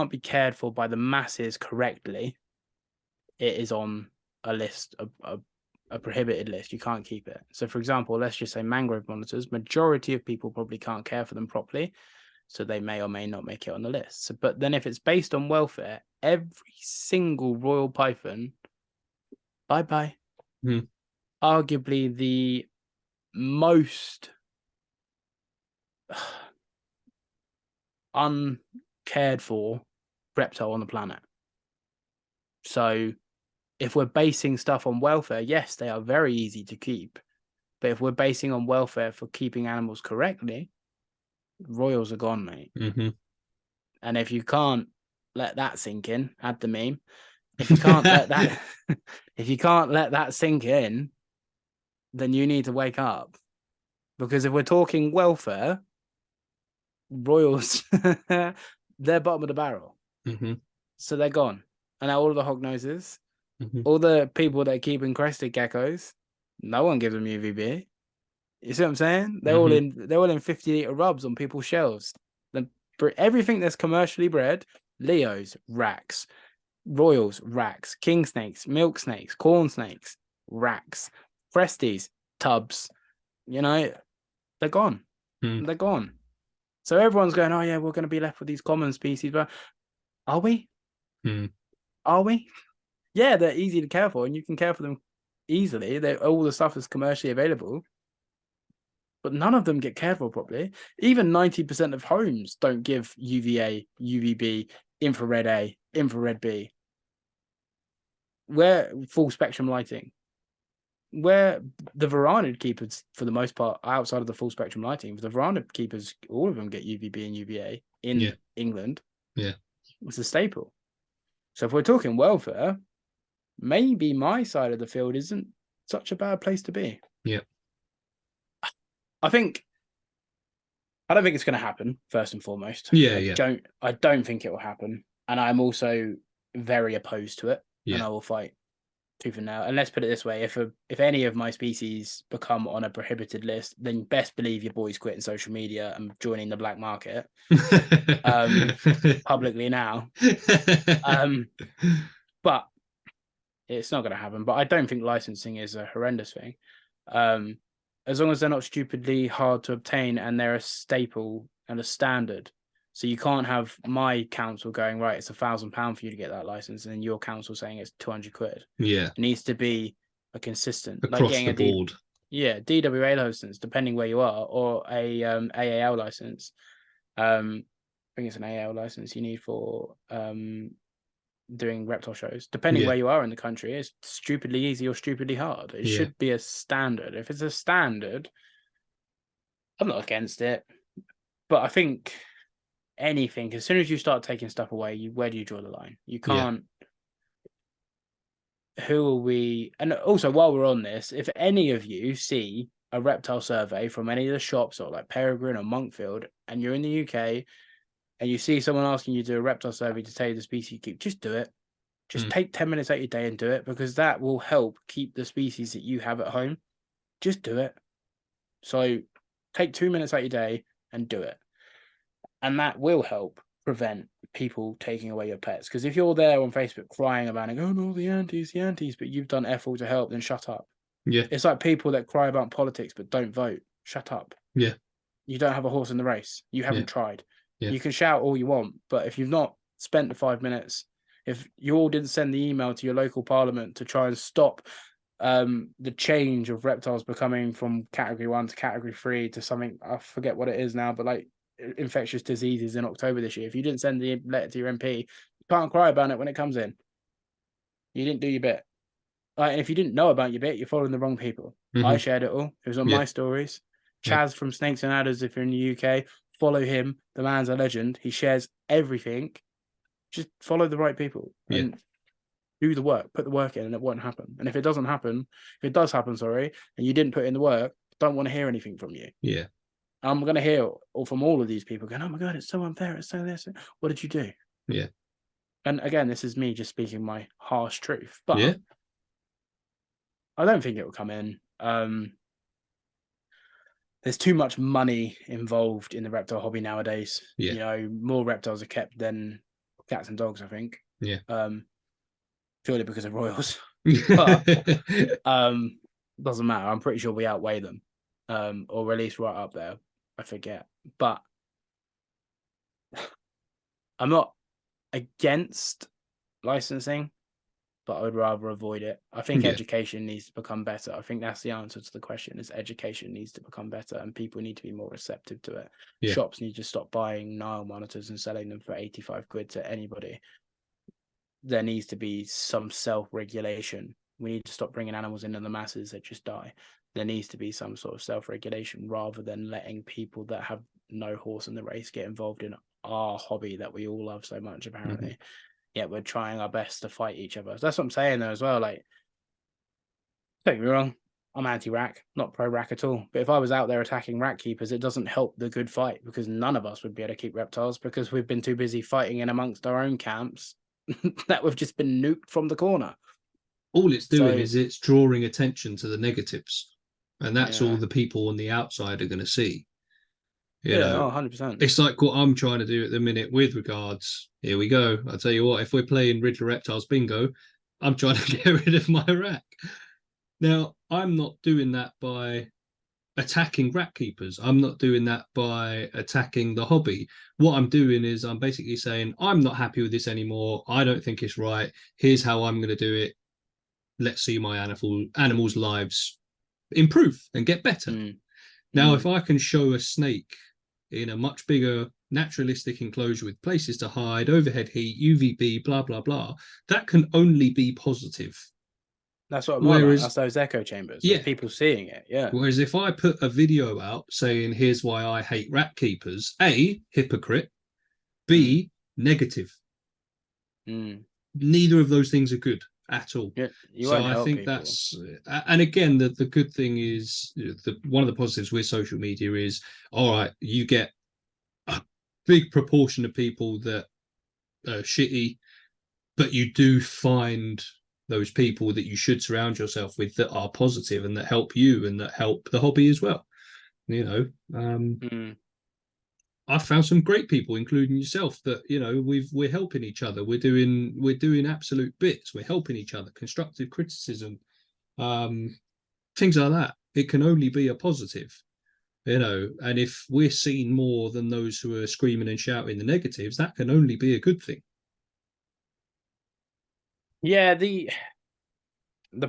Speaker 2: be cared for by the masses correctly, it is on a list, a prohibited list. You can't keep it. So, for example, let's just say mangrove monitors. Majority of people probably can't care for them properly, so they may or may not make it on the list. So, but then if it's based on welfare, every single royal python, bye-bye. Arguably the most uncared for reptile on the planet. So if we're basing stuff on welfare, yes, they are very easy to keep. But if we're basing on welfare for keeping animals correctly, royals are gone, mate.
Speaker 1: Mm-hmm.
Speaker 2: And if you can't let that sink in, add the meme. If you can't let that if you can't let that sink in, then you need to wake up. Because if we're talking welfare, royals, they're bottom of the barrel.
Speaker 1: Mm-hmm.
Speaker 2: So they're gone. And now all of the hog noses,
Speaker 1: Mm-hmm.
Speaker 2: all the people that are keeping crested geckos, no one gives them UVB. You see what I'm saying? They're all in 50-litre rubs on people's shelves. Everything that's commercially bred, Leos, racks, royals, racks, king snakes, milk snakes, corn snakes, racks, Fresties, tubs, they're gone. They're gone. So everyone's going, oh yeah, we're going to be left with these common species, but are we? Are we? Yeah, they're easy to care for, and you can care for them easily. All the stuff is commercially available, but none of them get cared for properly. Even 90% of homes don't give UVA, UVB, infrared A, infrared B. We're full spectrum lighting. Where the veranded keepers, for the most part, outside of the full spectrum lighting, the veranded keepers, all of them get UVB and UVA in England.
Speaker 1: Yeah.
Speaker 2: It's a staple. So if we're talking welfare, maybe my side of the field isn't such a bad place to be.
Speaker 1: Yeah.
Speaker 2: I don't think it's going to happen, first and foremost.
Speaker 1: I
Speaker 2: don't think it will happen. And I'm also very opposed to it.
Speaker 1: Yeah.
Speaker 2: And I will fight tooth and nail. And let's put it this way: if any of my species become on a prohibited list, then best believe your boy's quitting social media and joining the black market publicly now. But it's not going to happen. But I don't think licensing is a horrendous thing. As long as they're not stupidly hard to obtain and they're a staple and a standard. So you can't have my council going, right, it's £1,000 for you to get that license, and then your council saying it's 200 quid.
Speaker 1: Yeah.
Speaker 2: It needs to be a consistent,
Speaker 1: across the board.
Speaker 2: DWA license, depending where you are, or a AAL license. I think it's an AAL license you need for doing reptile shows. Depending where you are in the country, it's stupidly easy or stupidly hard. It should be a standard. If it's a standard, I'm not against it, but I think anything, as soon as you start taking stuff away, where do you draw the line? You can't. Who are we? And also, while we're on this, if any of you see a reptile survey from any of the shops or like Peregrine or Monkfield, and you're in the UK and you see someone asking you to do a reptile survey to tell you the species you keep, just do it. Just take 10 minutes out of your day and do it, because that will help keep the species that you have at home. Just do it. So take 2 minutes out of your day and do it. And that will help prevent people taking away your pets. Because if you're there on Facebook crying about it, oh no, the antis, but you've done F all to help, then shut up.
Speaker 1: Yeah.
Speaker 2: It's like people that cry about politics but don't vote. Shut up.
Speaker 1: Yeah.
Speaker 2: You don't have a horse in the race. You haven't tried.
Speaker 1: Yeah.
Speaker 2: You can shout all you want, but if you've not spent the 5 minutes if you all didn't send the email to your local parliament to try and stop the change of reptiles becoming from category 1 to category 3 to something, I forget what it is now, but like infectious diseases in October this year. If you didn't send the letter to your MP, you can't cry about it when it comes in. You didn't do your bit. And if you didn't know about your bit, you're following the wrong people. I shared it all. It was on my stories. Chaz from Snakes and Adders, if you're in the UK, follow him. The man's a legend. He shares everything. Just follow the right people and do the work. Put the work in, and it won't happen. And if it doesn't happen, if it does happen, and you didn't put in the work, don't want to hear anything from you.
Speaker 1: Yeah.
Speaker 2: I'm going to hear from all of these people going, oh my God, it's so unfair. It's so this. What did you do?
Speaker 1: Yeah.
Speaker 2: And again, this is me just speaking my harsh truth. But I don't think it will come in. There's too much money involved in the reptile hobby nowadays.
Speaker 1: Yeah.
Speaker 2: You know, more reptiles are kept than cats and dogs, I think.
Speaker 1: Yeah.
Speaker 2: Purely because of royals. But doesn't matter. I'm pretty sure we outweigh them. Or at least right up there. I forget. But I'm not against licensing, but I would rather avoid it. I think education needs to become better. I think that's the answer to the question, is education needs to become better and people need to be more receptive to it. Shops need to stop buying Nile monitors and selling them for 85 quid to anybody. There needs to be some self-regulation. We need to stop bringing animals into the masses that just die. There needs to be some sort of self-regulation rather than letting people that have no horse in the race get involved in our hobby that we all love so much, apparently. Yet we're trying our best to fight each other. So that's what I'm saying though as well. Like, don't get me wrong, I'm anti-rack, not pro-rack at all. But if I was out there attacking rack keepers, it doesn't help the good fight because none of us would be able to keep reptiles because we've been too busy fighting in amongst our own camps that we've just been nuked from the corner.
Speaker 1: All it's doing is it's drawing attention to the negatives. And that's all the people on the outside are going to see. You know,
Speaker 2: 100%.
Speaker 1: It's like what I'm trying to do at the minute with regards. Here we go. I'll tell you what, if we're playing Riddler Reptiles Bingo, I'm trying to get rid of my rack. Now, I'm not doing that by attacking rack keepers. I'm not doing that by attacking the hobby. What I'm doing is I'm basically saying, I'm not happy with this anymore. I don't think it's right. Here's how I'm going to do it. Let's see my animals' lives improve and get better. Now, if I can show a snake in a much bigger naturalistic enclosure with places to hide, overhead heat, UVB, blah, blah, blah, that can only be positive.
Speaker 2: That's what I'm on. That's those echo chambers. There's people seeing it.
Speaker 1: Whereas if I put a video out saying, here's why I hate rat keepers, A, hypocrite, B, negative. Neither of those things are good at all. So I think people. That's, and again, the good thing is one of the positives with social media is, all right, you get a big proportion of people that are shitty, but you do find those people that you should surround yourself with that are positive and that help you and that help the hobby as well. You know, I've found some great people, including yourself, that, you know, we're helping each other. We're doing absolute bits. We're helping each other. Constructive criticism, things like that. It can only be a positive, you know. And if we're seen more than those who are screaming and shouting the negatives, that can only be a good thing.
Speaker 2: Yeah, the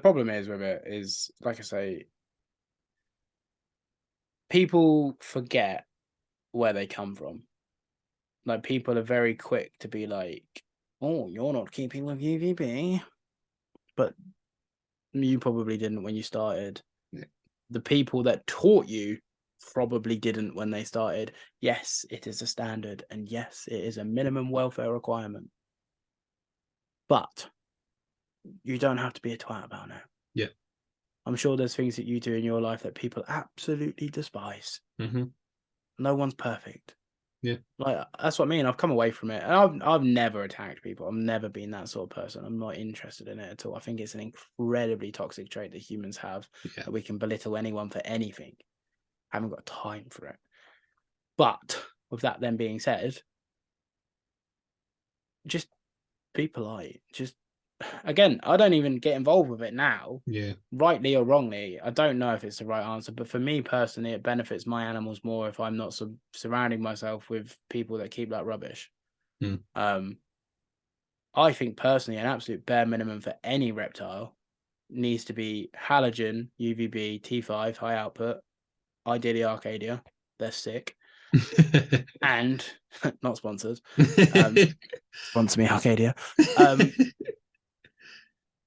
Speaker 2: problem is with it is, like I say, people forget where they come from. Like, people are very quick to be like, oh, you're not keeping with UVB, but you probably didn't when you started. The people that taught you probably didn't when they started. Yes, it is a standard, and yes, it is a minimum welfare requirement, but you don't have to be a twat about it.
Speaker 1: Yeah,
Speaker 2: I'm sure there's things that you do in your life that people absolutely despise. No one's perfect.
Speaker 1: Yeah,
Speaker 2: like, that's what I mean. I've come away from it, and I've never attacked people. I've never been that sort of person. I'm not interested in it at all. I think it's an incredibly toxic trait that humans have, that we can belittle anyone for anything. I haven't got time for it. But with that then being said, just be polite. Just, again, I don't even get involved with it now. Rightly or wrongly, I don't know if it's the right answer, but for me personally, it benefits my animals more if I'm not surrounding myself with people that keep that rubbish. I think personally, an absolute bare minimum for any reptile needs to be halogen, UVB, T5, high output, ideally Arcadia. They're sick. And not sponsored. Sponsor me, Arcadia. And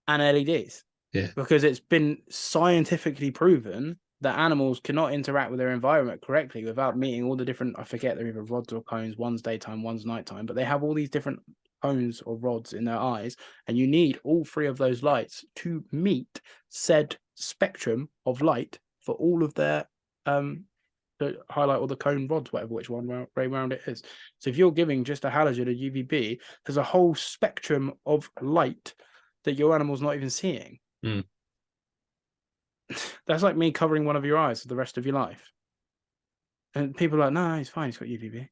Speaker 2: LEDs.
Speaker 1: Yeah.
Speaker 2: Because it's been scientifically proven that animals cannot interact with their environment correctly without meeting all the different, I forget, they're either rods or cones, one's daytime, one's nighttime, but they have all these different cones or rods in their eyes, and you need all three of those lights to meet said spectrum of light for all of their to highlight all the cone rods, whatever which one way round it is. So if you're giving just a halogen, a UVB, there's a whole spectrum of light that your animal's not even seeing. That's like me covering one of your eyes for the rest of your life. And people are like, no, he's fine, he's got UVB.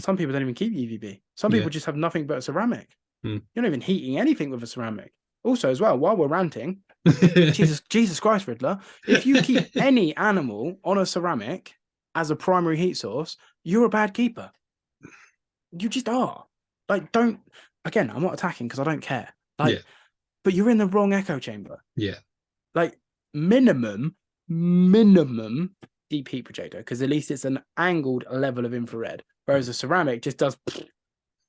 Speaker 2: Some people don't even keep UVB. Some people just have nothing but a ceramic. You're not even heating anything with a ceramic. Also, as well, while we're ranting, Jesus Christ, Riddler, if you keep any animal on a ceramic as a primary heat source, you're a bad keeper. You just are. Like, don't, again, I'm not attacking because I don't care. Like, but you're in the wrong echo chamber.
Speaker 1: Yeah.
Speaker 2: Like, minimum deep heat projector, because at least it's an angled level of infrared, whereas a ceramic just does.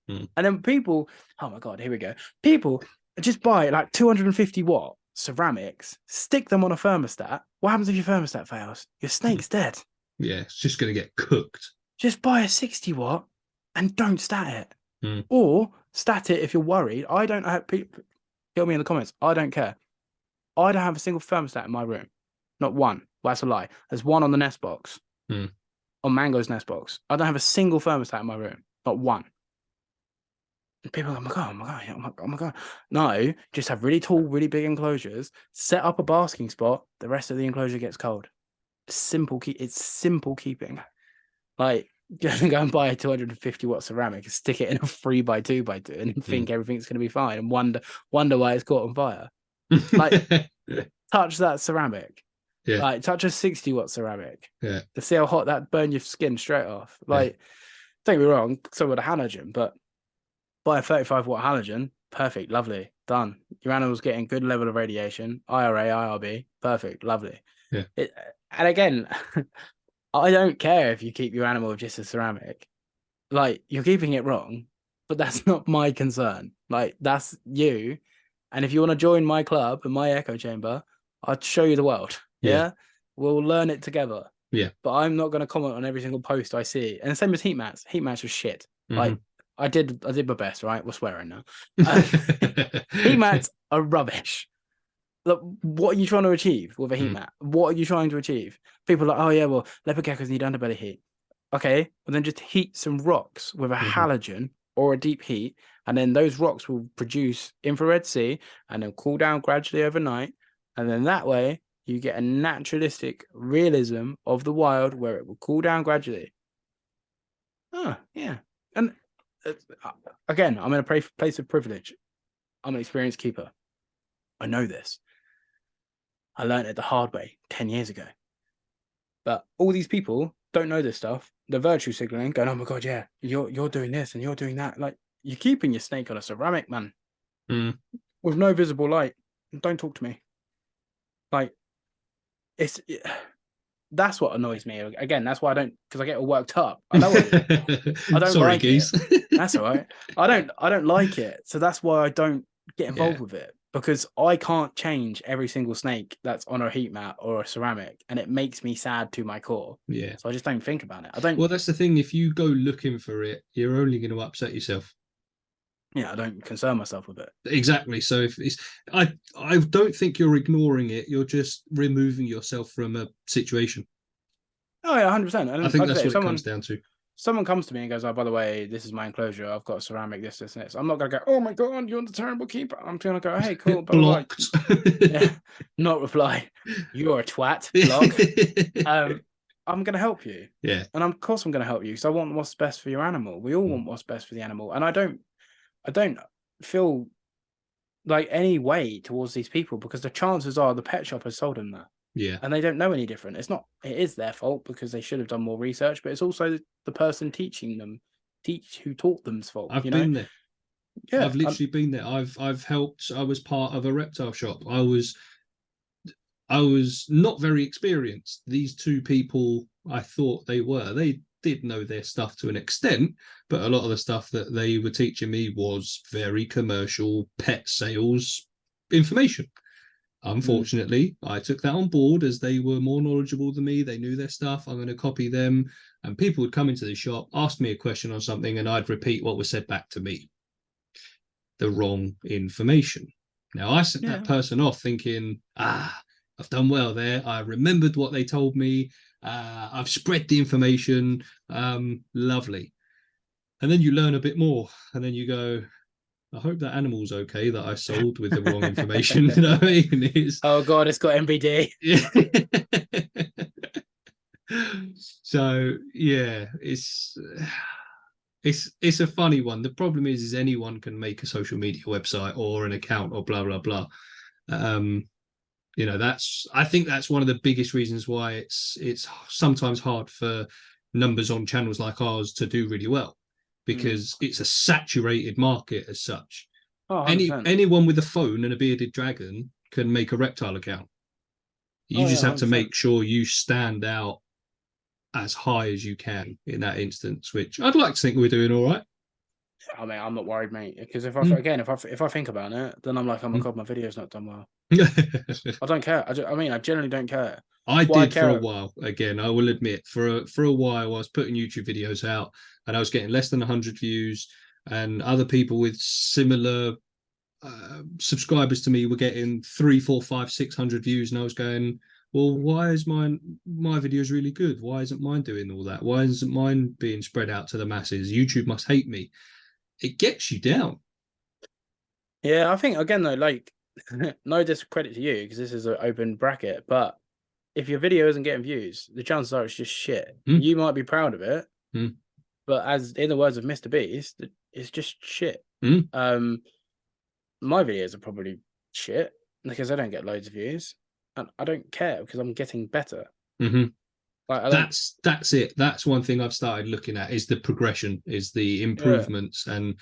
Speaker 2: And then people, oh my God, here we go. People just buy like 250 watt ceramics, stick them on a thermostat. What happens if your thermostat fails? Your snake's dead.
Speaker 1: Yeah, it's just going to get cooked.
Speaker 2: Just buy a 60 watt and don't stat it. Or stat it if you're worried. I don't have people, tell me in the comments. I don't care. I don't have a single thermostat in my room. Not one. Well, that's a lie. There's one on the Nest box. On Mango's Nest box. I don't have a single thermostat in my room. Not one. And people are like, oh my God. Oh my God. No, just have really tall, really big enclosures. Set up a basking spot. The rest of the enclosure gets cold. It's simple keeping. Like, go and buy a 250 watt ceramic and stick it in a 3x2x2 and think everything's going to be fine and wonder why it's caught on fire. Like, touch that ceramic. Like, touch a 60 watt ceramic. To see how hot that burn your skin straight off. Like, don't get me wrong, so would a halogen, but buy a 35 watt halogen, perfect, lovely, done. Your animal's getting good level of radiation, IRA, IRB, perfect, lovely. And again, I don't care if you keep your animal with just a ceramic. Like, you're keeping it wrong, but that's not my concern. Like, that's you. And if you want to join my club and my echo chamber, I'll show you the world. We'll learn it together. But I'm not going to comment on every single post I see. And the same as heat mats. Heat mats are shit. Like, I did my best, right? We're swearing now. Heat mats are rubbish. Look, what are you trying to achieve with a heat mat? What are you trying to achieve? People are like, oh yeah, well, leopard geckos need underbelly heat. Okay, well then just heat some rocks with a halogen or a deep heat, and then those rocks will produce infrared C and then cool down gradually overnight. And then that way you get a naturalistic realism of the wild where it will cool down gradually. Oh, yeah. And again, I'm in a place of privilege. I'm an experienced keeper. I know this. I learned it the hard way 10 years ago. But all these people don't know this stuff. They're virtue signaling, going, oh my God, yeah, you're doing this and you're doing that. Like, you're keeping your snake on a ceramic, man. With no visible light. Don't talk to me. Like, that's what annoys me. Again, that's why I don't, because I get all worked up. I know I don't
Speaker 1: Sorry,
Speaker 2: like
Speaker 1: geese.
Speaker 2: it. That's all right. I don't like it. So that's why I don't get involved with it, because I can't change every single snake that's on a heat mat or a ceramic, and it makes me sad to my core. So I just don't think about it. I don't.
Speaker 1: Well, that's the thing. If you go looking for it, you're only going to upset yourself.
Speaker 2: I don't concern myself with it.
Speaker 1: Exactly. So if it's, I don't think you're ignoring it. You're just removing yourself from a situation.
Speaker 2: Oh yeah, 100%. And
Speaker 1: I think that's what it comes down to.
Speaker 2: Someone comes to me and goes, oh, by the way, this is my enclosure. I've got a ceramic, this, and this. I'm not going to go, oh my God, you're the terrible keeper. I'm going to go, hey, cool.
Speaker 1: Blocked.
Speaker 2: Not reply. You're a twat. Block. I'm going to help you. And of course I'm going to help you, because I want what's best for your animal. We all want what's best for the animal. And I don't feel like any way towards these people, because the chances are the pet shop has sold them that. And they don't know any different. It is their fault, because they should have done more research, but it's also the person teaching them, who taught them's fault.
Speaker 1: I've been there.
Speaker 2: Yeah,
Speaker 1: I've literally been there. I've helped. I was part of a reptile shop. I was not very experienced. These two people, I thought they were. They did know their stuff to an extent, but a lot of the stuff that they were teaching me was very commercial pet sales information. Unfortunately, I took that on board as they were more knowledgeable than me. They knew their stuff. I'm going to copy them. And people would come into the shop, ask me a question on something, and I'd repeat what was said back to me. The wrong information. Now, I sent that person off thinking, I've done well there. I remembered what they told me. I've spread the information. Lovely. And then you learn a bit more. And then you go, I hope that animal's okay that I sold with the wrong information. You know what I mean?
Speaker 2: Oh God, it's got MBD.
Speaker 1: Yeah. So yeah, it's a funny one. The problem is anyone can make a social media website or an account or blah blah blah. I think that's one of the biggest reasons why it's sometimes hard for numbers on channels like ours to do really well, because it's a saturated market as such.
Speaker 2: Oh, 100%.
Speaker 1: Anyone with a phone and a bearded dragon can make a reptile account. You just have to make sure you stand out as high as you can in that instance, which I'd like to think we're doing all right.
Speaker 2: I mean, I'm not worried, mate, because if I think about it, then I'm like, oh my God, my video's not done well. I don't care. I generally don't care.
Speaker 1: I did for a while. Again, I will admit, for a while, I was putting YouTube videos out, and I was getting less than 100 views, and other people with similar subscribers to me were getting 300, 400, 500, 600 views, and I was going, well, why is my videos really good? Why isn't mine doing all that? Why isn't mine being spread out to the masses? YouTube must hate me. It gets you down.
Speaker 2: Yeah, I think again though, like, no discredit to you because this is an open bracket, but if your video isn't getting views, the chances are it's just shit. You might be proud of it, but as in the words of Mr. Beast, it's just shit. My videos are probably shit because I don't get loads of views, and I don't care because I'm getting better. Like,
Speaker 1: that's it. That's one thing I've started looking at is the progression, is the improvements, and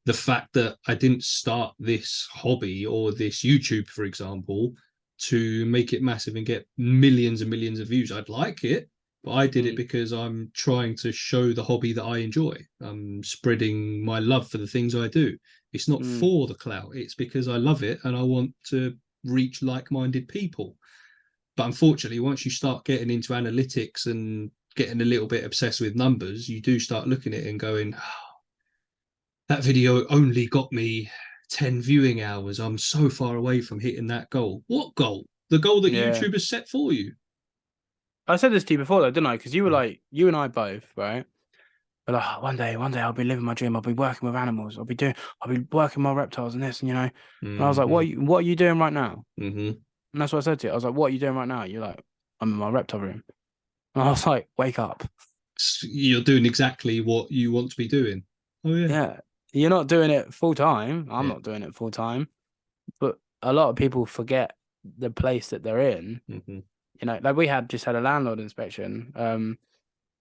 Speaker 1: the fact that I didn't start this hobby or this YouTube, for example, to make it massive and get millions and millions of views. I'd like it, but I did it because I'm trying to show the hobby that I enjoy. I'm spreading my love for the things I do. It's not for the clout. It's because I love it and I want to reach like-minded people. But unfortunately, once you start getting into analytics and getting a little bit obsessed with numbers, you do start looking at it and going, oh, that video only got me 10 viewing hours. I'm so far away from hitting that goal. What goal? The goal that YouTube has set for you.
Speaker 2: I said this to you before, though, didn't I? Because you were like, you and I both, right? But like, one day I'll be living my dream. I'll be working with animals. I'll be working my reptiles and this, and And I was like, what are you doing right now? And that's what I said to you. I was like, what are you doing right now? You're like, I'm in my reptile room. And I was like, wake up.
Speaker 1: You're doing exactly what you want to be doing. Oh, yeah.
Speaker 2: Yeah. You're not doing it full time. I'm not doing it full time. But a lot of people forget the place that they're in. Like we just had a landlord inspection. And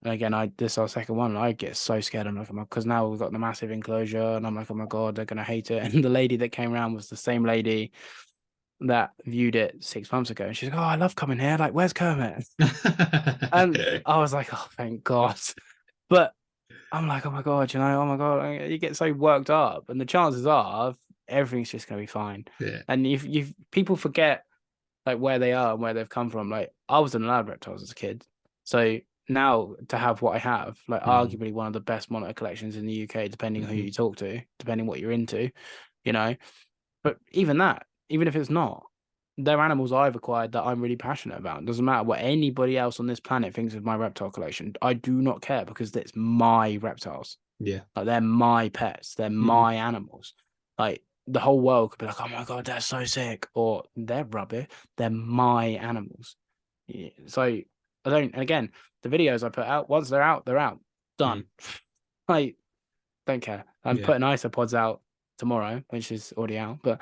Speaker 2: again, this is our second one. And I get so scared. I'm like, because now we've got the massive enclosure. And I'm like, oh my God, they're going to hate it. And the lady that came around was the same lady that viewed it 6 months ago, and she's like, oh, I love coming here, like, where's Kermit? And I was like, oh, thank God. But I'm like, oh my God, oh my God, you get so worked up, and the chances are everything's just gonna be fine. And if people forget like where they are and where they've come from. Like, I was in lab reptiles as a kid, so now to have what I have, like arguably one of the best monitor collections in the UK, depending on who you talk to, depending what you're into, but even that, even if it's not, they're animals I've acquired that I'm really passionate about. It doesn't matter what anybody else on this planet thinks of my reptile collection. I do not care, because it's my reptiles.
Speaker 1: Yeah.
Speaker 2: Like, they're my pets. They're my animals. Like, the whole world could be like, oh my God, they're so sick. Or they're rubbish. They're my animals. Yeah. So I don't, and again, the videos I put out, once they're out, done. Like, don't care. I'm putting isopods out tomorrow, which is already out, but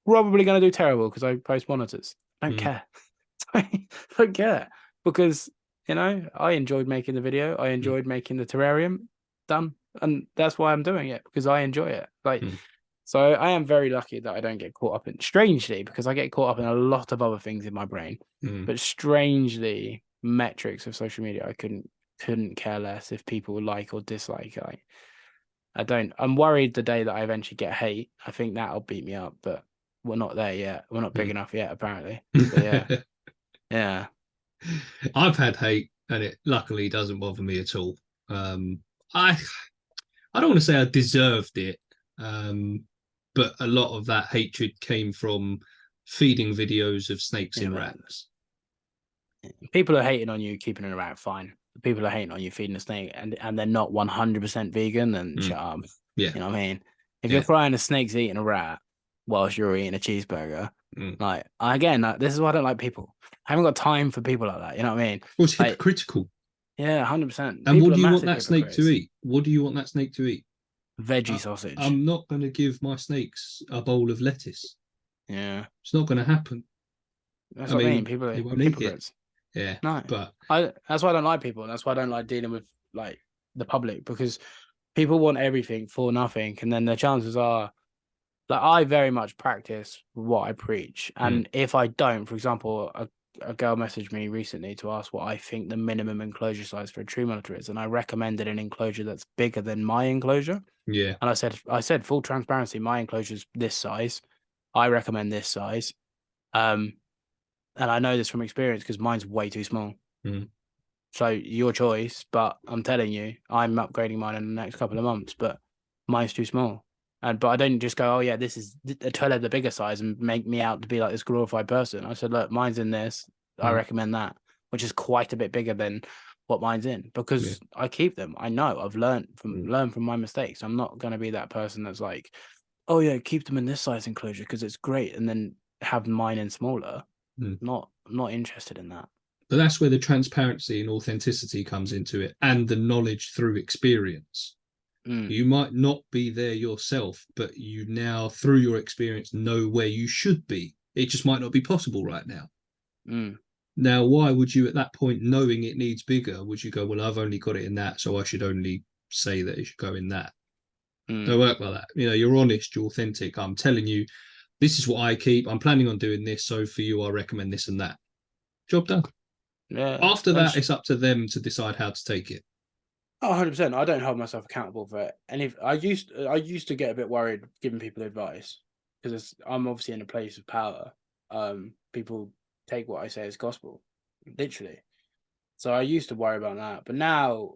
Speaker 2: probably going to do terrible because I post monitors. Don't care. Don't care, because I enjoyed making the video. I enjoyed making the terrarium. done. And that's why I'm doing it, because I enjoy it. Like,
Speaker 1: Mm.
Speaker 2: so I am very lucky that I don't get caught up in, strangely, because I get caught up in a lot of other things in my brain. But strangely, metrics of social media, I couldn't care less if people like or dislike. I'm worried the day that I eventually get hate. I think that'll beat me up, but we're not there yet. We're not big enough yet, apparently. But yeah. Yeah.
Speaker 1: I've had hate, and it luckily doesn't bother me at all. I don't want to say I deserved it, but a lot of that hatred came from feeding videos of snakes in rats.
Speaker 2: People are hating on you keeping it a rat, fine. People are hating on you feeding a snake, and they're not 100% vegan, then shut up.
Speaker 1: Yeah.
Speaker 2: You know what I mean? If you're crying a snake's eating a rat whilst you're eating a cheeseburger, like, again, this is why I don't like people. I haven't got time for people like that. You know what I mean?
Speaker 1: Well, it's hypocritical.
Speaker 2: Yeah, 100%.
Speaker 1: And what do you want that snake to eat? What do you want that snake to eat?
Speaker 2: Veggie sausage.
Speaker 1: I'm not going to give my snakes a bowl of lettuce.
Speaker 2: Yeah.
Speaker 1: It's not going to happen.
Speaker 2: That's what I mean. People are hypocrites.
Speaker 1: Yeah.
Speaker 2: No.
Speaker 1: But
Speaker 2: that's why I don't like people. That's why I don't like dealing with, like, the public, because people want everything for nothing. And then the chances are, like, I very much practice what I preach. And if I don't, for example, a girl messaged me recently to ask what I think the minimum enclosure size for a tree monitor is, and I recommended an enclosure that's bigger than my enclosure.
Speaker 1: Yeah.
Speaker 2: And I said full transparency, my enclosure's this size. I recommend this size. And I know this from experience because mine's way too small. So your choice, but I'm telling you, I'm upgrading mine in the next couple of months, but mine's too small. But I don't just go, oh yeah, this is a 12 the bigger size, and make me out to be like this glorified person. I said, look, mine's in this. I recommend that, which is quite a bit bigger than what mine's in, because I keep them. I know I've learned from my mistakes. I'm not going to be that person that's like, oh yeah, keep them in this size enclosure because it's great, and then have mine in smaller. Not interested in that.
Speaker 1: But that's where the transparency and authenticity comes into it, and the knowledge through experience. You might not be there yourself, but you now, through your experience, know where you should be. It just might not be possible right now. Now, why would you, at that point, knowing it needs bigger, would you go, well, I've only got it in that, so I should only say that it should go in that? Don't work like that. You know, you're honest, you're authentic. I'm telling you, this is what I keep. I'm planning on doing this, so for you, I recommend this and that. Job done.
Speaker 2: Yeah.
Speaker 1: After that, it's up to them to decide how to take it.
Speaker 2: Oh, 100%. I don't hold myself accountable for it. And if I used to get a bit worried giving people advice, because I'm obviously in a place of power. People take what I say as gospel, literally. So I used to worry about that, but now,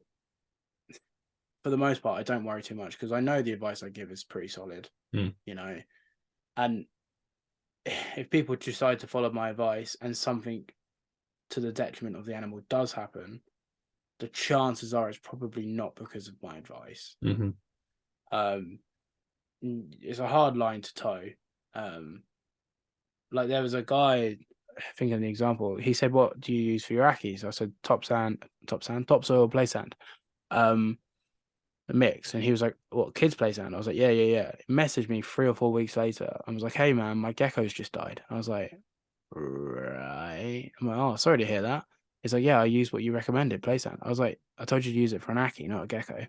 Speaker 2: for the most part, I don't worry too much, because I know the advice I give is pretty solid. You know, and if people decide to follow my advice and something to the detriment of the animal does happen, the chances are it's probably not because of my advice. It's a hard line to toe. Like, there was a guy, thinking of the example, he said, what do you use for your ackies? I said, topsoil, play sand, a mix. And he was like, what, kids play sand? I was like, yeah. He messaged me 3 or 4 weeks later. I was like, hey man, my gecko's just died. I was like, right. I'm like, oh, sorry to hear that. He's like, yeah, I used what you recommended, play sand. I was like, I told you to use it for an Aki, not a gecko.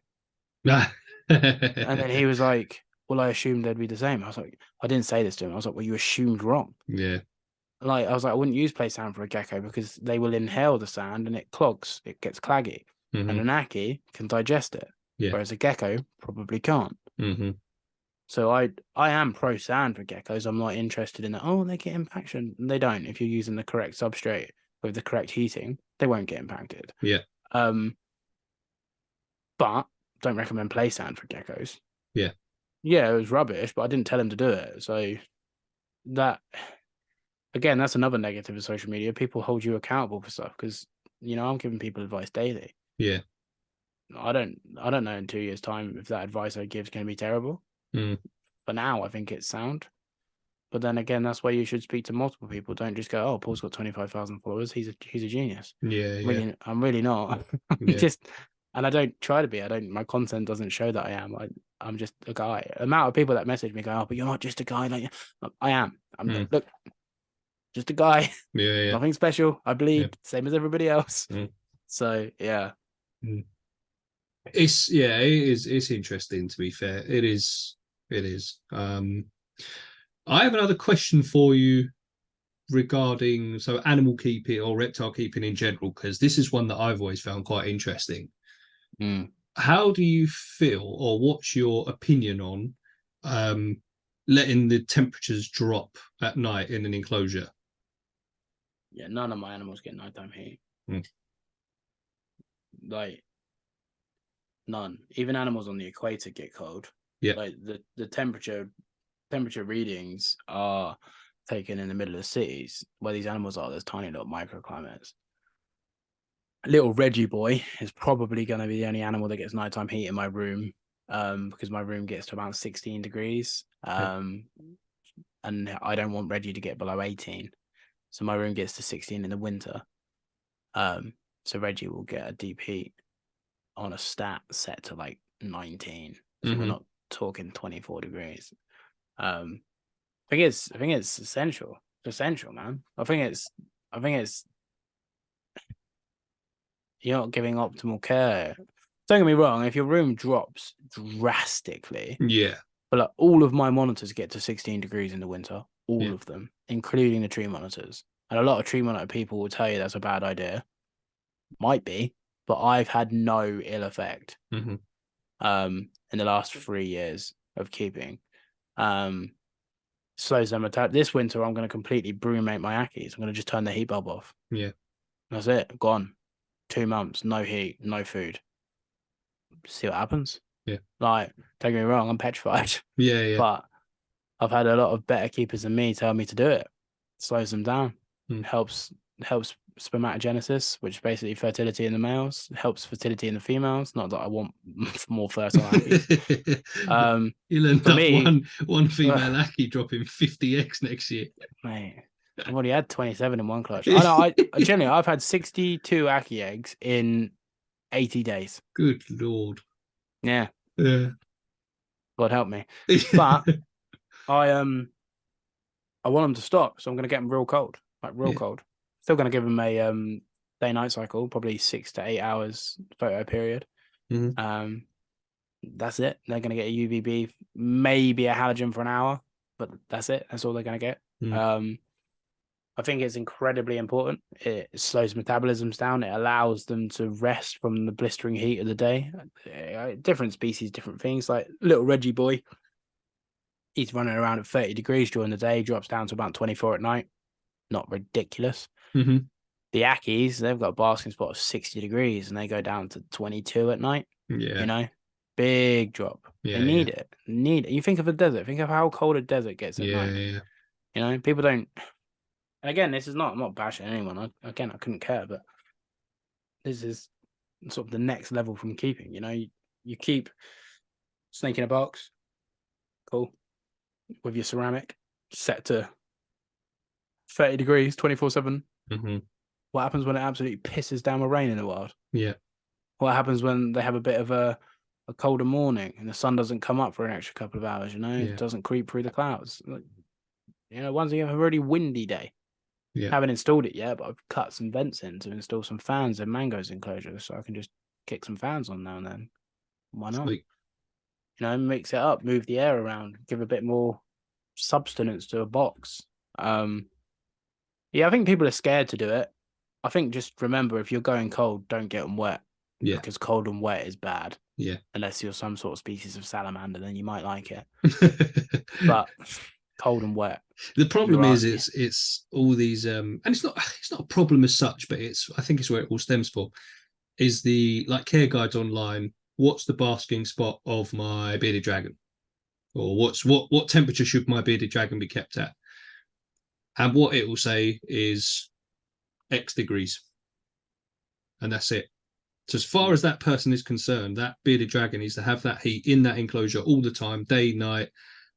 Speaker 2: And then he was like, well, I assumed they'd be the same. I was like, I didn't say this to him. I was like, well, you assumed wrong.
Speaker 1: Yeah.
Speaker 2: Like, I was like, I wouldn't use play sand for a gecko because they will inhale the sand and it clogs, it gets claggy. And an Aki can digest it, whereas a gecko probably can't. So I am pro sand for geckos. I'm not interested in that. Oh, they get impaction. They don't. If you're using the correct substrate with the correct heating, they won't get impacted.
Speaker 1: Yeah.
Speaker 2: But don't recommend play sand for geckos.
Speaker 1: Yeah.
Speaker 2: Yeah, it was rubbish, but I didn't tell him to do it. So that, again, that's another negative of social media. People hold you accountable for stuff because, you know, I'm giving people advice daily.
Speaker 1: Yeah.
Speaker 2: I don't know in 2 years' time if that advice I give is going to be terrible. For now, I think it's sound. But then again, that's why you should speak to multiple people. Don't just go, "Oh, Paul's got 25,000 followers. He's a genius."
Speaker 1: Yeah.
Speaker 2: I'm really not. And I don't try to be. My content doesn't show that I am. I'm just a guy. The amount of people that message me go, "Oh, but you're not just a guy." Like, I am. Look, just a guy.
Speaker 1: Yeah.
Speaker 2: Nothing special. I bleed, same as everybody else. So yeah.
Speaker 1: It's interesting, to be fair. It is. I have another question for you regarding animal keeping or reptile keeping in general, because this is one that I've always found quite interesting.
Speaker 2: Mm.
Speaker 1: How do you feel, or what's your opinion on letting the temperatures drop at night in an enclosure?
Speaker 2: Yeah, none of my animals get nighttime heat.
Speaker 1: Mm.
Speaker 2: Like none. Even animals on the equator get cold.
Speaker 1: Yeah.
Speaker 2: Like the temperature readings are taken in the middle of the cities where these animals are. There's tiny little microclimates. Little Reggie boy is probably going to be the only animal that gets nighttime heat in my room, because my room gets to about 16 degrees. And I don't want Reggie to get below 18. So my room gets to 16 in the winter. So Reggie will get a deep heat on a stat set to like 19. So we're not talking 24 degrees. I think it's essential. It's essential, man. I think it's you're not giving optimal care. Don't get me wrong, if your room drops drastically,
Speaker 1: Yeah.
Speaker 2: but like all of my monitors get to 16 degrees in the winter, all
Speaker 1: Yeah.
Speaker 2: of them, including the tree monitors. And a lot of tree monitor people will tell you that's a bad idea. Might be, but I've had no ill effect in the last 3 years of keeping. Slows them attack. This winter, I'm going to completely brumate my Ackies. I'm going to just turn the heat bulb off.
Speaker 1: Yeah.
Speaker 2: That's it. Gone. 2 months, no heat, no food. See what happens.
Speaker 1: Yeah.
Speaker 2: Like, don't get me wrong, I'm petrified.
Speaker 1: Yeah.
Speaker 2: But I've had a lot of better keepers than me tell me to do it. Slows them down. Helps spermatogenesis, which is basically fertility in the males. Helps fertility in the females. Not that I want more fertile Ackies.
Speaker 1: You'll end
Speaker 2: for
Speaker 1: up
Speaker 2: me,
Speaker 1: one female Ackie dropping 50 eggs next year.
Speaker 2: Mate, I've already had 27 in one clutch. I know. I generally I've had 62 Ackie eggs in 80 days.
Speaker 1: Good Lord.
Speaker 2: Yeah.
Speaker 1: Yeah.
Speaker 2: God help me. But I want them to stop, so I'm going to get them real cold, like real cold. Still going to give them a day-night cycle, probably 6 to 8 hours photo period. That's it. They're going to get a UVB, maybe a halogen for an hour, but that's it. That's all they're going to get. I think it's incredibly important. It slows metabolisms down. It allows them to rest from the blistering heat of the day. Different species, different things. Like little Reggie boy, he's running around at 30 degrees during the day, drops down to about 24 at night. Not ridiculous. The Ackies, they've got a basking spot of 60 degrees and they go down to 22 at night. Yeah. You know, big drop. They need it. You think of a desert. Think of how cold a desert gets at night.
Speaker 1: Yeah.
Speaker 2: You know, people don't. And again, I'm not bashing anyone. I couldn't care, but this is sort of the next level from keeping. You know, you keep snake in a box, cool, with your ceramic set to 30 degrees, 24/7. What happens when it absolutely pisses down with rain in the wild? Yeah. What happens when they have a bit of a colder morning and the sun doesn't come up for an extra couple of hours? You know, it doesn't creep through the clouds. You know, once you have a really windy day. Yeah. Haven't installed it yet, but I've cut some vents in to install some fans in Mango's enclosure, so I can just kick some fans on now and then. Why not? Sweet. You know, mix it up, move the air around, give a bit more substance to a box. Yeah, I think people are scared to do it. I think just remember, if you're going cold, don't get them wet. Yeah. Because cold and wet is bad. Yeah. Unless you're some sort of species of salamander, then you might like it. But cold and wet.
Speaker 1: The problem is it's all these and it's not a problem as such, but I think it's where it all stems for, is the like care guides online. What's the basking spot of my bearded dragon? Or what temperature should my bearded dragon be kept at? And what it will say is X degrees. And that's it. So as far as that person is concerned, that bearded dragon needs to have that heat in that enclosure all the time, day, night.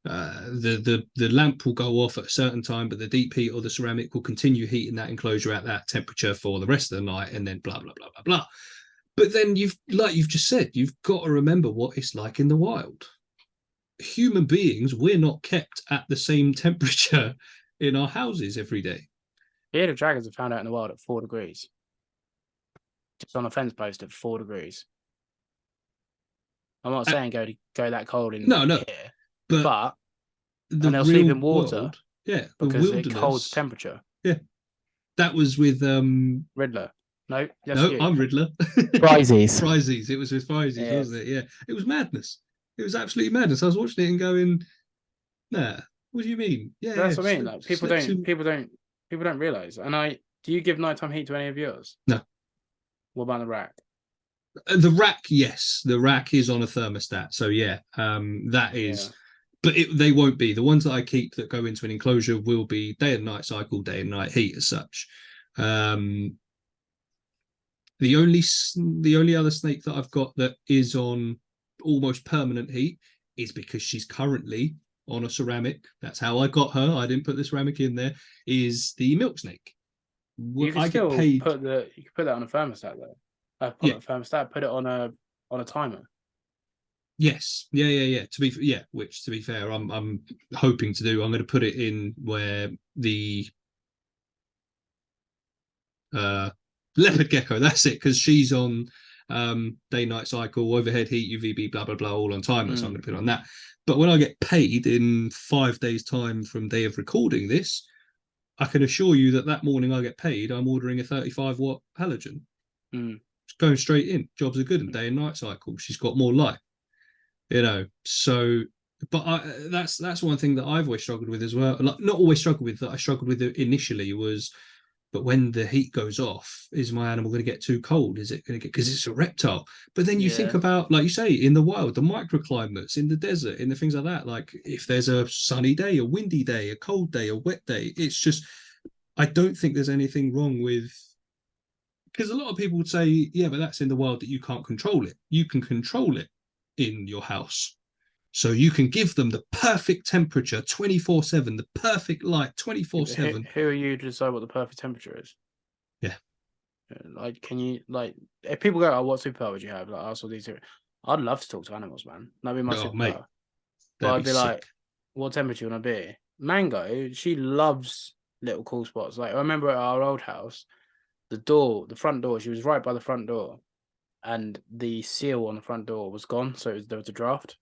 Speaker 1: The lamp will go off at a certain time, but the deep heat or the ceramic will continue heating that enclosure at that temperature for the rest of the night, and then blah blah blah blah blah. But then you've just said, you've got to remember what it's like in the wild. Human beings, we're not kept at the same temperature in our houses every day.
Speaker 2: Bearded dragons are found out in the wild at 4 degrees. Just on a fence post at 4 degrees. I'm not saying go that cold in
Speaker 1: No,
Speaker 2: here,
Speaker 1: but the
Speaker 2: and they'll sleep
Speaker 1: real
Speaker 2: in water
Speaker 1: world, yeah, the
Speaker 2: because it holds
Speaker 1: wilderness,
Speaker 2: temperature.
Speaker 1: yeah. That was with
Speaker 2: Riddler. No, that's
Speaker 1: no,
Speaker 2: you.
Speaker 1: I'm Riddler.
Speaker 2: Prizes.
Speaker 1: Prizes. It was with Prizes,
Speaker 2: Yeah.
Speaker 1: wasn't it? Yeah, it was madness. It was absolutely madness. I was watching it and going, nah. What do you mean? Yeah,
Speaker 2: That's
Speaker 1: yeah,
Speaker 2: what I mean. Like people don't realize. And do you give nighttime heat to any of yours?
Speaker 1: No.
Speaker 2: What about the rack?
Speaker 1: The rack, yes, the rack is on a thermostat. So yeah, that is.
Speaker 2: Yeah.
Speaker 1: But they won't be the ones that I keep that go into an enclosure will be day and night cycle, day and night heat as such. The only other snake that I've got that is on almost permanent heat is because she's currently on a ceramic. That's how I got her. I didn't put the ceramic in there. Is the milk snake.
Speaker 2: You can
Speaker 1: I get
Speaker 2: still
Speaker 1: paid.
Speaker 2: put that on a thermostat though.
Speaker 1: Yeah.
Speaker 2: Put it on a timer.
Speaker 1: Yes. Yeah. Which to be fair, I'm hoping to do. I'm going to put it in where the leopard gecko, that's it, because she's on day night cycle, overhead heat, UVB, blah blah blah, all on timer. So I'm going to put it on that. But when I get paid in 5 days time from day of recording this, I can assure you that morning I get paid, I'm ordering a 35-watt halogen. It's going straight in. Jobs are good in day and night cycle. She's got more light, so. But that's one thing that I've always struggled with as well. Like, not always struggled with, that I struggled with initially was, but when the heat goes off, is my animal going to get too cold? Is it going to get, because it's a reptile? But then you think about, like you say, in the wild, the microclimates, in the desert, in the things like that. Like if there's a sunny day, a windy day, a cold day, a wet day, it's just, I don't think there's anything wrong with, because a lot of people would say, yeah, but that's in the wild that you can't control it. You can control it in your house. So you can give them the perfect temperature 24/7, the perfect light 24/7.
Speaker 2: Who are you to decide what the perfect temperature is?
Speaker 1: Yeah.
Speaker 2: Like, can you, like, if people go, oh, what superpower would you have? Like, ask all these. I'd love to talk to animals, man. That'd be my superpower. Mate, but I'd be like, what temperature would I be? Mango, she loves little cool spots. Like, I remember at our old house, the front door, she was right by the front door, and the seal on the front door was gone. So there was a draft.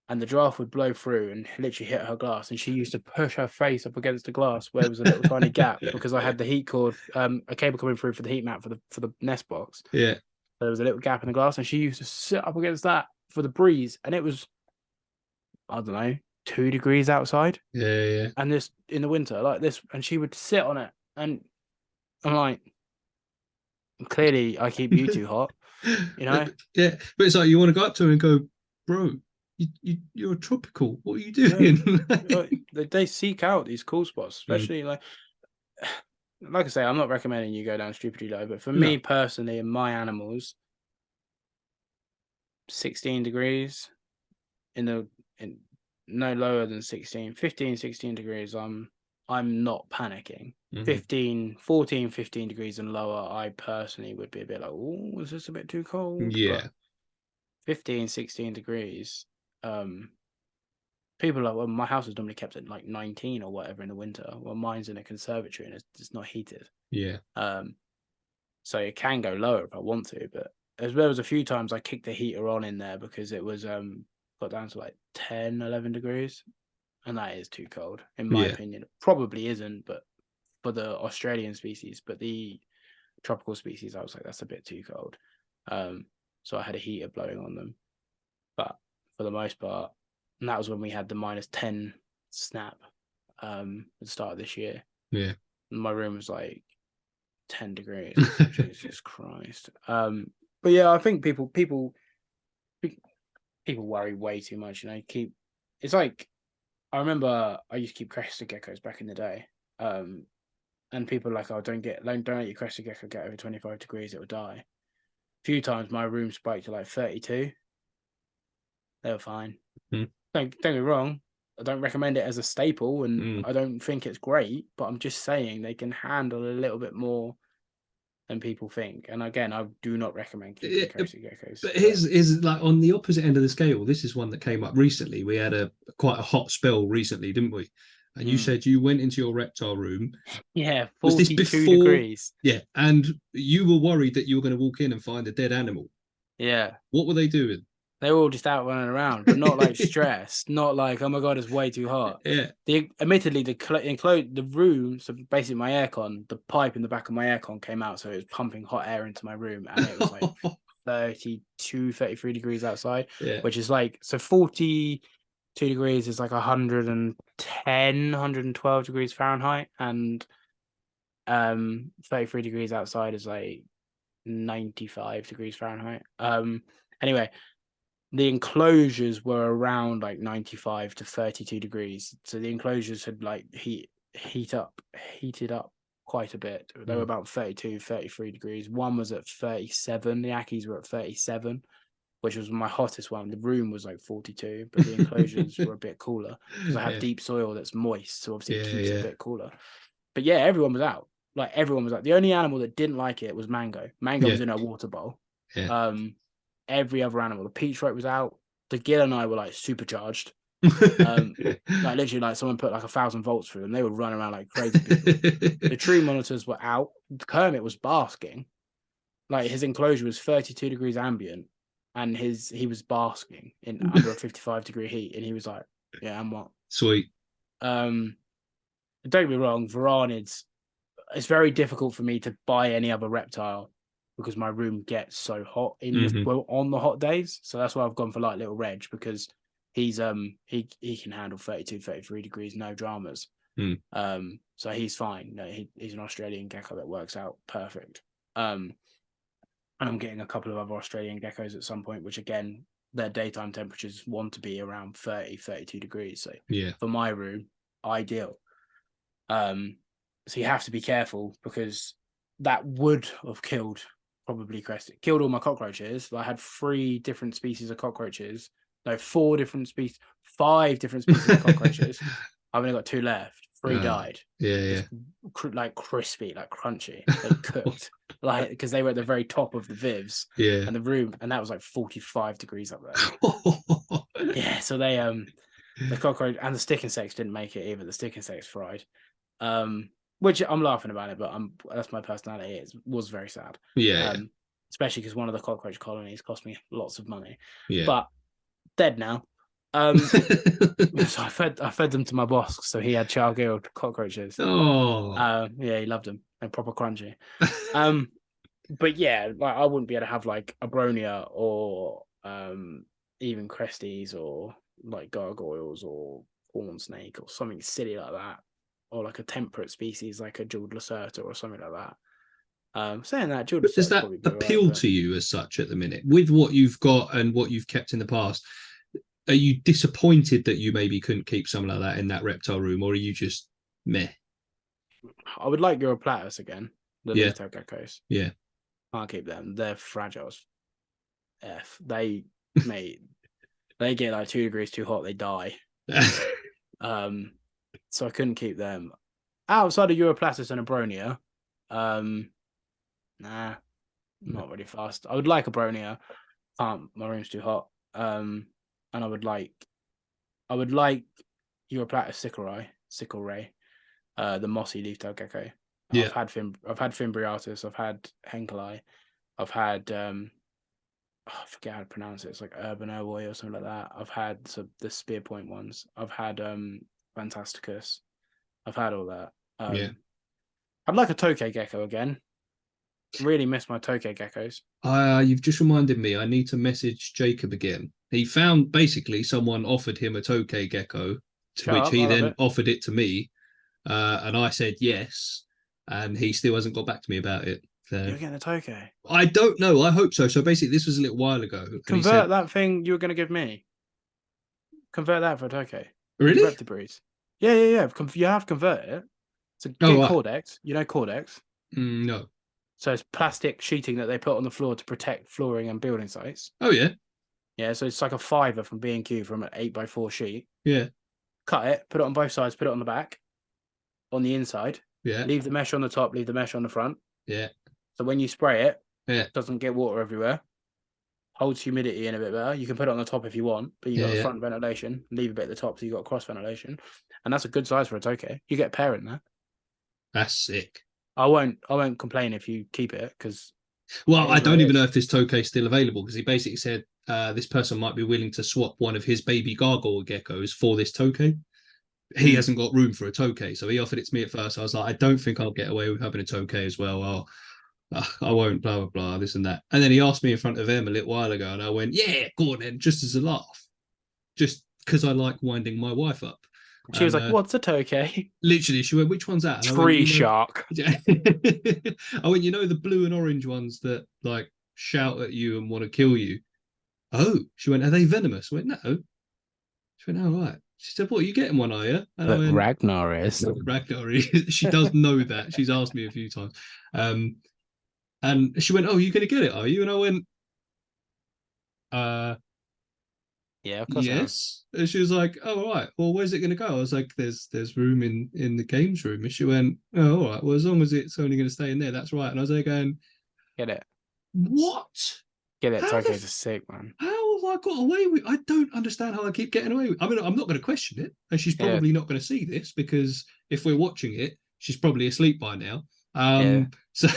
Speaker 2: And the draft would blow through and literally hit her glass. And she used to push her face up against the glass where there was a little tiny gap because I had the heat cord, a cable coming through for the heat mat for the nest box.
Speaker 1: Yeah.
Speaker 2: There was a little gap in the glass, and she used to sit up against that for the breeze. And it was, I don't know, 2 degrees outside.
Speaker 1: Yeah.
Speaker 2: And this in the winter, like this, and she would sit on it. And I'm like, clearly I keep you too hot,
Speaker 1: Yeah. But it's like you want to go up to her and go, bro, you're tropical. What are you doing?
Speaker 2: They seek out these cool spots, especially like I say, I'm not recommending you go down stupidly low, but for me personally and my animals, 16 degrees in no lower than 16, 15, 16 degrees. I'm not panicking. 14, 15 degrees and lower, I personally would be a bit like, oh, is this a bit too cold?
Speaker 1: Yeah.
Speaker 2: But 15, 16 degrees. People are like, well, my house is normally kept at like 19 or whatever in the winter. Well, mine's in a conservatory and it's not heated.
Speaker 1: Yeah.
Speaker 2: So it can go lower if I want to, but there was a few times I kicked the heater on in there because it was got down to like 10, 11 degrees, and that is too cold in my opinion. It probably isn't, but for the Australian species, but the tropical species, I was like, that's a bit too cold. So I had a heater blowing on them, but for the most part, and that was when we had the -10 snap at the start of this year.
Speaker 1: Yeah.
Speaker 2: And my room was like 10 degrees. Jesus Christ. But yeah, I think people worry way too much. It's like, I remember I used to keep crested geckos back in the day. And people are like, oh, don't let your crested gecko get over 25 degrees, it will die. A few times my room spiked to like 32. They were fine. Don't get me wrong, I don't recommend it as a staple, and I don't think it's great, but I'm just saying they can handle a little bit more than people think. And again, I do not recommend keeping crested geckos.
Speaker 1: But here's like on the opposite end of the scale. This is one that came up recently. We had quite a hot spell recently, didn't we? And you said you went into your reptile room.
Speaker 2: Yeah, 42
Speaker 1: was this before,
Speaker 2: degrees.
Speaker 1: Yeah, and you were worried that you were going to walk in and find a dead animal.
Speaker 2: Yeah.
Speaker 1: What were they doing?
Speaker 2: They were all just out running around, but not like stressed, not like, oh my God, it's way too hot.
Speaker 1: Yeah.
Speaker 2: Admittedly, the room, so basically my aircon, the pipe in the back of my aircon came out, so it was pumping hot air into my room, and it was like 32, 33 degrees outside,
Speaker 1: Yeah.
Speaker 2: which is like, so 42 degrees is like 110, 112 degrees Fahrenheit, and 33 degrees outside is like 95 degrees Fahrenheit. Anyway, the enclosures were around like 95 to 32 degrees. So the enclosures had like heated up quite a bit. They were about 32, 33 degrees. One was at 37. The Ackies were at 37, which was my hottest one. The room was like 42, but the enclosures were a bit cooler because I have deep soil that's moist. So obviously it keeps it a bit cooler. But yeah, everyone was out. Like everyone was out. The only animal that didn't like it was Mango. Mango was in a water bowl.
Speaker 1: Yeah.
Speaker 2: Every other animal, the peach throat was out. The gill and I were like supercharged. Like literally, like someone put like 1,000 volts through them. They would run around like crazy people. The tree monitors were out. Kermit was basking. Like his enclosure was 32 degrees ambient, and he was basking in under a 55-degree heat, and he was like, "Yeah, I'm what."
Speaker 1: Sweet.
Speaker 2: Don't get me wrong, Varanids. It's very difficult for me to buy any other reptile because my room gets so hot on the hot days. So that's why I've gone for like little Reg, because he's he can handle 32, 33 degrees, no dramas. So he's fine. No, he's an Australian gecko that works out perfect. And I'm getting a couple of other Australian geckos at some point, which again, their daytime temperatures want to be around 30, 32 degrees. So for my room, ideal. So you have to be careful, because that would have killed all my cockroaches. I had 3 different species of cockroaches. No, 4 different species, 5 different species of cockroaches. I've only got 2 left. 3 died.
Speaker 1: Yeah.
Speaker 2: Like crispy, like crunchy. They cooked, like, because they were at the very top of the vivs.
Speaker 1: Yeah.
Speaker 2: And the room, and that was like 45 degrees up there. Yeah. So they the cockroach and the stick insects didn't make it either. The stick insects fried. Which I'm laughing about it, but that's my personality. It was very sad.
Speaker 1: Yeah.
Speaker 2: Especially because one of the cockroach colonies cost me lots of money.
Speaker 1: Yeah.
Speaker 2: But dead now. So I fed them to my boss, so he had char-grilled cockroaches.
Speaker 1: Oh.
Speaker 2: Yeah, he loved them. They're proper crunchy. But yeah, like I wouldn't be able to have like a Bronia or even Cresties or like gargoyles or horn snake or something silly like that, or like a temperate species like a jeweled lacerta or something like that. Saying that, jeweled lacerta,
Speaker 1: does that appeal to you as such at the minute with what you've got and what you've kept in the past? Are you disappointed that you maybe couldn't keep something like that in that reptile room, or are you just meh?
Speaker 2: I would like Europlatus again, the leaf-tailed geckos.
Speaker 1: Yeah.
Speaker 2: Can't keep them. They're fragile as F. They get like 2 degrees too hot, they die. So I couldn't keep them. Outside of Europlatus and Abronia, nah, not really fast. I would like Abronia. My room's too hot. And I would like Europlatus sickle ray, the mossy leaf-tailed gecko.
Speaker 1: Yeah.
Speaker 2: I've had Fimbriatus, I've had Henkeli, I've had I forget how to pronounce it. It's like Urban Airway or something like that. I've had the spear point ones. I've had Fantasticus. I've had all that. I'd like a Tokay gecko again. Really miss my Tokay geckos.
Speaker 1: You've just reminded me. I need to message Jacob again. He found basically someone offered him a Tokay gecko, which he then offered it to me, and I said yes, and he still hasn't got back to me about it. So
Speaker 2: you're getting a Tokay? I
Speaker 1: don't know. I hope so. So basically, this was a little while ago.
Speaker 2: Convert that thing you were going to give me. Convert that for a Tokay.
Speaker 1: Really?
Speaker 2: Reptibreeds. Yeah. You have to convert it. So get Cordex. You know Cordex?
Speaker 1: No.
Speaker 2: So it's plastic sheeting that they put on the floor to protect flooring and building sites.
Speaker 1: Oh, yeah.
Speaker 2: Yeah, so it's like a $5 from B&Q from an 8x4 sheet.
Speaker 1: Yeah.
Speaker 2: Cut it, put it on both sides, put it on the back, on the inside.
Speaker 1: Yeah.
Speaker 2: Leave the mesh on the top, leave the mesh on the front.
Speaker 1: Yeah.
Speaker 2: So when you spray it,
Speaker 1: it
Speaker 2: doesn't get water everywhere. Holds humidity in a bit better. You can put it on the top if you want, but you got the front ventilation. Leave a bit at the top so you got cross ventilation. And that's a good size for a Tokay. You get a pair in there.
Speaker 1: That's sick.
Speaker 2: I won't complain if you keep it, because
Speaker 1: Well,
Speaker 2: It
Speaker 1: I
Speaker 2: is what
Speaker 1: don't
Speaker 2: it
Speaker 1: even know
Speaker 2: is.
Speaker 1: if this tokay is still available because he basically said this person might be willing to swap one of his baby gargoyle geckos for this tokay. He
Speaker 2: Mm.
Speaker 1: hasn't got room for a tokay, so he offered it to me at first. I was like, I don't think I'll get away with having a tokay as well. I won't, blah, blah, blah, this and that. And then he asked me in front of him a little while ago, and I went, yeah, go on then, just as a laugh, just because I like winding my wife up.
Speaker 2: She was
Speaker 1: And
Speaker 2: like, "What's a tokay?"
Speaker 1: literally, she went, which one's that? And I went,
Speaker 2: Tree shark.
Speaker 1: I went, the blue and orange ones that like shout at you and want to kill you. Oh, she went, are they venomous? I went, no. She went, oh, right. She said, what, are you getting one, are you? And I
Speaker 2: But
Speaker 1: went,
Speaker 2: Ragnar is.
Speaker 1: Ragnar. She does know that. She's asked me a few times. And she went, oh, you're going to get it, are you? And I went, uh,
Speaker 2: Yeah, of course I am.
Speaker 1: yes. And she was like, oh, all right. Well, where's it going to go? I was like, there's room in the games room. And she went, oh, all right. Well, as long as it's only going to stay in there, that's right. And I was there going,
Speaker 2: Get it.
Speaker 1: what?
Speaker 2: Get it.
Speaker 1: How the
Speaker 2: Tokays are sick, man.
Speaker 1: how have I got away with? I don't understand how I keep getting away with. I mean, I'm not going to question it, and she's
Speaker 2: Yeah,
Speaker 1: probably not going to see this because if we're watching it, she's probably asleep by now.
Speaker 2: yeah.
Speaker 1: So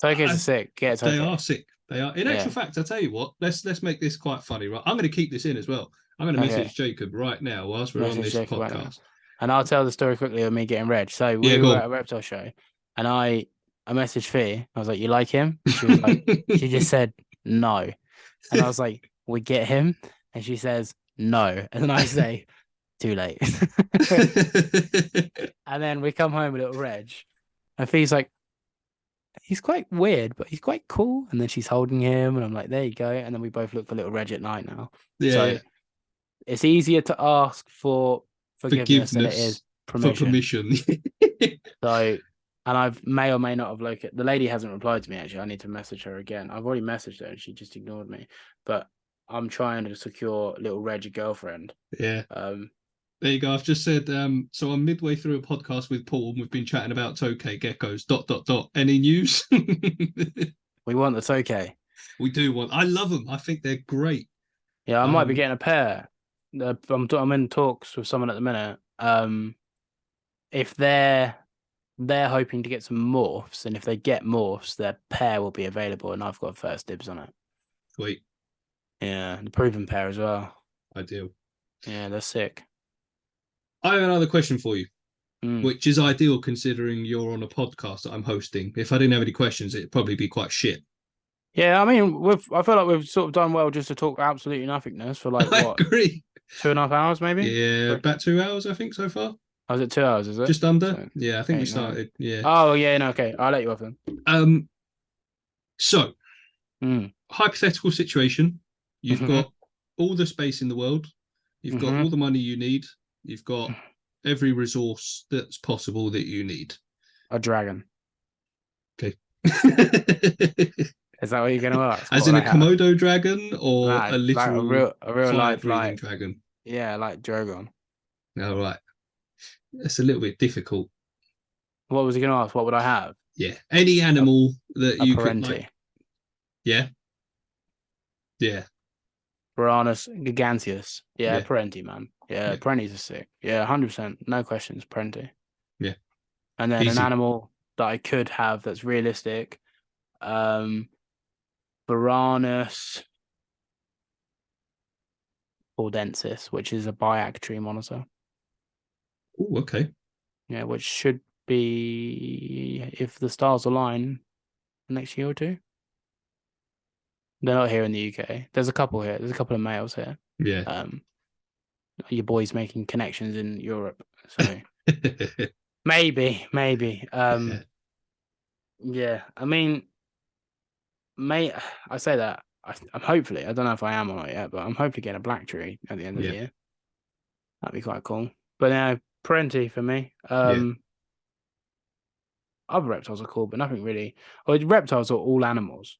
Speaker 2: Tokays are
Speaker 1: I,
Speaker 2: sick. Get a
Speaker 1: they
Speaker 2: tokay.
Speaker 1: are sick. They are. In actual
Speaker 2: Yeah.
Speaker 1: fact, I tell you what. Let's make this quite funny, right? I'm going to keep this in as well. I'm going to
Speaker 2: Okay.
Speaker 1: message Jacob right now whilst we're on
Speaker 2: Message
Speaker 1: this
Speaker 2: Jacob right now.
Speaker 1: podcast.
Speaker 2: And I'll tell the story quickly of me getting reg. So
Speaker 1: Yeah,
Speaker 2: we
Speaker 1: go
Speaker 2: were
Speaker 1: on.
Speaker 2: at a reptile show and I messaged Fee. I was like, you like him? And she was like, she just said no. And I was like, we get him? And she says no. And then I say, too late. And then we come home with little Reg. And Fee's like, he's quite weird, but he's quite cool. And then she's holding him, and I'm like, there you go. And then we both look for little Reg at night now.
Speaker 1: Yeah,
Speaker 2: So
Speaker 1: yeah.
Speaker 2: it's easier to ask for forgiveness than it is
Speaker 1: for
Speaker 2: permission.
Speaker 1: permission.
Speaker 2: So, and I've may or may not have located. The lady hasn't replied to me actually. I need to message her again. I've already messaged her and she just ignored me. But I'm trying to secure little Reg girlfriend.
Speaker 1: Yeah. There you go. I've just said, so I'm midway through a podcast with Paul and we've been chatting about tokay geckos, ... Any news?
Speaker 2: We want the tokay.
Speaker 1: We do want, I love them. I think they're great.
Speaker 2: Yeah, I might be getting a pair. I'm in talks with someone at the minute. If they're hoping to get some morphs, and if they get morphs, their pair will be available, and I've got first dibs on it.
Speaker 1: Sweet.
Speaker 2: Yeah, the proven pair as well.
Speaker 1: Ideal.
Speaker 2: Yeah, they're sick.
Speaker 1: I have another question for you,
Speaker 2: Mm.
Speaker 1: which is ideal considering you're on a podcast that I'm hosting. If I didn't have any questions, it'd probably be quite shit.
Speaker 2: Yeah, I mean, I feel like we've sort of done well just to talk absolutely nothingness for like
Speaker 1: I
Speaker 2: what,
Speaker 1: agree.
Speaker 2: 2.5 hours maybe?
Speaker 1: Yeah, about 2 hours, I think, so far.
Speaker 2: Oh, is it 2 hours? Is it
Speaker 1: Just under?
Speaker 2: So,
Speaker 1: Yeah, I think we
Speaker 2: 8, 9.
Speaker 1: started. Yeah.
Speaker 2: Oh yeah, no, okay. I'll let you off then.
Speaker 1: So hypothetical situation. You've got all the space in the world. You've got all the money you need. You've got every resource that's possible that you need.
Speaker 2: A dragon.
Speaker 1: Okay.
Speaker 2: Is that what you're going to ask?
Speaker 1: As in a Komodo dragon or
Speaker 2: Nah,
Speaker 1: a literal
Speaker 2: like a real life
Speaker 1: fire-breathing
Speaker 2: like
Speaker 1: dragon?
Speaker 2: Yeah, like Drogon.
Speaker 1: All right. That's a little bit difficult.
Speaker 2: What was he going to ask? What would I have?
Speaker 1: Yeah. Any animal that you could
Speaker 2: Parenti.
Speaker 1: like. Yeah. Yeah.
Speaker 2: Piranus giganteus. Yeah,
Speaker 1: Yeah.
Speaker 2: Parenti, man. Yeah,
Speaker 1: Yeah.
Speaker 2: Parentis are sick. Yeah, 100%. No questions, Parenti.
Speaker 1: Yeah.
Speaker 2: And then
Speaker 1: Easy.
Speaker 2: an animal that I could have that's realistic. Piranus Bordensis, which is a biac monitor.
Speaker 1: Oh, okay.
Speaker 2: Yeah, which should be, if the stars align, next year or two. They're not here in the UK. There's a couple here. There's a couple of males here.
Speaker 1: Yeah.
Speaker 2: Your boy's making connections in Europe, so maybe. Yeah. I mean, I say that. I'm hopefully. I don't know if I am or not yet, but I'm hopefully getting a black tree at the end of the year. That'd be quite cool. But now, Parenti for me. Other reptiles are cool, but nothing really. Well, reptiles are all animals.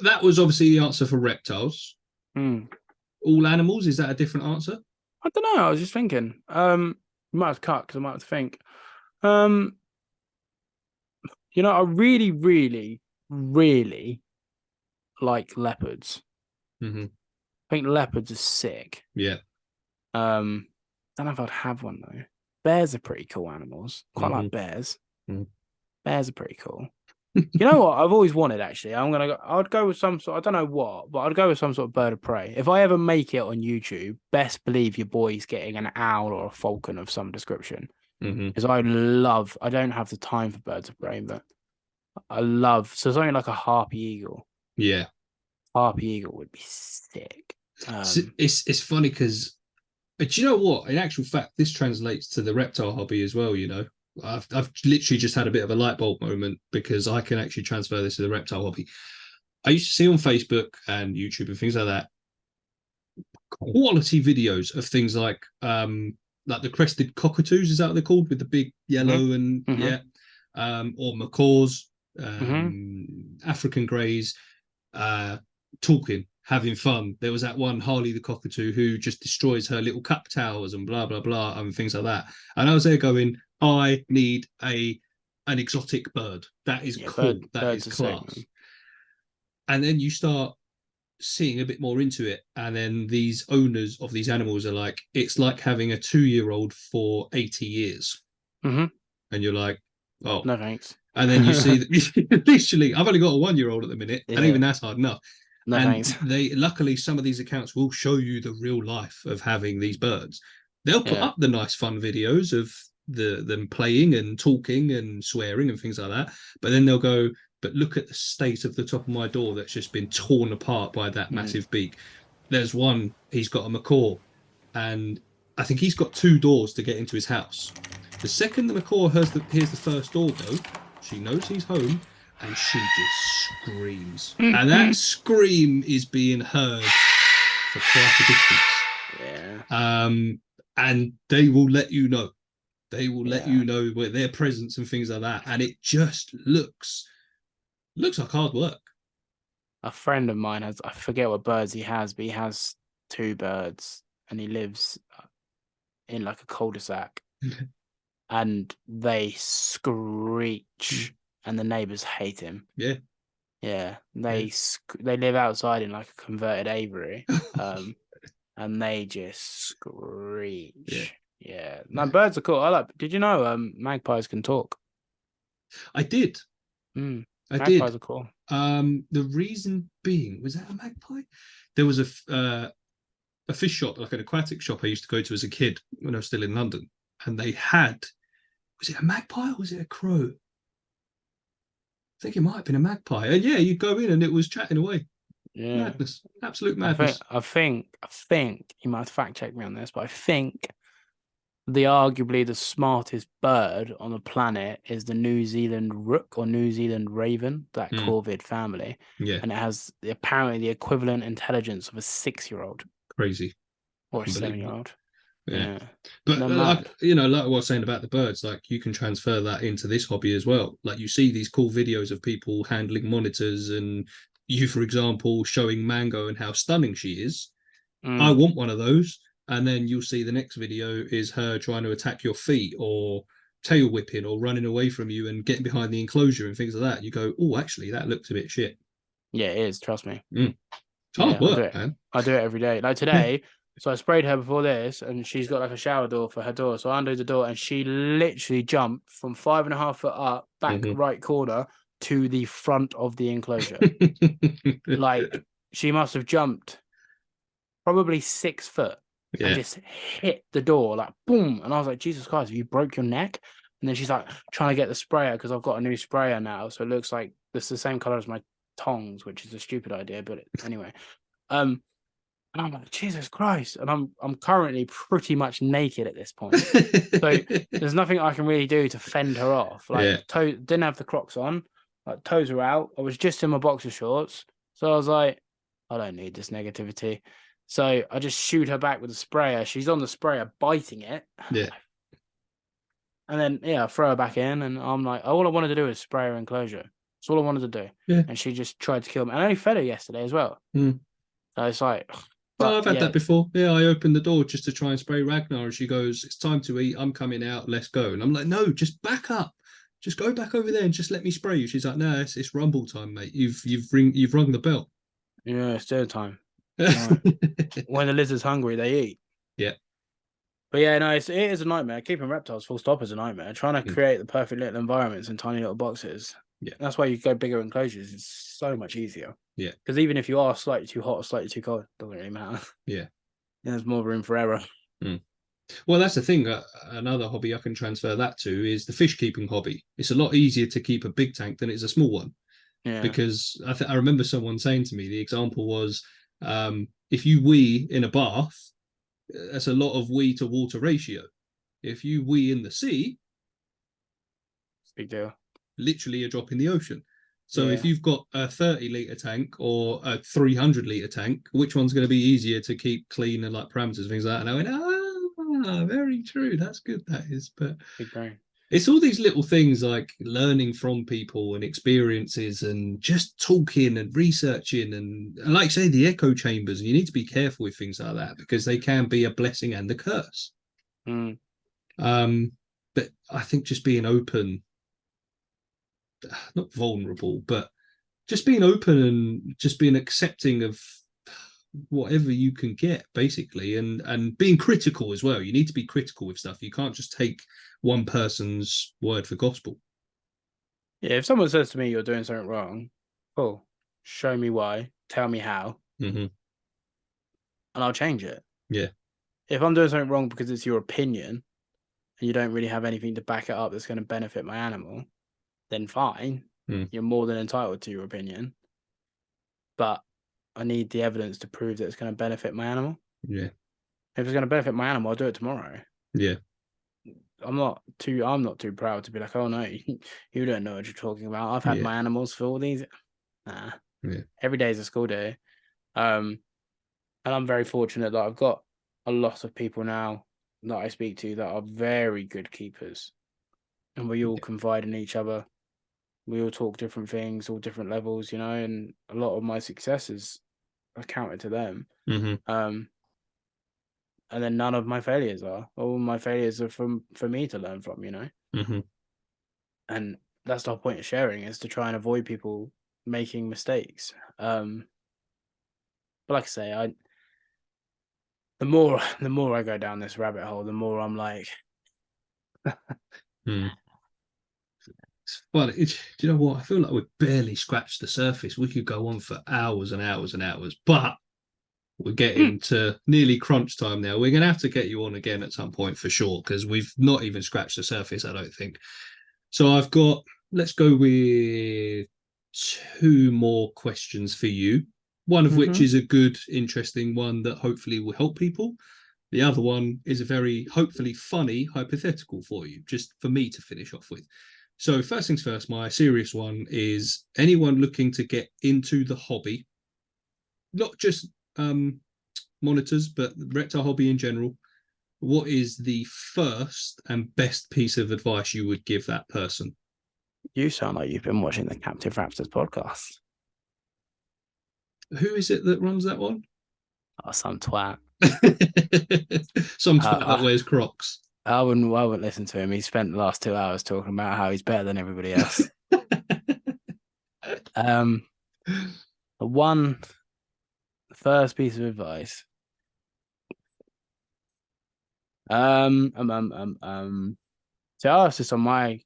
Speaker 1: That was obviously the answer for reptiles.
Speaker 2: Mm.
Speaker 1: All animals, is that a different answer?
Speaker 2: I don't know. I was just thinking. You might have to cut because I might have to think. I really, really, really like leopards.
Speaker 1: Mm-hmm.
Speaker 2: I think leopards are sick.
Speaker 1: Yeah.
Speaker 2: Don't know if I'd have one though. Bears are pretty cool animals. Quite like bears.
Speaker 1: Mm.
Speaker 2: Bears are pretty cool. You know what? I've always wanted, actually. I'd go with some sort, I don't know what, but I'd go with some sort of bird of prey. If I ever make it on YouTube, best believe your boy's getting an owl or a falcon of some description. Because I don't have the time for birds of prey, but so something like a harpy eagle.
Speaker 1: Yeah.
Speaker 2: Harpy eagle would be sick.
Speaker 1: It's funny because, do you know what? In actual fact, this translates to the reptile hobby as well, you know. I've literally just had a bit of a light bulb moment because I can actually transfer this to the reptile hobby. I used to see on Facebook and YouTube and things like that quality videos of things like the crested cockatoos, is that what they're called, with the big yellow and or macaws, African greys, talking, having fun. There was that one Harley the cockatoo who just destroys her little cup towers and blah blah blah and things like that. And I was there going, I need an exotic bird. That is cool. That is class. And then you start seeing a bit more into it, and then these owners of these animals are like, it's like having a 2-year-old for 80 years. And you're like, oh
Speaker 2: no thanks.
Speaker 1: And then you see that literally, I've only got a 1-year-old at the minute, and even that's hard enough.
Speaker 2: No
Speaker 1: and
Speaker 2: thanks.
Speaker 1: Luckily, some of these accounts will show you the real life of having these birds. They'll put up the nice fun videos of them playing and talking and swearing and things like that, but then they'll go, but look at the state of the top of my door that's just been torn apart by that massive beak. There's one, he's got a macaw, and I think he's got 2 doors to get into his house. The second the macaw hears the first door go, she knows he's home, and she just screams. And that scream is being heard for quite a distance. Yeah. And they will let you know. They will let you know where their presence and things like that. And it just looks like hard work.
Speaker 2: A friend of mine has, I forget what birds he has, but he has 2 birds, and he lives in like a cul-de-sac. And they screech, and the neighbors hate him. Yeah. They live outside in like a converted aviary, and they just screech. No, birds are cool. Did you know magpies can talk?
Speaker 1: I did.
Speaker 2: Magpies are cool.
Speaker 1: The reason being, was that a magpie? There was a fish shop, like an aquatic shop I used to go to as a kid when I was still in London, and they had, was it a magpie or was it a crow? I think it might have been a magpie. And you go in and it was chatting away. Madness, absolute madness.
Speaker 2: I think you might have to fact check me on this, but I think arguably the smartest bird on the planet is the New Zealand rook or New Zealand raven, that corvid family. And it has apparently the equivalent intelligence of a 6-year-old.
Speaker 1: Crazy.
Speaker 2: Or a 7-year-old.
Speaker 1: But like I was saying about the birds, like you can transfer that into this hobby as well. Like you see these cool videos of people handling monitors, and you, for example, showing Mango and how stunning she is. I want one of those. And then you'll see the next video is her trying to attack your feet, or tail whipping, or running away from you and getting behind the enclosure and things like that. You go, oh, actually, that looks a bit shit.
Speaker 2: Yeah, it is. Trust me.
Speaker 1: It's hard work, man.
Speaker 2: I do it every day. Like today, so I sprayed her before this, and she's got like a shower door for her door. So I undid the door, and she literally jumped from 5.5 foot up, back right corner, to the front of the enclosure. Like she must have jumped probably 6 foot. And just hit the door, like boom. And I was like, Jesus Christ, have you broke your neck? And then she's like trying to get the sprayer, because I've got a new sprayer now, so it looks like it's the same color as my tongs, which is a stupid idea, but anyway. And I'm like, Jesus Christ. And I'm currently pretty much naked at this point. So there's nothing I can really do to fend her off. Like didn't have the Crocs on, like toes were out. I was just in my boxer shorts. So I was like, I don't need this negativity. So I just shoot her back with a sprayer. She's on the sprayer biting it.
Speaker 1: Yeah.
Speaker 2: And then, I throw her back in, and I'm like, all I wanted to do is spray her enclosure. That's all I wanted to do. Yeah. And she just tried to kill me. And I only fed her yesterday as well. So it's like...
Speaker 1: I've had that before. Yeah, I opened the door just to try and spray Ragnar, and she goes, it's time to eat. I'm coming out. Let's go. And I'm like, no, just back up. Just go back over there and just let me spray you. She's like, no, it's rumble time, mate. You've rung the bell.
Speaker 2: Yeah, it's dinner time. When the lizard's hungry, they eat.
Speaker 1: Yeah.
Speaker 2: But yeah, no, it is a nightmare. Keeping reptiles full stop is a nightmare. Trying to create the perfect little environments in tiny little boxes.
Speaker 1: Yeah.
Speaker 2: That's why you go bigger enclosures. It's so much easier.
Speaker 1: Yeah.
Speaker 2: Because even if you are slightly too hot or slightly too cold, it doesn't really matter.
Speaker 1: Yeah.
Speaker 2: There's more room for error.
Speaker 1: Well, that's the thing. Another hobby I can transfer that to is the fish keeping hobby. It's a lot easier to keep a big tank than it's a small one.
Speaker 2: Yeah.
Speaker 1: Because I remember someone saying to me, the example was, if you wee in a bath, that's a lot of wee to water ratio. If you wee in the sea,
Speaker 2: big deal.
Speaker 1: Literally a drop in the ocean. So if you've got a 30-litre tank or a 300-litre tank, which one's going to be easier to keep clean and like parameters, things like that? And I went, very true. That's good, that is. But
Speaker 2: big brain.
Speaker 1: It's all these little things like learning from people and experiences and just talking and researching and like say the echo chambers. And you need to be careful with things like that because they can be a blessing and a curse. But I think just being open, not vulnerable, but just being open and just being accepting of whatever you can get basically, and being critical as well. You need to be critical with stuff. You can't just take one person's word for gospel.
Speaker 2: Yeah, if someone says to me you're doing something wrong, cool, show me why, tell me how, and I'll change it.
Speaker 1: Yeah.
Speaker 2: If I'm doing something wrong because it's your opinion and you don't really have anything to back it up that's going to benefit my animal, then fine. You're more than entitled to your opinion. But I need the evidence to prove that it's going to benefit my animal.
Speaker 1: Yeah.
Speaker 2: If it's going to benefit my animal, I'll do it tomorrow.
Speaker 1: Yeah.
Speaker 2: I'm not too proud to be like, oh no, you don't know what you're talking about. I've had my animals for all these. Nah.
Speaker 1: Yeah.
Speaker 2: Every day is a school day. And I'm very fortunate that I've got a lot of people now that I speak to that are very good keepers. And we all confide in each other. We all talk different things, all different levels, you know, and a lot of my successes are counted to them. And then none of my failures are. All my failures are for me to learn from, you know. And that's the whole point of sharing, is to try and avoid people making mistakes. But like I say, the more I go down this rabbit hole, the more I'm like,
Speaker 1: Well, do you know what? I feel like we've barely scratched the surface. We could go on for hours and hours and hours, but we're getting to nearly crunch time now. We're going to have to get you on again at some point for sure, because we've not even scratched the surface, I don't think. So let's go with 2 more questions for you. One of which is a good, interesting one that hopefully will help people. The other one is a very, hopefully, funny hypothetical for you, just for me to finish off with. So first things first, my serious one is anyone looking to get into the hobby, not just monitors, but the reptile hobby in general. What is the first and best piece of advice you would give that person?
Speaker 2: You sound like you've been watching the Captive Raptors podcast.
Speaker 1: Who is it that runs that one?
Speaker 2: Oh, some twat.
Speaker 1: Some twat that wears Crocs.
Speaker 2: I wouldn't listen to him. He spent the last 2 hours talking about how he's better than everybody else. The first piece of advice. So I asked this on my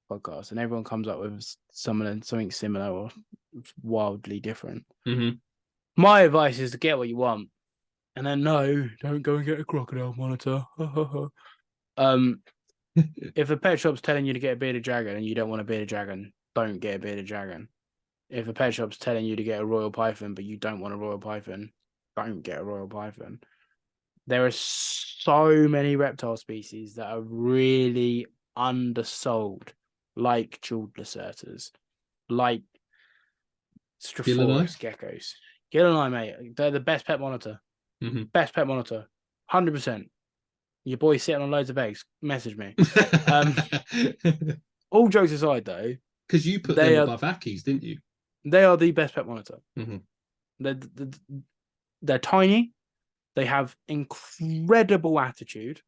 Speaker 2: podcast, and everyone comes up with something similar or wildly different. My advice is to get what you want, and then no, don't go and get a crocodile monitor. If a pet shop's telling you to get a bearded dragon and you don't want a bearded dragon, don't get a bearded dragon. If a pet shop's telling you to get a royal python but you don't want a royal python, don't get a royal python. There are so many reptile species that are really undersold, like jeweled lacertas, like Strophosaurus geckos. Gilleneye, mate, they're the best pet monitor. Best pet monitor, 100%. Your boy's sitting on loads of eggs. Message me. All jokes aside, though,
Speaker 1: because you put them above Ackies, didn't you?
Speaker 2: They are the best pet monitor. They're tiny. They have incredible attitude,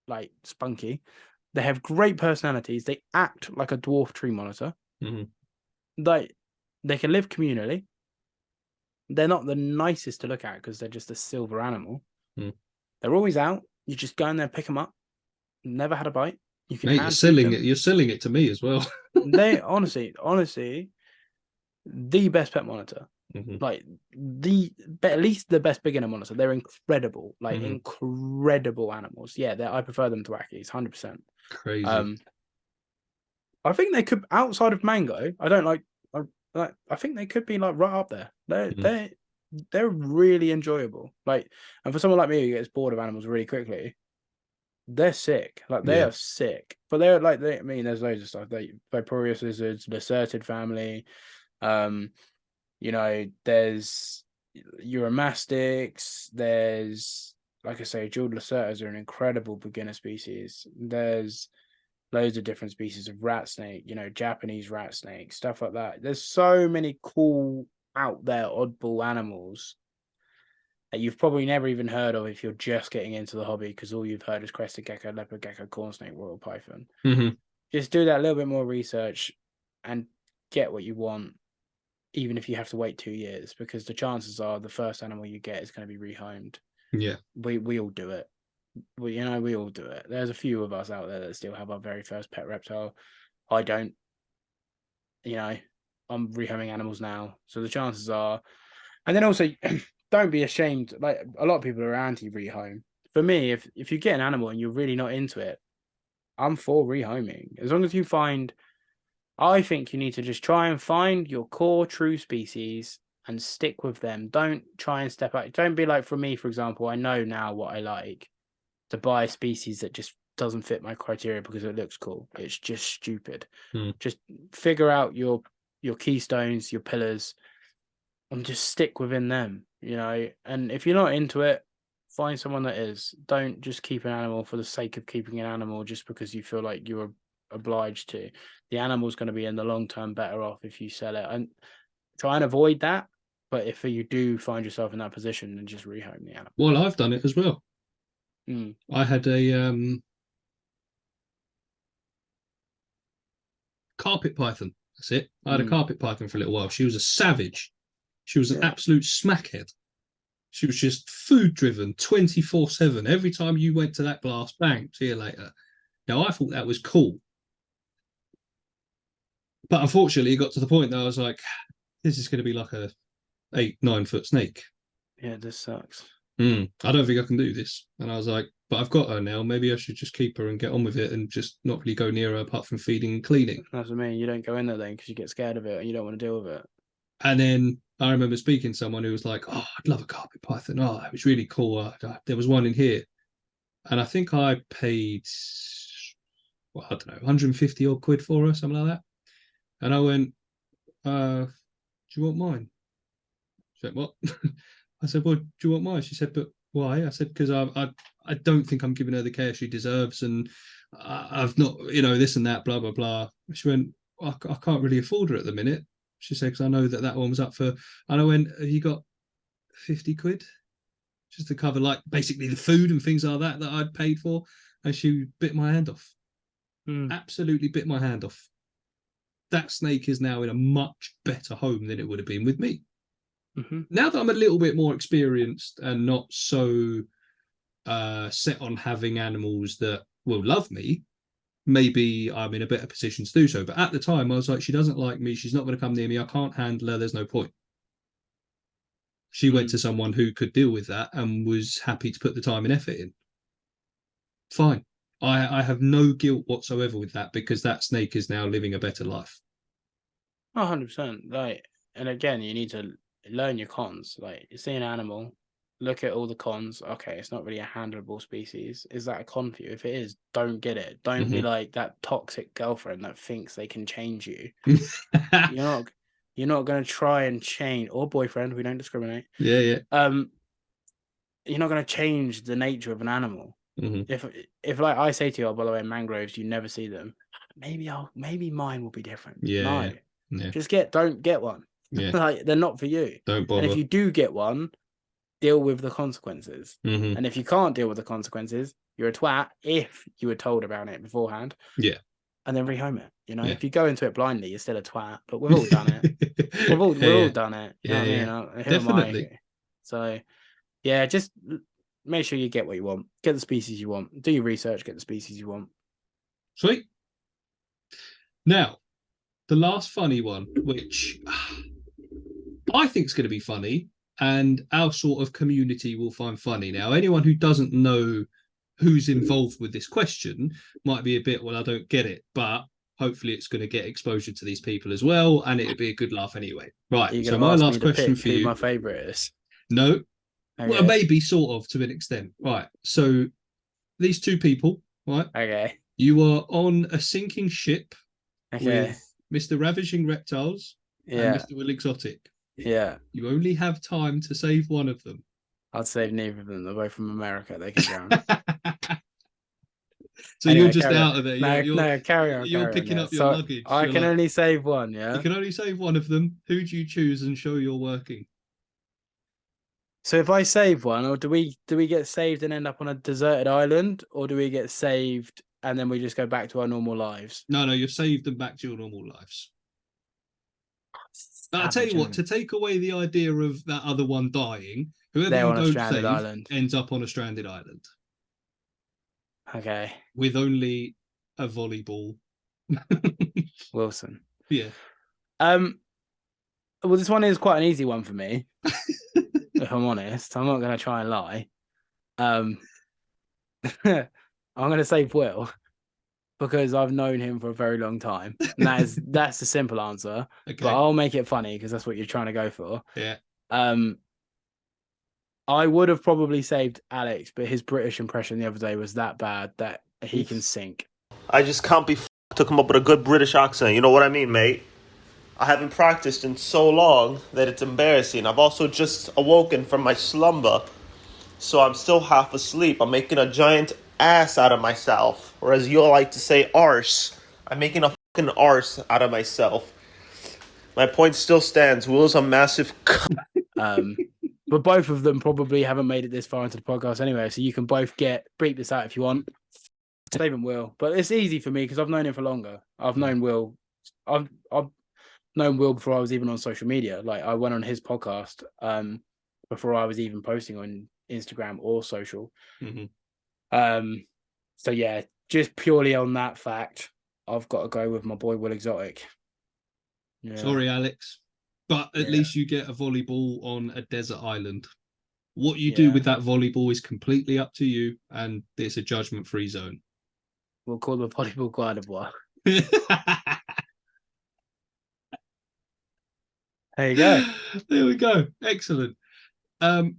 Speaker 2: like spunky. They have great personalities. They act like a dwarf tree monitor. They can live communally. They're not the nicest to look at because they're just a silver animal. They're always out. You just go in there, pick them up. Never had a bite. You can
Speaker 1: Mate, you're
Speaker 2: hand feed
Speaker 1: selling
Speaker 2: them.
Speaker 1: it. You're selling it to me as well.
Speaker 2: They honestly, the best pet monitor. Like at least the best beginner monitor. They're incredible, like incredible animals. Yeah, I prefer them to Wackies, 100%.
Speaker 1: Crazy.
Speaker 2: I think they could, outside of Mango. I don't like. I think they could be like right up there. They're really enjoyable. Like, and for someone like me who gets bored of animals really quickly, they're sick. Like they are sick. But they're like I mean, there's loads of stuff. Viporius lizards, lacertid family. You know, there's Uromastics. There's, like I say, jeweled lacertas are an incredible beginner species. There's loads of different species of rat snake, you know, Japanese rat snake, stuff like that. There's so many cool out there oddball animals that you've probably never even heard of if you're just getting into the hobby, because all you've heard is crested gecko, leopard gecko, corn snake, royal python. Just do that little bit more research and get what you want, even if you have to wait 2 years, because the chances are the first animal you get is going to be rehomed.
Speaker 1: Yeah.
Speaker 2: We all do it. We all do it. There's a few of us out there that still have our very first pet reptile. I don't. You know, I'm rehoming animals now, so the chances are. And then also, don't be ashamed. Like, a lot of people are anti-rehome. For me, if you get an animal and you're really not into it, I'm for rehoming. As long as you find, I think you need to just try and find your core true species and stick with them. Don't try and step out. Don't be like, for me, for example, I know now what I like. To buy a species that just doesn't fit my criteria because it looks cool. It's just stupid. Just figure out your keystones, your pillars, and just stick within them, you know. And if you're not into it, find someone that is. Don't just keep an animal for the sake of keeping an animal just because you feel like you're obliged to. The animal's going to be in the long term better off if you sell it. And try and avoid that. But if you do find yourself in that position, then just rehome the animal.
Speaker 1: Well, I've done it as well. I had a carpet python. That's it. I had a carpet python for a little while. She was a savage. She was an absolute smackhead. She was just food driven 24/7. Every time you went to that glass, bang, see you later. Now, I thought that was cool. But unfortunately, it got to the point that I was like, this is going to be like a 8-9 foot snake.
Speaker 2: Yeah, this sucks.
Speaker 1: I don't think I can do this. And I was like, but I've got her now. Maybe I should just keep her and get on with it and just not really go near her apart from feeding and cleaning.
Speaker 2: That's what I mean. You don't go in there then because you get scared of it and you don't want to deal with it.
Speaker 1: And then I remember speaking to someone who was like, oh, I'd love a carpet python. Oh, it was really cool. There was one in here. And I think I paid, well, I don't know, 150 odd quid for her, something like that. And I went, do you want mine? She said, what? I said, well, do you want mine? She said, but why? I said, because I don't think I'm giving her the care she deserves, and I've not, you know, this and that, blah, blah, blah. She went, I can't really afford her at the minute. She said, because I know that one was up for, and I went, have you got 50 quid? Just to cover, like, basically the food and things like that I'd paid for. And she bit my hand off. Absolutely bit my hand off. That snake is now in a much better home than it would have been with me. Now that I'm a little bit more experienced and not so set on having animals that will love me, maybe I'm in a better position to do so. But at the time, I was like, she doesn't like me. She's not going to come near me. I can't handle her. There's no point. She went to someone who could deal with that and was happy to put the time and effort in. Fine. I have no guilt whatsoever with that because that snake is now living a better life.
Speaker 2: 100%. Like, and again, you need to learn your cons. Like, you see an animal, look at all the cons. Okay, it's not really a handleable species. Is that a con for you? If it is, don't get it. Don't be like that toxic girlfriend that thinks they can change you. You're not going to try and change, or boyfriend. We don't discriminate.
Speaker 1: Yeah.
Speaker 2: You're not going to change the nature of an animal. If like I say to you, oh, by the way, mangroves, you never see them. Maybe mine will be different. Yeah. Just don't get one. Like, they're not for you.
Speaker 1: Don't bother.
Speaker 2: And if you do get one, deal with the consequences. And if you can't deal with the consequences, you're a twat if you were told about it beforehand.
Speaker 1: Yeah.
Speaker 2: And then rehome it. You know, if you go into it blindly, you're still a twat. But we've all done it. We've all done it. You know what I mean? Who
Speaker 1: Definitely.
Speaker 2: am I? So yeah, just make sure you get what you want. Get the species you want. Do your research. Get the species you want.
Speaker 1: Sweet. Now, the last funny one, which I think is going to be funny, and our sort of community will find funny. Now, anyone who doesn't know who's involved with this question might be a bit, well, I don't get it, but hopefully it's going to get exposure to these people as well, and it'll be a good laugh anyway. Right, so my last question for you.
Speaker 2: My favourite is.
Speaker 1: No.
Speaker 2: Okay.
Speaker 1: Well, maybe sort of to an extent. Right, so these two people, right?
Speaker 2: Okay.
Speaker 1: You are on a sinking ship
Speaker 2: Okay.
Speaker 1: with Mr. Ravaging Reptiles and Mr. Will Exotic.
Speaker 2: Yeah.
Speaker 1: You only have time to save one of them.
Speaker 2: I'd save neither of them. They're both from America. They can drown.
Speaker 1: So anyway, you're just out of there.
Speaker 2: No, carry on.
Speaker 1: You're picking up your luggage.
Speaker 2: I can only save one, yeah?
Speaker 1: You can only save one of them. Who do you choose and show you're working?
Speaker 2: So if I save one, or do we get saved and end up on a deserted island, or do we get saved and then we just go back to our normal lives?
Speaker 1: No, you've saved them back to your normal lives. But I'll tell you what, to take away the idea of that other one dying, whoever you don't save ends up on a stranded island.
Speaker 2: Okay.
Speaker 1: With only a volleyball.
Speaker 2: Wilson.
Speaker 1: Yeah.
Speaker 2: Well, this one is quite an easy one for me. If I'm honest, I'm not going to try and lie. I'm going to save Will because I've known him for a very long time. And that's the simple answer. Okay. But I'll make it funny because that's what you're trying to go for.
Speaker 1: Yeah.
Speaker 2: I would have probably saved Alex, but his British impression the other day was that bad that he can sink.
Speaker 3: I just can't be to come up with a good British accent. You know what I mean, mate? I haven't practiced in so long that it's embarrassing. I've also just awoken from my slumber, so I'm still half asleep. I'm making a giant ass out of myself, or as you like to say, arse. I'm making a fucking arse out of myself. My point still stands. Will's a massive
Speaker 2: But both of them probably haven't made it this far into the podcast anyway, so you can both bleep this out if you want. Saving Will, but it's easy for me because I've known him for longer. I've known Will. I've known Will before I was even on social media. Like I went on his podcast before I was even posting on Instagram or social. Mm-hmm. So yeah, just purely on that fact, I've got to go with my boy Will Exotic.
Speaker 1: Yeah. Sorry, Alex, but at least you get a volleyball on a desert island. What you do with that volleyball is completely up to you, and it's a judgment-free zone.
Speaker 2: We'll call the volleyball Guardibois. There you go.
Speaker 1: There we go. Excellent.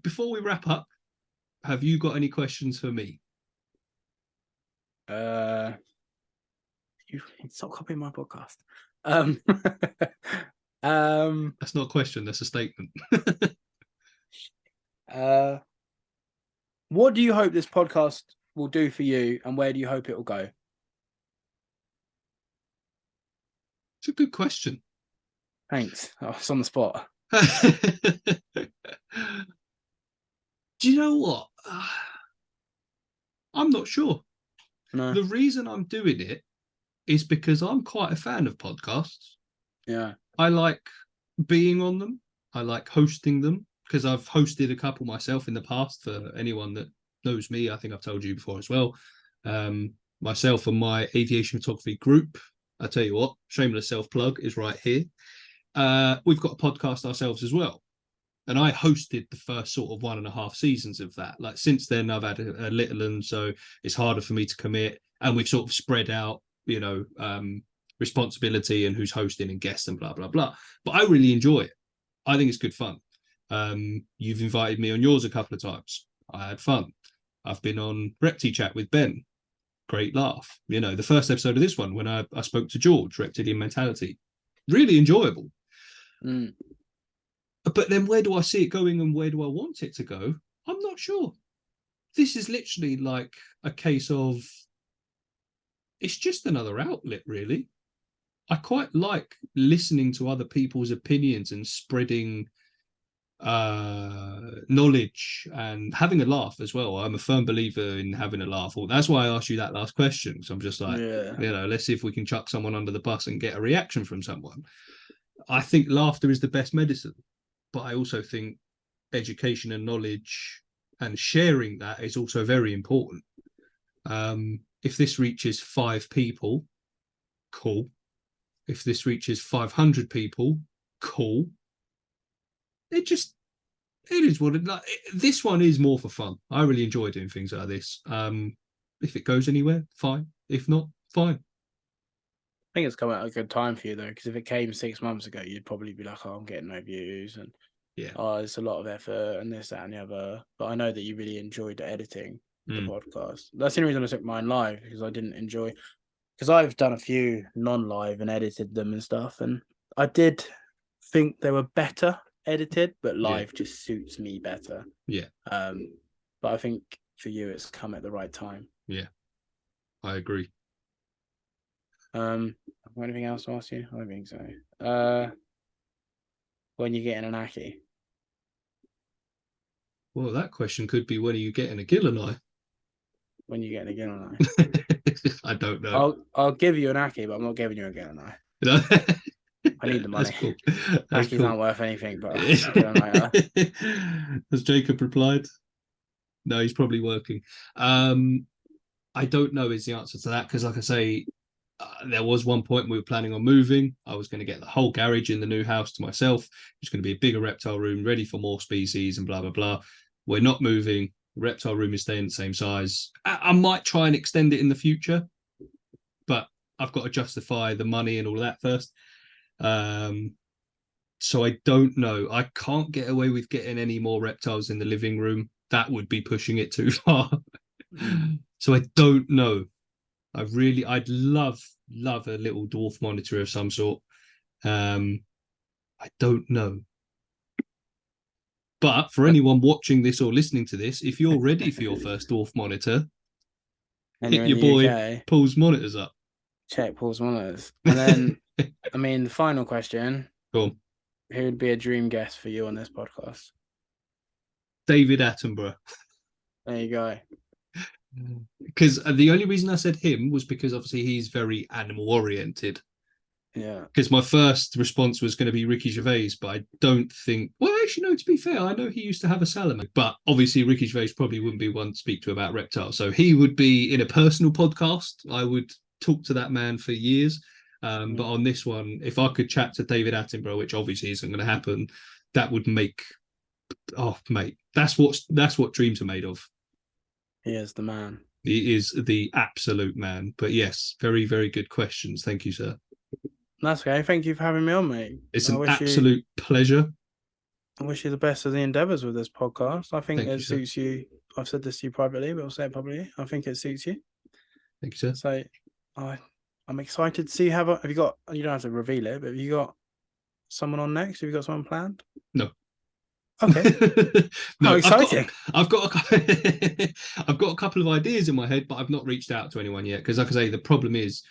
Speaker 1: Before we wrap up, have you got any questions for me?
Speaker 2: Stop copying my podcast.
Speaker 1: That's not a question. That's a statement.
Speaker 2: What do you hope this podcast will do for you, and where do you hope it will go?
Speaker 1: It's a good question.
Speaker 2: Thanks. Oh, it's on the spot.
Speaker 1: Do you know what? I'm not sure.
Speaker 2: No.
Speaker 1: The reason I'm doing it is because I'm quite a fan of podcasts.
Speaker 2: Yeah.
Speaker 1: I like being on them. I like hosting them because I've hosted a couple myself in the past. For anyone that knows me, I think I've told you before as well. Myself and my aviation photography group, I tell you what, shameless self-plug is right here. We've got a podcast ourselves as well. And I hosted the first sort of 1.5 seasons of that. Like since then, I've had a little, and so it's harder for me to commit. And we've sort of spread out, responsibility and who's hosting and guests and blah, blah, blah. But I really enjoy it. I think it's good fun. You've invited me on yours a couple of times. I had fun. I've been on Repti Chat with Ben. Great laugh. The first episode of this one when I spoke to George, Reptilian Mentality. Really enjoyable.
Speaker 2: Mm.
Speaker 1: But then where do I see it going and where do I want it to go? I'm not sure. This is literally like a case of it's just another outlet, really. I quite like listening to other people's opinions and spreading knowledge and having a laugh as well. I'm a firm believer in having a laugh. That's why I asked you that last question. So I'm just like, let's see if we can chuck someone under the bus and get a reaction from someone. I think laughter is the best medicine. But I also think education and knowledge and sharing that is also very important. If this reaches 5 people, cool. If this reaches 500 people, cool. It is what it like. This one is more for fun. I really enjoy doing things like this. If it goes anywhere, fine. If not, fine.
Speaker 2: I think it's come at a good time for you though, because if it came 6 months ago, you'd probably be like, "Oh, I'm getting no views," and "Oh, it's a lot of effort," and this, that, and the other. But I know that you really enjoyed editing the podcast. That's the only reason I took mine live, because I didn't enjoy. Because I've done a few non-live and edited them and stuff, and I did think they were better edited, but live just suits me better.
Speaker 1: Yeah.
Speaker 2: But I think for you, it's come at the right time.
Speaker 1: Yeah, I agree.
Speaker 2: Anything else to ask you? I don't think so. When you getting an Aki?
Speaker 1: Well, that question could be, when are you getting a Gilleneye?
Speaker 2: When you getting a Gilleneye?
Speaker 1: I don't know.
Speaker 2: I'll give you an Aki, but I'm not giving you a Gilleneye.
Speaker 1: No?
Speaker 2: I need the money.
Speaker 1: That's cool.
Speaker 2: Akis aren't worth anything, but
Speaker 1: Has Jacob replied? No, he's probably working. I don't know is the answer to that, because like I say, there was one point we were planning on moving. I was going to get the whole garage in the new house to myself. It's going to be a bigger reptile room, ready for more species and blah, blah, blah. We're not moving. The reptile room is staying the same size. I might try and extend it in the future, but I've got to justify the money and all of that first. So I don't know. I can't get away with getting any more reptiles in the living room. That would be pushing it too far. So I don't know. I'd love a little dwarf monitor of some sort. I don't know. But for anyone watching this or listening to this, if you're ready for your first dwarf monitor, hit your boy
Speaker 2: UK,
Speaker 1: Paul's monitors up.
Speaker 2: Check Paul's monitors. And then, I mean, the final question.
Speaker 1: Go on.
Speaker 2: Who would be a dream guest for you on this podcast?
Speaker 1: David Attenborough.
Speaker 2: There you go.
Speaker 1: Because the only reason I said him was because obviously he's very animal oriented.
Speaker 2: Yeah.
Speaker 1: Because my first response was going to be Ricky Gervais, but I don't think. Well, actually, no. To be fair, I know he used to have a salamander, but obviously Ricky Gervais probably wouldn't be one to speak to about reptiles. So he would be in a personal podcast. I would talk to that man for years. But on this one, if I could chat to David Attenborough, which obviously isn't going to happen, that would make. Oh, mate, that's what dreams are made of.
Speaker 2: He is the man.
Speaker 1: He is the absolute man. But yes, very, very good questions. Thank you, sir.
Speaker 2: That's okay. Thank you for having me on, mate.
Speaker 1: It's an absolute pleasure.
Speaker 2: I wish you the best of the endeavours with this podcast. I think
Speaker 1: Thank
Speaker 2: it
Speaker 1: you,
Speaker 2: suits you. I've said this to you privately, but I'll say it publicly. I think it suits you.
Speaker 1: Thank you, sir.
Speaker 2: So I'm excited to see have you got, you don't have to reveal it, but have you got someone on next? Have you got someone planned?
Speaker 1: No.
Speaker 2: Okay.
Speaker 1: No,
Speaker 2: how exciting.
Speaker 1: I've got a couple of ideas in my head, but I've not reached out to anyone yet. Because like I say, the problem is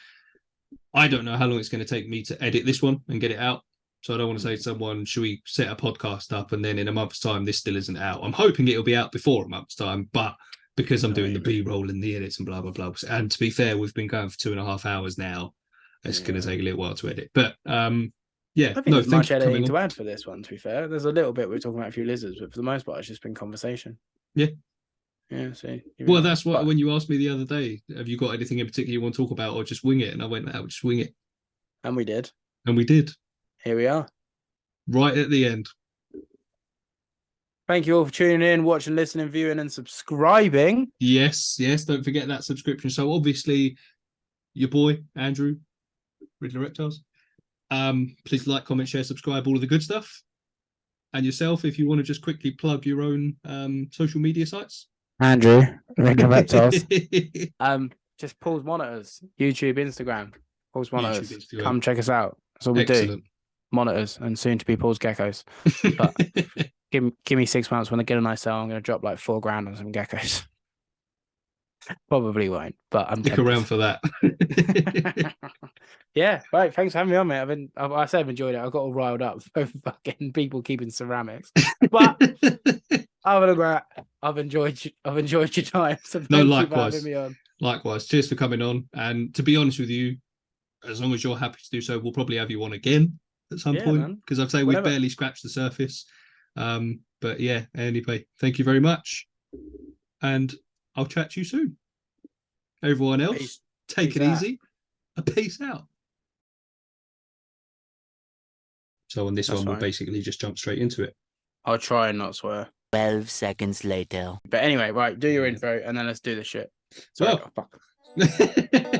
Speaker 1: I don't know how long it's going to take me to edit this one and get it out. So I don't want to say to someone, should we set a podcast up and then in a month's time this still isn't out? I'm hoping it'll be out before a month's time, but because I'm doing the B-roll and the edits and blah, blah, blah. And to be fair, we've been going for 2.5 hours now. It's going to take a little while to edit. But yeah,
Speaker 2: I think there's much editing to add for this one, to be fair. There's a little bit we're talking about a few lizards, but for the most part, it's just been conversation.
Speaker 1: Yeah.
Speaker 2: Yeah, see.
Speaker 1: Well, that's what, when you asked me the other day, have you got anything in particular you want to talk about or just wing it? And I went, no, just wing it.
Speaker 2: And we did.
Speaker 1: And we did.
Speaker 2: Here we are.
Speaker 1: Right at the end.
Speaker 2: Thank you all for tuning in, watching, listening, viewing, and subscribing.
Speaker 1: Yes. Don't forget that subscription. So obviously, your boy, Andrew, Riddler Reptiles. Please like, comment, share, subscribe, all of the good stuff. And yourself, if you want to just quickly plug your own social media sites.
Speaker 2: Andrew, Riddler Reptiles. Just Paul's Monitors, YouTube, Instagram. Paul's Monitors. YouTube, Instagram. Come check us out. That's all we do. Monitors and soon to be Paul's geckos. But give me 6 months when I get a nice sale. I'm going to drop like $4,000 on some geckos. Probably won't, but I'm
Speaker 1: stick around for that.
Speaker 2: Yeah, right. Thanks for having me on, mate. I said I've enjoyed it. I got all riled up for fucking people keeping ceramics, but other than that, I've enjoyed your time. So
Speaker 1: no, likewise. For having me on. Likewise. Cheers for coming on. And to be honest with you, as long as you're happy to do so, we'll probably have you on again at some point, because I'd say we've barely scratched the surface. But yeah, anyway, thank you very much. And I'll chat to you soon. Everyone else,
Speaker 2: Peace.
Speaker 1: take
Speaker 2: Peace
Speaker 1: it
Speaker 2: out.
Speaker 1: easy. A peace out. So on this
Speaker 2: That's
Speaker 1: one, we'll
Speaker 2: fine.
Speaker 1: basically just jump straight into it.
Speaker 2: I'll try and not swear.
Speaker 4: 12 seconds later.
Speaker 2: But anyway, right, do your intro and then let's do the shit. Sorry,
Speaker 1: Well.
Speaker 2: oh, fuck.